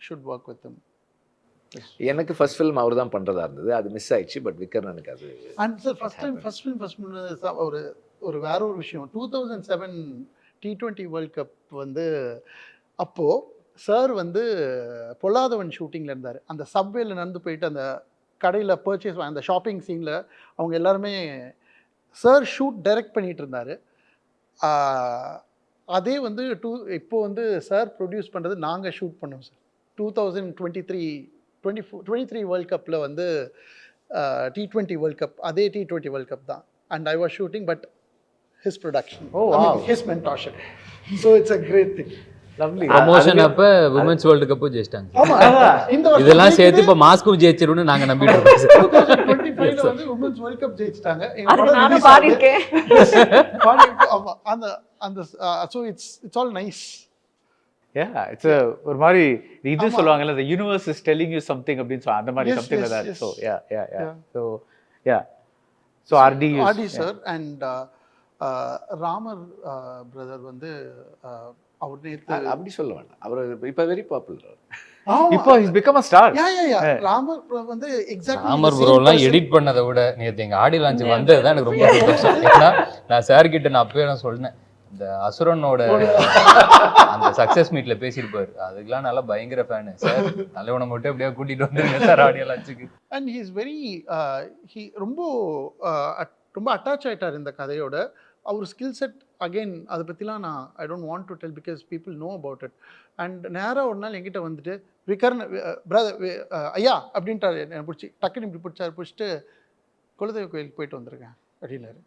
should work with them. எனக்கு ஃபர்ஸ்ட் ஃபில்ம் அவர் தான் பண்ணுறதா இருந்தது, அது மிஸ் ஆயிடுச்சு. பட் விக்கர்னனுக்கு அது அண்ட் சார் ஃபர்ஸ்ட் ஃபில்ம் ஒரு வேற ஒரு விஷயம். 2007 T20 வேர்ல்ட் கப் வந்து அப்போது சார் வந்து பொல்லாதவன் ஷூட்டிங்கில் இருந்தார். அந்த சப்வேல நடந்து போயிட்டு அந்த கடையில் பர்ச்சேஸ் அந்த ஷாப்பிங் சீனில் அவங்க எல்லாருமே சார் ஷூட் டைரக்ட் பண்ணிகிட்டு இருந்தார். அதே வந்து இப்போ வந்து சார் ப்ரொடியூஸ் பண்ணுறது நாங்கள் ஷூட் பண்ணோம் சார். 2023 வேர்ல்ட் கப்பில் வந்து T20 வேர்ல்ட் கப், அதே T20 வேர்ல்ட் கப் தான். And I was shooting but his production, his mentorship. So it's a great thing. Lovely. Promotion அப்ப விமென்ஸ் வேர்ல்ட் கப் ஜெயிச்சிட்டாங்க. ஆமா, இந்த வருஷம் இதெல்லாம் சேர்த்து இப்ப மாஸ்கும் ஜெயிச்சிருன்னு நாங்க நம்பிட்டு இருக்கோம். 2025 வந்து விமென்ஸ் வேர்ல்ட் கப் ஜெயிச்சிட்டாங்க. அது நானும் பாடி இருக்கேன். ஆமா, அந்த so it's all nice. Yeah, it's a ஒரு மாதிரி இது சொல்லுவாங்கல்ல, the universe is telling you something அப்படின்னு சொல்ல, அந்த மாதிரி something like that. So so RD sir and Ramar brother வந்து அவர் நேத்து அப்படி சொல்ல வேண்டாம், அவர் இப்போ வெரி பாப்புலர். இப்போ he's become a star. Ramar வந்து எக்ஸாக்ட்லி ராமர் ப்ரோலாம் எடிட் பண்ணதை விட நேற்று எங்கள் ஆடியோ லான்ச் வந்தது தான் எனக்கு ரொம்ப சந்தோஷம். ஏன்னா நான் சார் கிட்ட நான் அப்பவே நான் சொன்னேன், இந்த அசுரனோட அந்த சக்ஸஸ் மீட்ல பேசியிருப்பாரு, அதுக்கெல்லாம் நல்லா பயங்கர ஃபேனு சார். தலைவனை மட்டும் எப்படியா கூட்டிட்டு வந்துருங்க சார் ஆடியோ லான்ச்சுக்கு. அண்ட் ஹி இஸ் வெரி ரொம்ப அட்டாச் ஆயிட்டார் இந்த கதையோட. அவர் ஸ்கில் செட் அகெயின் அதை பற்றிலாம் நான் I don't want to tell because people know about it. And நேராக ஒரு நாள் என்கிட்ட வந்துட்டு விகர்ண பிரதர் ஐயா அப்படின்ட்டார். என்னை பிடிச்சி டக்குன்னு இப்படி பிடிச்சிட்டு குலதெய்வ கோயிலுக்கு போயிட்டு வந்துருக்கேன் அப்படின்னாரு.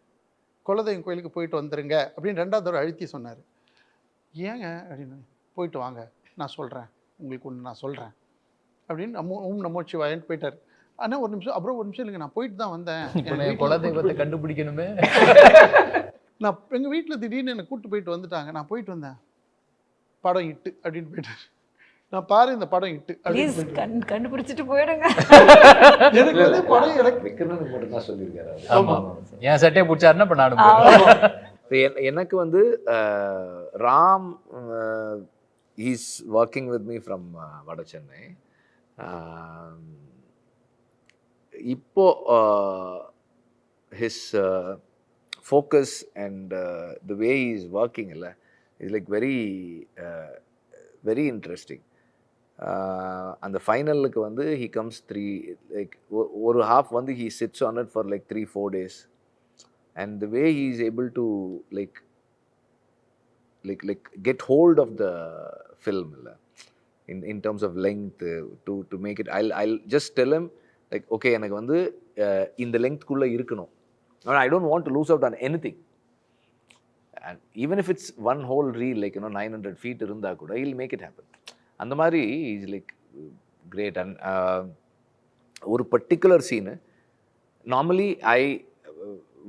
குலதெய்வம் கோயிலுக்கு போயிட்டு வந்துருங்க அப்படின்னு 2வது தடவை அழுத்தி சொன்னார். ஏங்க அப்படின்னு, போயிட்டு வாங்க நான் சொல்கிறேன் உங்களுக்கு ஒன்று நான் சொல்கிறேன் அப்படின்னு நமோச்சி வாயன்ட்டு போயிட்டார். ஆனால் ஒரு நிமிஷம் அப்புறம் ஒரு நிமிஷம் இல்லைங்க, நான் போயிட்டு தான் வந்தேன், குலதெய்வத்தை கண்டுபிடிக்கணுமே. நான் எங்கள் வீட்டில் திடீர்னு என்னை கூப்பிட்டு போயிட்டு வந்துட்டாங்க, நான் போயிட்டு வந்தேன், படம் இட்டு அப்படின்னு போயிட்டார். நான் பாரு இந்த படம் இட்டு கண்டுபிடிச்சிட்டு போயிடுங்க. எனக்கு வந்து படம் எனக்கு விக்ரனுக்கு மட்டும் தான் சொல்லியிருக்காரு. என் சட்டையை பிடிச்சாருன்னா இப்போ நானும் எனக்கு வந்து Ram is working with me from வட சென்னை. இப்போ his focus and the way he is working இல்லை இஸ் லைக் வெரி இன்ட்ரெஸ்டிங். அந்த ஃபைனலுக்கு வந்து ஹி கம்ஸ் 3 லைக் ஒரு ஹாஃப் வந்து he chits on it for like 3-4 days. And the way he is able to like get hold of the film in terms of length to make it, I'll just tell him like okay எனக்கு வந்து இந்த length குள்ள இருக்கணும், I don't want to lose out on anything, and even if it's one whole reel like 900 feet இருந்தா கூட he'll make it happen. அந்த மாதிரி is like great. And ஒரு particular scene normally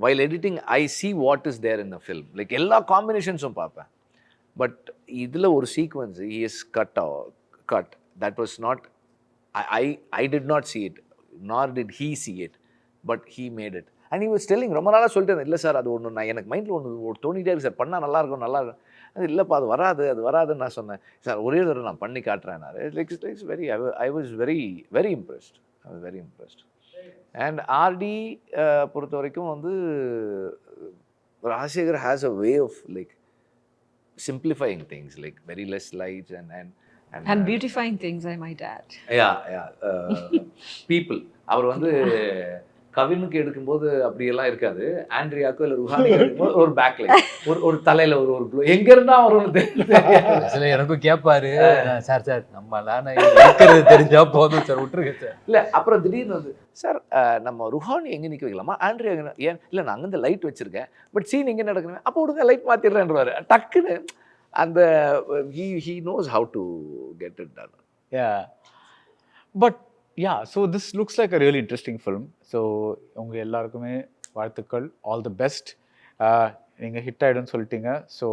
while editing I see what is there in the film, like எல்லா காம்பினேஷன்ஸும் பார்ப்பேன். But இதில் ஒரு sequence he is cut that was not I did not see it nor did he see it, but he made it and he was telling, ரொம்ப நாளாக சொல்லிட்டு இல்லை sir அது ஒன்று நான் எனக்கு மைண்டில் ஒன்று தோணிட்டே இருக்கு சார், பண்ணால் நல்லாயிருக்கும். அது இல்லைப்பா அது வராதுன்னு நான் சொன்னேன். சார் ஒரே தடவை நான் பண்ணி காட்டுறேன். It's very I was very very impressed. I was very impressed. And ஆர்டி பொறுத்த வரைக்கும் வந்து Rajasekhar has a way of like simplifying things, like very less lights And beautifying things, I might add. people. அவர் வந்து கவினுக்கு எடுக்கும்போது அப்படியெல்லாம் இருக்காது. ஆண்ட்ரியாக்கோ இல்லை ருஹானிக்கு எடுக்கும்போது ஒரு பேக் லைட், ஒரு தலையில் ஒரு க்ளோ எங்கே இருந்தால் அவர் சில எனக்கும் கேட்பாரு, சார் நம்மளான இருக்கிறது தெரிஞ்சா போதும் சார், விட்டுருங்க சார். இல்லை அப்புறம் திடீர்னு வந்து சார் நம்ம ருஹானி எங்கே நிற்க வைக்கலாமா, ஆண்ட்ரியா ஏன் இல்லை நான் அங்கே லைட் வச்சுருக்கேன் பட் சீன் எங்கே நடக்கணும், அப்போ விடுங்க லைட் மாற்றிடுறேன்றாரு டக்குன்னு. அந்த he knows how to get it done. But yeah, so this looks like a really interesting film. So உங்க எல்லாருக்குமே வாழ்த்துக்கள், all the best. நீங்க ஹிட் ஆயிடும்னு சொல்லிட்டீங்க, so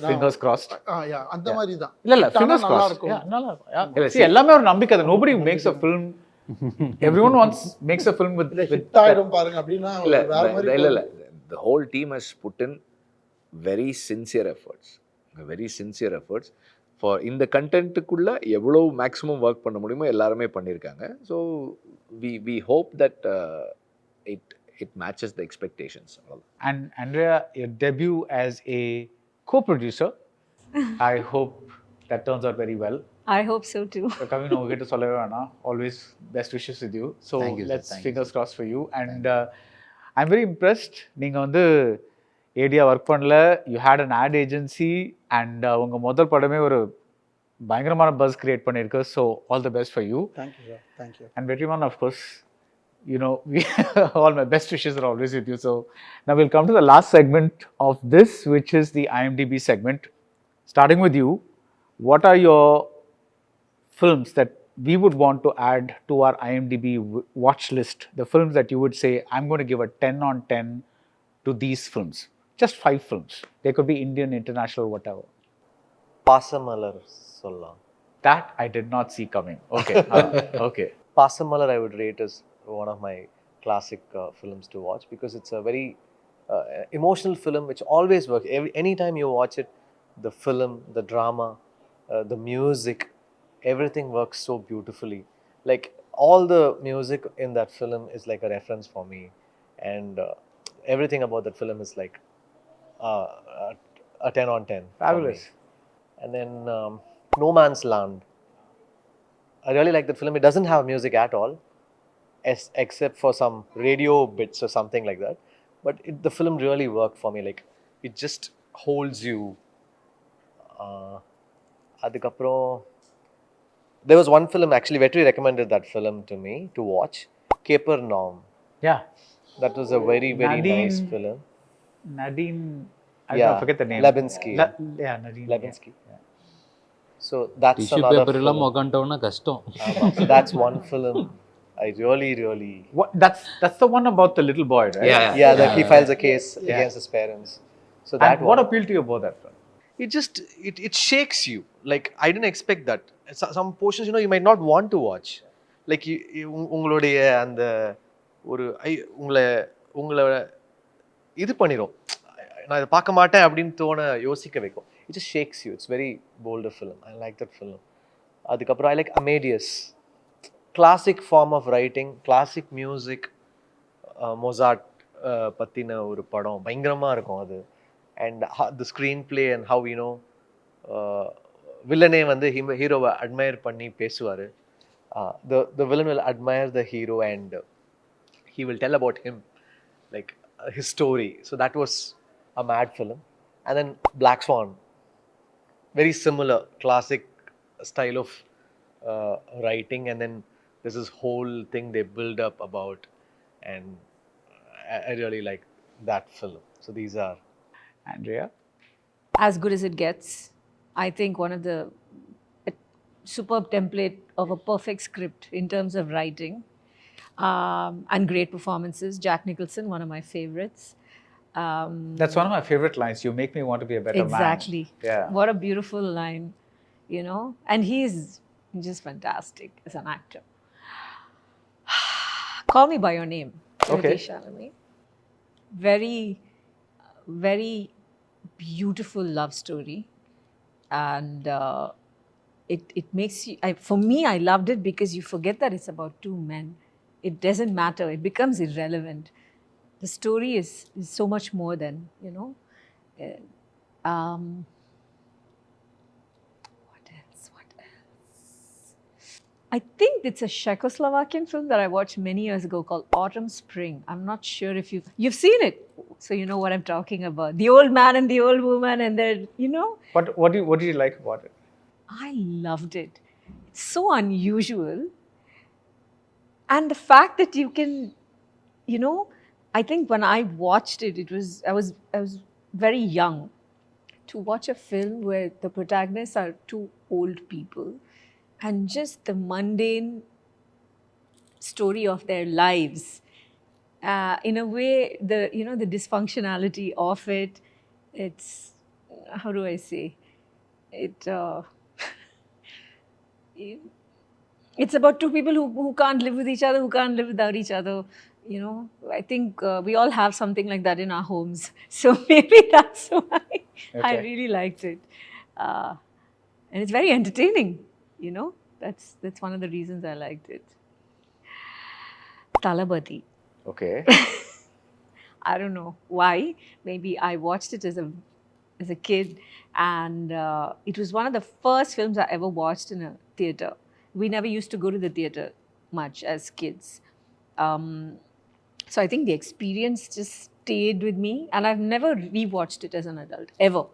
fingers crossed. அந்த மாதிரி தான். இல்ல fingers crossed. நல்லா இருக்கும். எல்லாமே ஒரு நம்பிக்கை தான். Nobody makes a film. Everyone makes a film with hit ஆயிடும் பாருங்க அப்படினா வேற மாதிரி. இல்ல the whole team has put in very sincere efforts. Very sincere efforts for இந்த கண்டென்ட்டுக்குள்ள எவ்வளவு மேக்ஸிமம் ஒர்க் பண்ண முடியுமோ எல்லாருமே பண்ணியிருக்காங்க. So we hope that it matches the expectations. And Andrea, your debut as a co-producer, I hope that turns out very well. I hope so too. Kavin, உங்ககிட்ட சொல்லவே வேணாம், always best wishes with you. So let's fingers crossed for you. And I'm very impressed. நீங்க வந்து ஏடியா work பண்ணல, you had an ad agency and உங்கள் முதல் படமே ஒரு பயங்கரமான பஸ் கிரியேட் பண்ணியிருக்கு. So all the best for you. Thank you sir. Thank you. And Vetrimaaran, of course, you know, all my best wishes are always with you. So now we'll come to the last segment of this, which is the IMDb segment. Starting with you, what are your films that we would want to add to our IMDb watch list? The films that you would say, I'm going to give a 10 on 10 to these films. Just 5 films. They could be Indian, international, whatever. Pasamalar சொல்லலாம். That I did not see coming. Okay. Okay. Pasamalar I would rate as one of my classic films to watch because it's a very emotional film which always works. Anytime you watch it, the film, the drama, the music, everything works so beautifully. Like all the music in that film is like a reference for me, and everything about that film is like a 10 on 10. Fabulous. And then No Man's Land. I really like that film. It doesn't have music at all, except for some radio bits or something like that. But the film really worked for me. Like it just holds you. Adikapro, there was one film actually. Vetri recommended that film to me to watch. Capernaum. Yeah. That was a very nice film. Nadine, I forget the name. Lebinsky. Nadine Lebinsky. Yeah. So that's tissue another paper film. இல்லாம உட்காந்துட்டோம்னா கஷ்டம். So that's one film I really. What? That's the one about the little boy, right? Yeah, that he files a case against his parents. So that And what appealed to you about that film? it shakes you. Like I didn't expect that. Some portions, you know, you might not want to watch. Like உங்களுடைய அந்த ஒரு உங்களை இது பண்ணிரும், நான் இதை பார்க்க மாட்டேன் அப்படின்னு தோண யோசிக்க வைக்கும். It just shakes you. It's very bolder film. I like that film. அதுக்கப்புறம் I like Amadeus. Classic form of writing, classic music. Mozart பத்தின ஒரு படம் பயங்கரமாக இருக்கும் அது. And the screenplay and how, you know, வில்லனே வந்து ஹீரோவை அட்மையர் பண்ணி பேசுவார். The villain will admire the hero and he will tell about him, like his story. So that was a mad film. And then Black Swan, very similar classic style of writing, and then there's this whole thing they build up about, and I really like that film. So these are. Andrea? As good as it gets. I think one of the superb template of a perfect script in terms of writing, and great performances. Jack Nicholson, one of my favorites. That's one of my favorite lines. You make me want to be a better man. Exactly. Yeah. What a beautiful line, you know. And he's just fantastic as an actor. Call Me by Your Name. Okay. Shalami. Very, very beautiful love story. and it makes you. For me, I loved it because you forget that it's about two men. It doesn't matter. It becomes irrelevant. The story is so much more than, you know. Um, what else? I think it's a Czechoslovakian film that I watched many years ago called Autumn Spring. I'm not sure if you've seen it, so you know what I'm talking about. The old man and the old woman, and they're, you know. What did you like about it? I loved it. It's so unusual. And the fact that you can, you know, I think when I watched it, I was very young. To watch a film where the protagonists are two old people and just the mundane story of their lives. In a way, the dysfunctionality of it, it's, how do I say, it's about two people who can't live with each other, who can't live without each other. You know, I think we all have something like that in our homes. So maybe that's why I really liked it. And it's very entertaining, you know. That's one of the reasons I liked it. Talabadi. Okay. I don't know why. Maybe I watched it as a kid, and it was one of the first films I ever watched in a theatre. We never used to go to the theatre much as kids. So I think the experience just stayed with me, and I've never rewatched it as an adult, ever.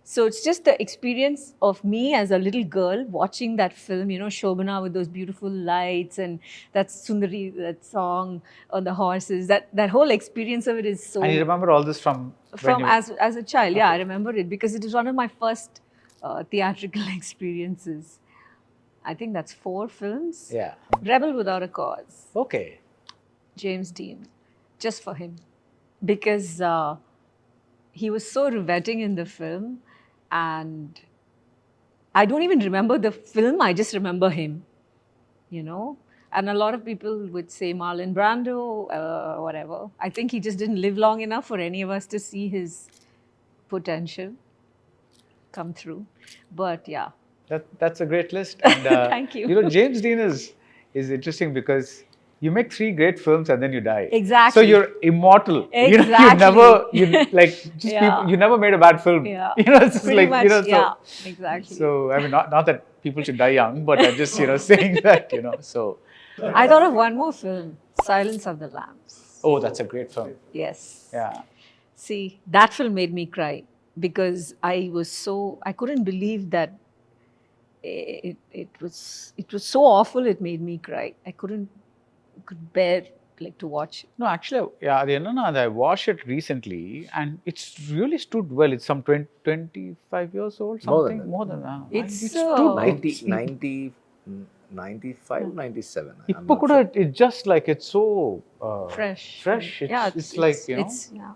So it's just the experience of me as a little girl watching that film, you know, Shobana with those beautiful lights and that Sundari, that song on the horses, that whole experience of it is so... And you remember all this from as a child, yeah, I remember it because it was one of my first theatrical experiences. I think that's 4 films. Yeah. Rebel Without a Cause. Okay. James Dean, just for him, because he was so riveting in the film, and I don't even remember the film, I just remember him, you know. And a lot of people would say Marlon Brando, whatever. I think he just didn't live long enough for any of us to see his potential come through. But yeah. That's a great list. And, Thank you. You know, James Dean is interesting because you make 3 great films and then you die. Exactly. So you're immortal. Exactly. You never made a bad film. Yeah. You know, it's just pretty like, much, you know, so, yeah, exactly. So I mean, not that people should die young, but I'm just, you know, saying that, you know. So I thought of one more film, Silence of the Lambs. oh, that's a great film. Yes. Yeah. See, that film made me cry because I couldn't believe that it was so awful. It made me cry. I could bear like to watch it. No, actually, yeah, I watched it recently and it's really stood well. It's some 25 years old, something more than that. It's stood 95, 97. Ippo kuda, it's just like it's so fresh. It's like, you know. Yeah.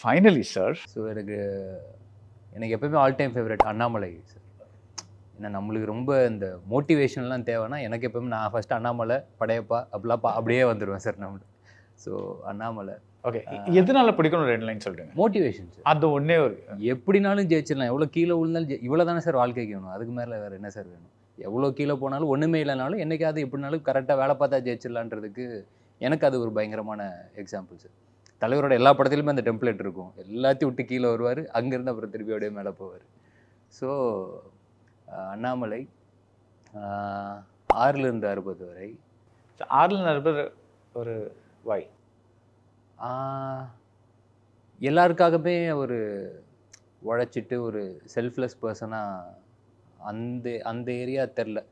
Finally, sir. So எனக்கு எப்பவுமே all time favourite Annamalai sir. ஏன்னா நம்மளுக்கு ரொம்ப இந்த மோட்டிவேஷன்லாம் தேவைன்னா எனக்கு எப்பவுமே நான் ஃபர்ஸ்ட் அண்ணாமலை, படையப்பா அப்படியே வந்துடுவேன் சார் நம்மளுக்கு. ஸோ அண்ணாமலை. ஓகே, எதனால பிடிக்கணும் 2 லைன் சொல்லுங்க. Motivation sir. அது ஒன்றே ஒரு எப்படினாலும் ஜெயிச்சிடலாம், எவ்வளோ கீழே விழுந்தாலும் இவ்வளோ தானே சார் வாழ்க்கைக்கு வேணும், அதுக்கு மேலே வேறு என்ன சார் வேணும். எவ்வளோ கீழே போனாலும் ஒன்றுமே இல்லைனாலும் என்னைக்காவது எப்படினாலும் கரெக்டாக வேலை பார்த்தா ஜெயிச்சிடலான்றதுக்கு எனக்கு அது ஒரு பயங்கரமான எக்ஸாம்பிள் சார். தலைவரோட எல்லா படத்துலையுமே அந்த டெம்ப்ளேட் இருக்கும், எல்லாத்தையும் விட்டு கீழே வருவார், அங்கேருந்து அப்புறம் திருப்பி அப்படியே மேலே போவார். ஸோ அண்ணாமலை 6லிருந்து 60 வரை. 6லிருந்து 60 ஒரு வை எல்லாருக்காகவே ஒரு உழைச்சிட்டு ஒரு செல்ஃப்லெஸ் பர்சனாக அந்த ஏரியா தெரில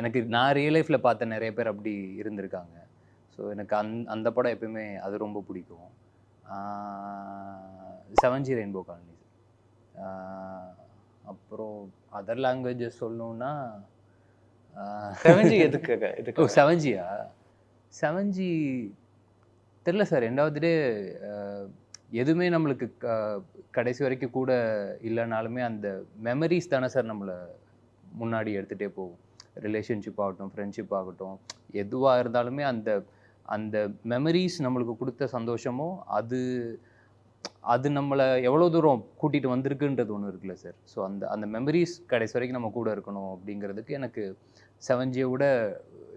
எனக்கு. நான் ரியல் லைஃப்பில் பார்த்த நிறைய பேர் அப்படி இருந்திருக்காங்க. ஸோ எனக்கு அந்த படம் எப்பயுமே அது ரொம்ப பிடிக்கும். 7G rainbow colony. அப்புறம் அதர் லாங்குவேஜஸ் சொல்லணுன்னா 7G எதுக்கு? 7Gயா? 7G தெரில சார். ரெண்டாவது டே எதுவுமே நம்மளுக்கு கடைசி வரைக்கும் கூட இல்லைனாலுமே அந்த மெமரிஸ் தானே சார் நம்மளை முன்னாடி எடுத்துகிட்டே போகும். ரிலேஷன்ஷிப் ஆகட்டும், ஃப்ரெண்ட்ஷிப் ஆகட்டும், எதுவாக இருந்தாலுமே அந்த மெமரிஸ் நம்மளுக்கு கொடுத்த சந்தோஷமோ அது நம்மளை எவ்வளோ தூரம் கூட்டிகிட்டு வந்திருக்குன்றது ஒன்று இருக்குல்ல சார். ஸோ அந்த மெமரிஸ் கடைசி வரைக்கும் நம்ம கூட இருக்கணும் அப்படிங்கிறதுக்கு எனக்கு 7G விட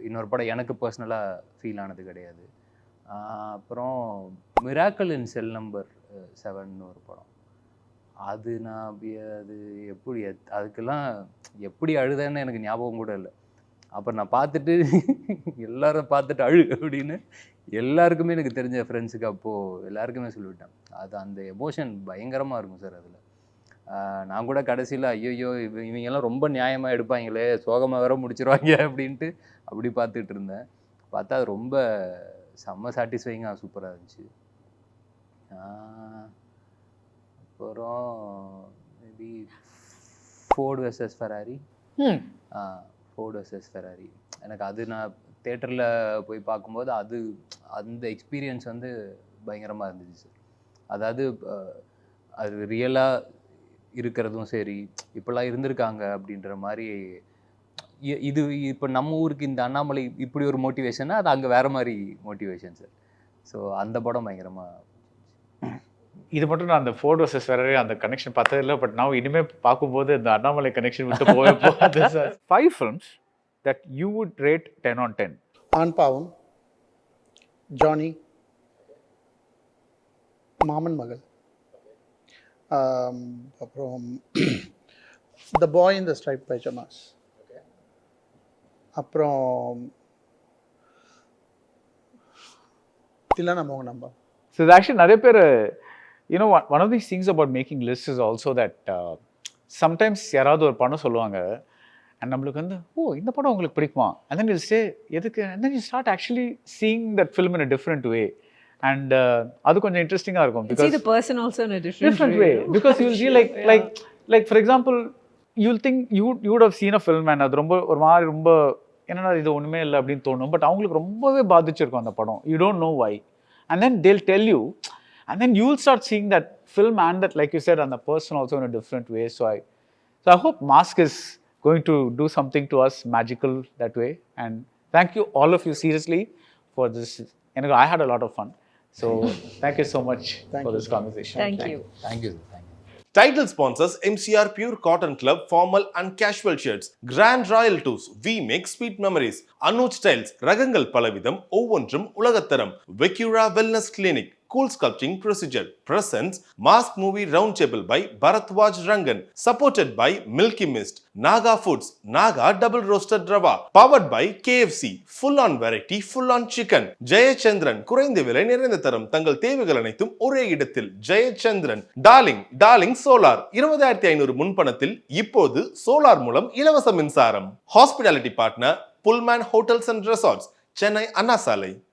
இன்னொரு படம் எனக்கு பர்சனலாக ஃபீல் ஆனது கிடையாது. அப்புறம் மிராக்கிள் இன் செல் நம்பர் 7ன்னு ஒரு படம். அது நான் அது எப்படி அதுக்கெல்லாம் எப்படி அழுதேன்னு எனக்கு ஞாபகம் கூட இல்லை. அப்புறம் நான் பார்த்துட்டு எல்லாரும் பார்த்துட்டு அழு அப்படின்னு எல்லாருக்குமே எனக்கு தெரிஞ்ச ஃப்ரெண்ட்ஸுக்கு அப்போது எல்லாருக்குமே சொல்லிவிட்டேன். அது அந்த எமோஷன் பயங்கரமாக இருக்கும் சார் அதில். நான் கூட கடைசியில் ஐயோ இவங்கெல்லாம் ரொம்ப நியாயமாக எடுப்பாங்களே, சோகமாக வேற முடிச்சிருவாங்க அப்படின்ட்டு அப்படி பார்த்துட்டு இருந்தேன். பார்த்தா அது ரொம்ப செம்ம சாட்டிஸ்ஃபைங்காக சூப்பராக இருந்துச்சு. அப்புறம் maybe Ford versus Ferrari. Ford versus Ferrari எனக்கு அது நான் தேட்டரில் போய் பார்க்கும்போது அந்த எக்ஸ்பீரியன்ஸ் வந்து பயங்கரமாக இருந்துச்சு சார். அதாவது அது ரியலாக இருக்கிறதும் சரி, இப்படிலாம் இருந்திருக்காங்க அப்படின்ற மாதிரி. இது இப்போ நம்ம ஊருக்கு இந்த அண்ணாமலை இப்படி ஒரு மோட்டிவேஷன்னா அது அங்கே வேறு மாதிரி மோட்டிவேஷன் சார். ஸோ அந்த படம் பயங்கரமாக. இது மட்டும் நான் அந்த ஃபோர்டு வெர்சஸ் ஃபெராரி அந்த கனெக்ஷன் பார்த்ததில்லை. பட் நான் இனிமேல் பார்க்கும்போது இந்த அண்ணாமலை கனெக்ஷன் விட்டு போகாது sir. 5 films that you would rate 10 on 10. ஆண் பாவம், ஜானி, மாமன் மகள், அப்புறம் த பாய் இன் த ஸ்ட்ரைப் பைஜமாஸ், அப்புறம் தில்லானா மோகனாம்பா. So actually நிறைய பேர் one of these things about making lists is also that sometimes யாராவது ஒரு படம் சொல்லுவாங்க and நம்மளுக்கு வந்து இந்த படம் உங்களுக்கு பிடிக்குமா, and then you'll say எதுக்கு, and then you start actually seeing that film in a different way, and அது கொஞ்சம் இன்ட்ரெஸ்டிங்காக இருக்கும் because see the person also in a different way because you'll see like for example you'll think you would have seen a film and அது ரொம்ப ஒரு மாதிரி ரொம்ப என்னடா இது ஒன்றுமே இல்லை அப்படின்னு தோணும். பட் அவங்களுக்கு ரொம்பவே பாதிச்சிருக்கும் அந்த படம். You don't know why, and then they'll tell you, and then you'll start seeing that film and that, like you said, and the person also in a different way. So I hope Mask is going to do something to us magical that way. And thank you all of you seriously for this. I had a lot of fun. So thank you so much for this conversation. Thank you. Thank you. Title sponsors MCR Pure Cotton Club Formal and Casual Shirts. Grand Royal Tours. We make sweet memories. Anuj Styles. ரகங்கள் பலவிதம் ஒவ்வொன்றும் உலகத்தரம். Vicura Wellness Clinic. Cool Sculpting Procedure. Presents Mask Movie Roundtable by Baradwaj Rangan. Supported by Milky Mist. Naga Foods. Naga Double Roasted Rava. Powered by KFC. Full on variety, full on chicken. Jayachandran. குறைந்த விலை நிறைந்த தரம். தங்கள் தேவைகள் அனைத்தும் ஒரே இடத்தில். Jayachandran. Darling Solar. 20,500 முன்பணத்தில் இப்போது சோலார் மூலம் இலவச மின்சாரம். Hospitality Partner Pullman Hotels and Resorts. Chennai, Salai.